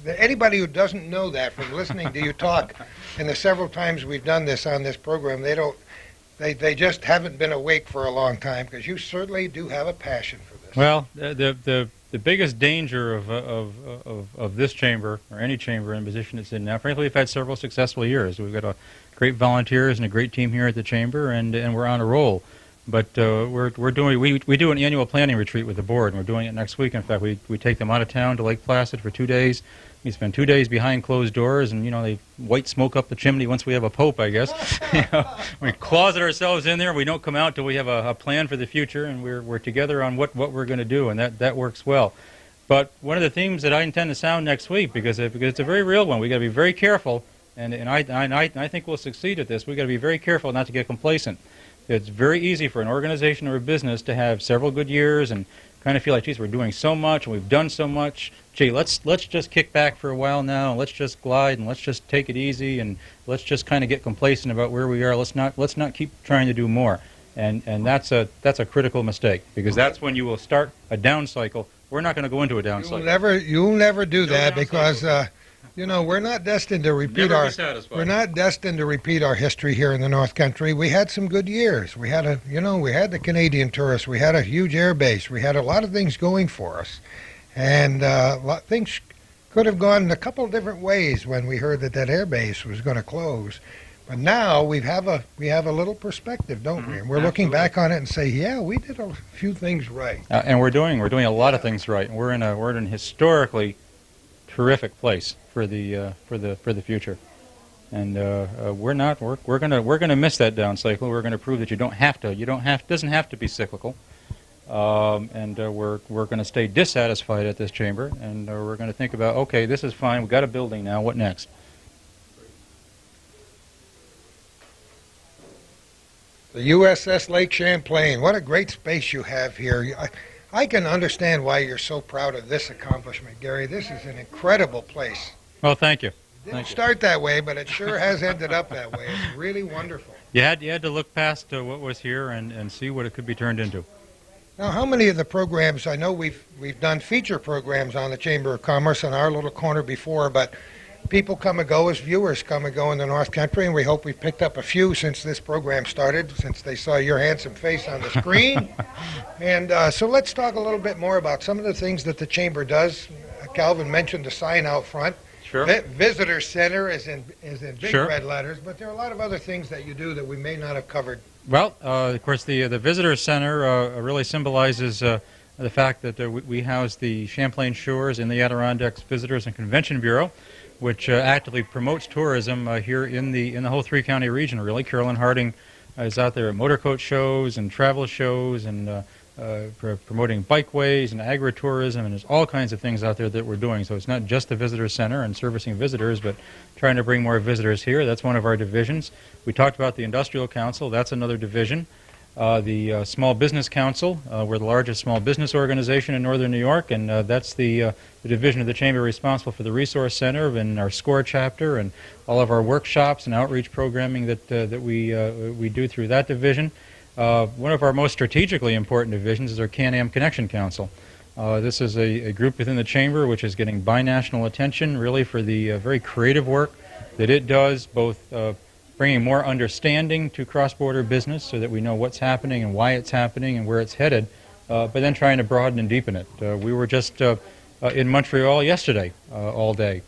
Anybody who doesn't know that from listening to you talk and the several times we've done this on this program, they just haven't been awake for a long time because you certainly do have a passion for this. Well, the biggest danger of this chamber or any chamber in the position it's in now, frankly, we've had several successful years. We've got great volunteers and a great team here at the chamber, and we're on a roll. But we do an annual planning retreat with the board, and we're doing it next week. In fact, we take them out of town to Lake Placid for 2 days. We spend 2 days behind closed doors, and you know they white smoke up the chimney once we have a pope, I guess. We closet ourselves in there. We don't come out till we have a plan for the future, and we're together on what we're going to do, and that works well. But one of the themes that I intend to sound next week, because it's a very real one, we got to be very careful, and I think we'll succeed at this. We got to be very careful not to get complacent. It's very easy for an organization or a business to have several good years and kind of feel like, geez, we're doing so much and we've done so much. Gee, let's just kick back for a while now. And let's just glide and let's just take it easy and let's just kind of get complacent about where we are. Let's not keep trying to do more. And that's a critical mistake because that's when you will start a down cycle. We're not going to go into a down cycle. You'll never do that because. You know, we're not destined to repeat our history here in the North Country. We had some good years. We had the Canadian tourists. We had a huge air base. We had a lot of things going for us, and things could have gone a couple of different ways when we heard that air base was going to close. But now we have a little perspective, don't we? And we're looking back on it and say, yeah, we did a few things right. And we're doing a lot of things right. We're in an historically terrific place for the future, and we're gonna miss that down cycle. We're gonna prove that you don't have to. Doesn't have to be cyclical, and we're gonna stay dissatisfied at this chamber, and we're gonna think about, okay, this is fine. We've got a building now. What next? The USS Lake Champlain. What a great space you have here. I can understand why you're so proud of this accomplishment, Gary. This is an incredible place. Well, thank you. It didn't start that way, but it sure has ended up that way. It's really wonderful. You had to look past what was here and see what it could be turned into. Now, how many of the programs, I know we've done feature programs on the Chamber of Commerce in our little corner before, but people come and go as viewers come and go in the North Country, and we hope we've picked up a few since this program started, since they saw your handsome face on the screen. And so let's talk a little bit more about some of the things that the Chamber does. Calvin mentioned the sign out front. Sure. Visitor Center is in big Sure. red letters, but there are a lot of other things that you do that we may not have covered. Well, of course, the Visitor Center really symbolizes the fact that we house the Champlain Shores and the Adirondacks Visitors and Convention Bureau, which actively promotes tourism here in the whole three-county region. Really, Carolyn Harding is out there at motor coach shows and travel shows and promoting bikeways and agritourism, and there's all kinds of things out there that we're doing. So it's not just the Visitor Center and servicing visitors, but trying to bring more visitors here. That's one of our divisions. We talked about the Industrial Council. That's another division. The Small Business Council, we're the largest small business organization in northern New York, and that's the division of the Chamber responsible for the Resource Center and our SCORE chapter and all of our workshops and outreach programming that we do through that division. One of our most strategically important divisions is our Can-Am Connection Council. This is a group within the Chamber which is getting binational attention really for the very creative work that it does, both bringing more understanding to cross-border business so that we know what's happening and why it's happening and where it's headed, but then trying to broaden and deepen it. We were just in Montreal yesterday all day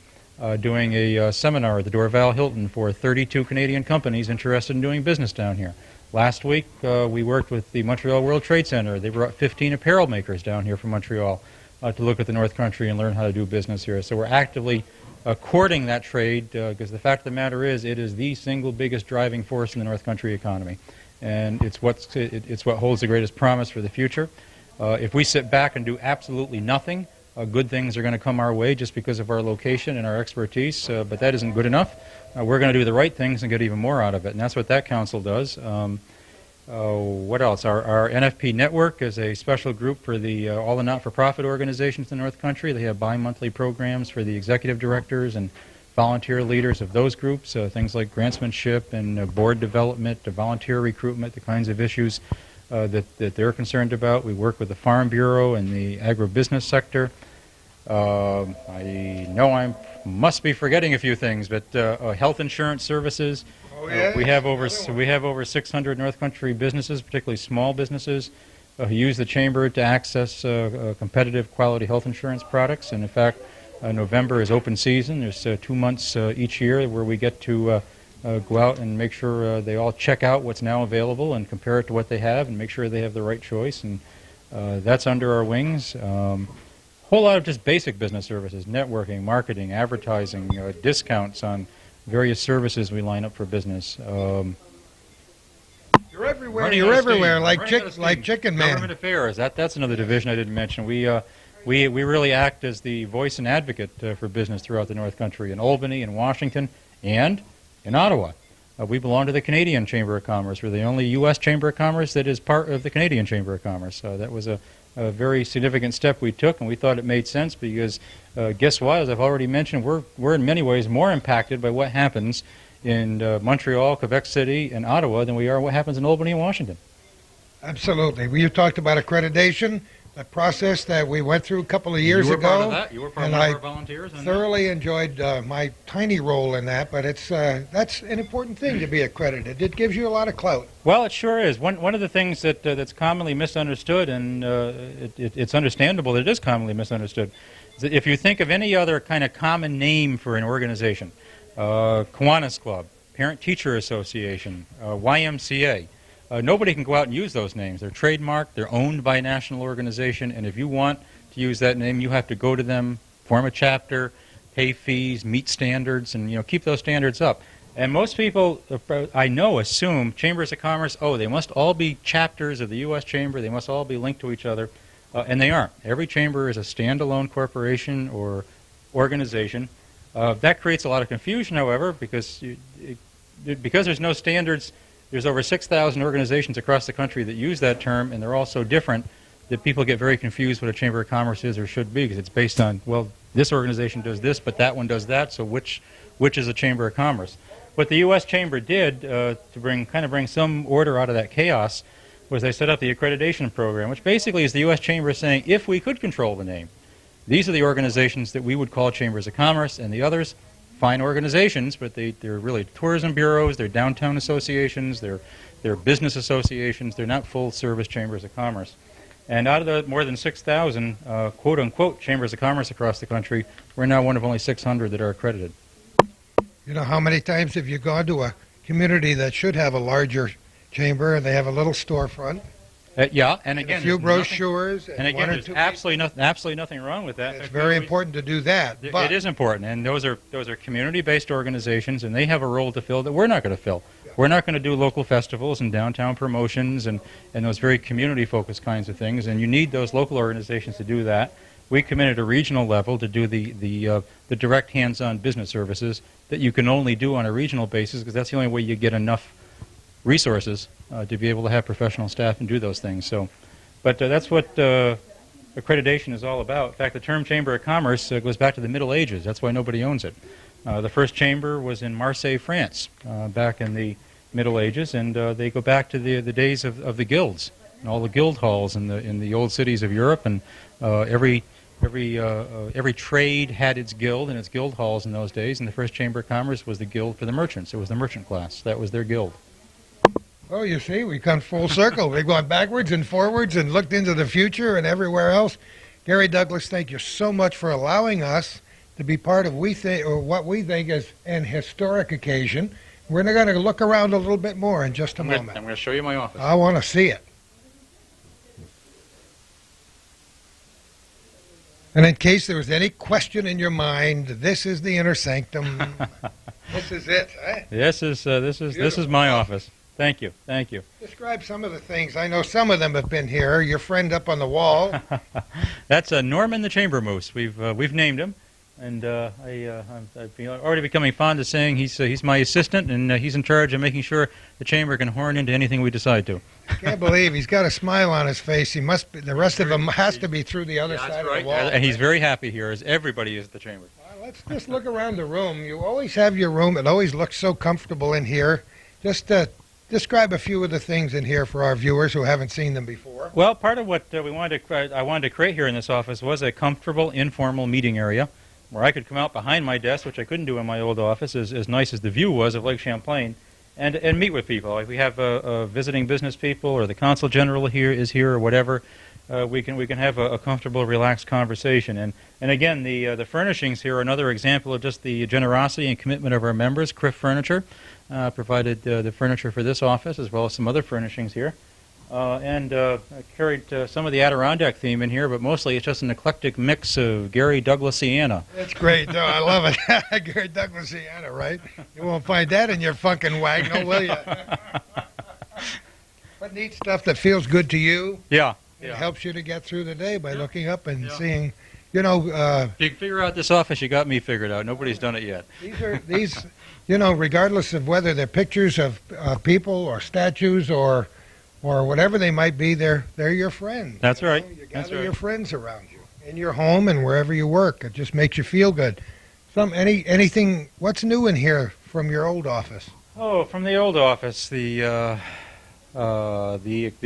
doing a seminar at the Dorval Hilton for 32 Canadian companies interested in doing business down here. Last week, we worked with the Montreal World Trade Center. They brought 15 apparel makers down here from Montreal to look at the North Country and learn how to do business here. So we're actively courting that trade because the fact of the matter is it is the single biggest driving force in the North Country economy. And it's what holds the greatest promise for the future. If we sit back and do absolutely nothing, good things are going to come our way just because of our location and our expertise, but that isn't good enough. We're going to do the right things and get even more out of it, and that's what that council does. What else? Our NFP network is a special group for all the not-for-profit organizations in the North Country. They have bi-monthly programs for the executive directors and volunteer leaders of those groups, things like grantsmanship and board development, volunteer recruitment, the kinds of issues that they're concerned about. We work with the Farm Bureau and the agribusiness sector. I know I must be forgetting a few things, but health insurance services. Oh, yeah. We have over 600 North Country businesses, particularly small businesses, who use the Chamber to access competitive quality health insurance products. And in fact, November is open season. There's 2 months each year where we get to go out and make sure they all check out what's now available and compare it to what they have and make sure they have the right choice. And that's under our wings. Whole lot of just basic business services, networking, marketing, advertising, discounts on various services we line up for business. You're everywhere. You're everywhere, like Chicken Man. Government affairs. That's another division I didn't mention. We really act as the voice and advocate for business throughout the North Country, in Albany, in Washington, and in Ottawa. We belong to the Canadian Chamber of Commerce. We're the only U.S. Chamber of Commerce that is part of the Canadian Chamber of Commerce. That was a very significant step we took, and we thought it made sense because, guess what? As I've already mentioned, we're in many ways more impacted by what happens in Montreal, Quebec City, and Ottawa than we are what happens in Albany and Washington. Absolutely. Well, you talked about accreditation, the process that we went through a couple of years ago. You were part of that. You were part of our volunteers. I thoroughly enjoyed my tiny role in that, but that's an important thing to be accredited. It gives you a lot of clout. Well, it sure is. One of the things that's commonly misunderstood, and it's understandable that it is commonly misunderstood, is that if you think of any other kind of common name for an organization, Kiwanis Club, Parent-Teacher Association, YMCA, nobody can go out and use those names. They're trademarked, they're owned by a national organization, and if you want to use that name, you have to go to them, form a chapter, pay fees, meet standards, and keep those standards up. And most people, I know, assume chambers of commerce, they must all be chapters of the U.S. Chamber, they must all be linked to each other, and they aren't. Every chamber is a standalone corporation or organization. That creates a lot of confusion, however, because there's no standards. There's over 6,000 organizations across the country that use that term, and they're all so different that people get very confused what a Chamber of Commerce is or should be, because it's based on, well, this organization does this, but that one does that, so which is a Chamber of Commerce? What the U.S. Chamber did to bring some order out of that chaos was they set up the accreditation program, which basically is the U.S. Chamber saying, if we could control the name, these are the organizations that we would call Chambers of Commerce, and the others, fine organizations, but they're really tourism bureaus, they're downtown associations, they're business associations, they're not full-service chambers of commerce. And out of the more than 6,000 quote-unquote chambers of commerce across the country, we're now one of only 600 that are accredited. You know, how many times have you gone to a community that should have a larger chamber and they have a little storefront? Yeah, and again, a few brochures, and again, there's absolutely nothing wrong with that. It's very important to do that. But it is important, and those are community-based organizations, and they have a role to fill that we're not going to fill. We're not going to do local festivals and downtown promotions and those very community-focused kinds of things, and you need those local organizations to do that. We come in at a regional level to do the direct hands-on business services that you can only do on a regional basis, because that's the only way you get enough resources to be able to have professional staff and do those things. So, but that's what accreditation is all about. In fact, the term Chamber of Commerce goes back to the Middle Ages. That's why nobody owns it. The first chamber was in Marseille, France, back in the Middle Ages, and they go back to the days of the guilds and all the guild halls in the old cities of Europe, and every trade had its guild and its guild halls in those days, and the first Chamber of Commerce was the guild for the merchants. It was the merchant class. That was their guild. Oh, you see, we've come full circle. We've gone backwards and forwards and looked into the future and everywhere else. Gary Douglas, thank you so much for allowing us to be part of what we think is an historic occasion. We're going to look around a little bit more in just a moment. I'm going to show you my office. I want to see it. And in case there was any question in your mind, this is the inner sanctum. This is it. Eh? This is my office. Thank you. Thank you. Describe some of the things. I know some of them have been here. Your friend up on the wall. That's Norman the Chamber Moose. We've named him, and I've already becoming fond of saying he's my assistant, and he's in charge of making sure the chamber can horn into anything we decide to. I can't believe he's got a smile on his face. He must be. The rest of him has to be through the other side of the wall. And he's very happy here, as everybody is at the chamber. Well, let's just look around the room. You always have your room. It always looks so comfortable in here. Just describe a few of the things in here for our viewers who haven't seen them before. Well, part of what I wanted to create here in this office was a comfortable, informal meeting area where I could come out behind my desk, which I couldn't do in my old office, as nice as the view was of Lake Champlain, and meet with people. If we have visiting business people, or the consul general is here, or whatever, we can have a comfortable, relaxed conversation. And again, the furnishings here are another example of just the generosity and commitment of our members. Criff Furniture provided the furniture for this office, as well as some other furnishings here. And carried some of the Adirondack theme in here, but mostly it's just an eclectic mix of Gary Douglasiana. That's great. Oh, I love it. Gary Douglasiana, right? You won't find that in your funkin' wagon, will you? But neat stuff that feels good to you. Yeah. It helps you to get through the day by looking up and seeing, you know. If you can figure out this office, you got me figured out. Nobody's done it yet. These, you know, regardless of whether they're pictures of people or statues or whatever they might be, they're your friends. That's right. You gather your friends around you in your home and wherever you work. It just makes you feel good. Anything? What's new in here from your old office? Oh, from the old office, the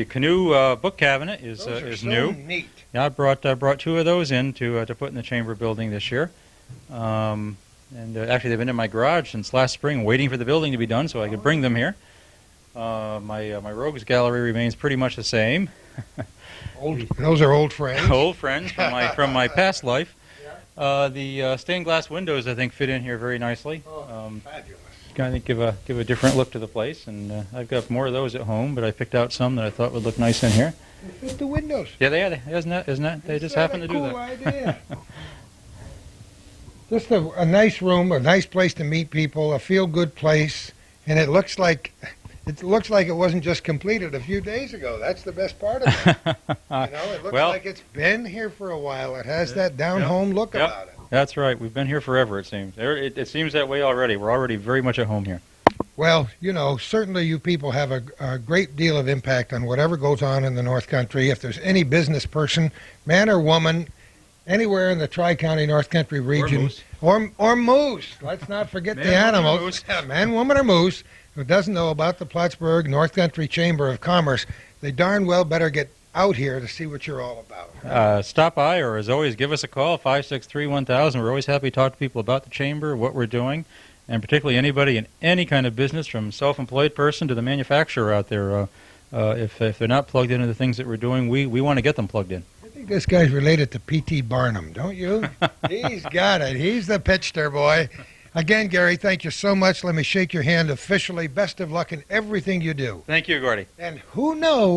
canoe book cabinet is so new. Neat. Yeah, I brought two of those in to put in the chamber building this year. And actually, they've been in my garage since last spring, waiting for the building to be done so I could bring them here. My rogues gallery remains pretty much the same. Those are old friends. Old friends from my past life. The stained glass windows, I think, fit in here very nicely. Fabulous. Kind of give a different look to the place, and I've got more of those at home, but I picked out some that I thought would look nice in here. They fit the windows. Yeah, they are. Isn't that? They just happen to do that. Cool idea. Just a nice room, a nice place to meet people, a feel-good place, and it looks like it wasn't just completed a few days ago. That's the best part of it. It looks like it's been here for a while. It has that down-home look about it. That's right. We've been here forever, it seems. It seems that way already. We're already very much at home here. Well, certainly you people have a great deal of impact on whatever goes on in the North Country. If there's any business person, man or woman, anywhere in the Tri-County North Country region, or moose. Let's not forget the animals. Man, woman, or moose who doesn't know about the Plattsburgh North Country Chamber of Commerce, they darn well better get out here to see what you're all about? Stop by, or as always, give us a call, 563-1000. We're always happy to talk to people about the chamber, what we're doing, and particularly anybody in any kind of business, from self-employed person to the manufacturer out there. If they're not plugged into the things that we're doing, we want to get them plugged in. I think this guy's related to P.T. Barnum, don't you? He's got it. He's the pitchster boy. Again, Gary, thank you so much. Let me shake your hand officially. Best of luck in everything you do. Thank you, Gordy. And who knows?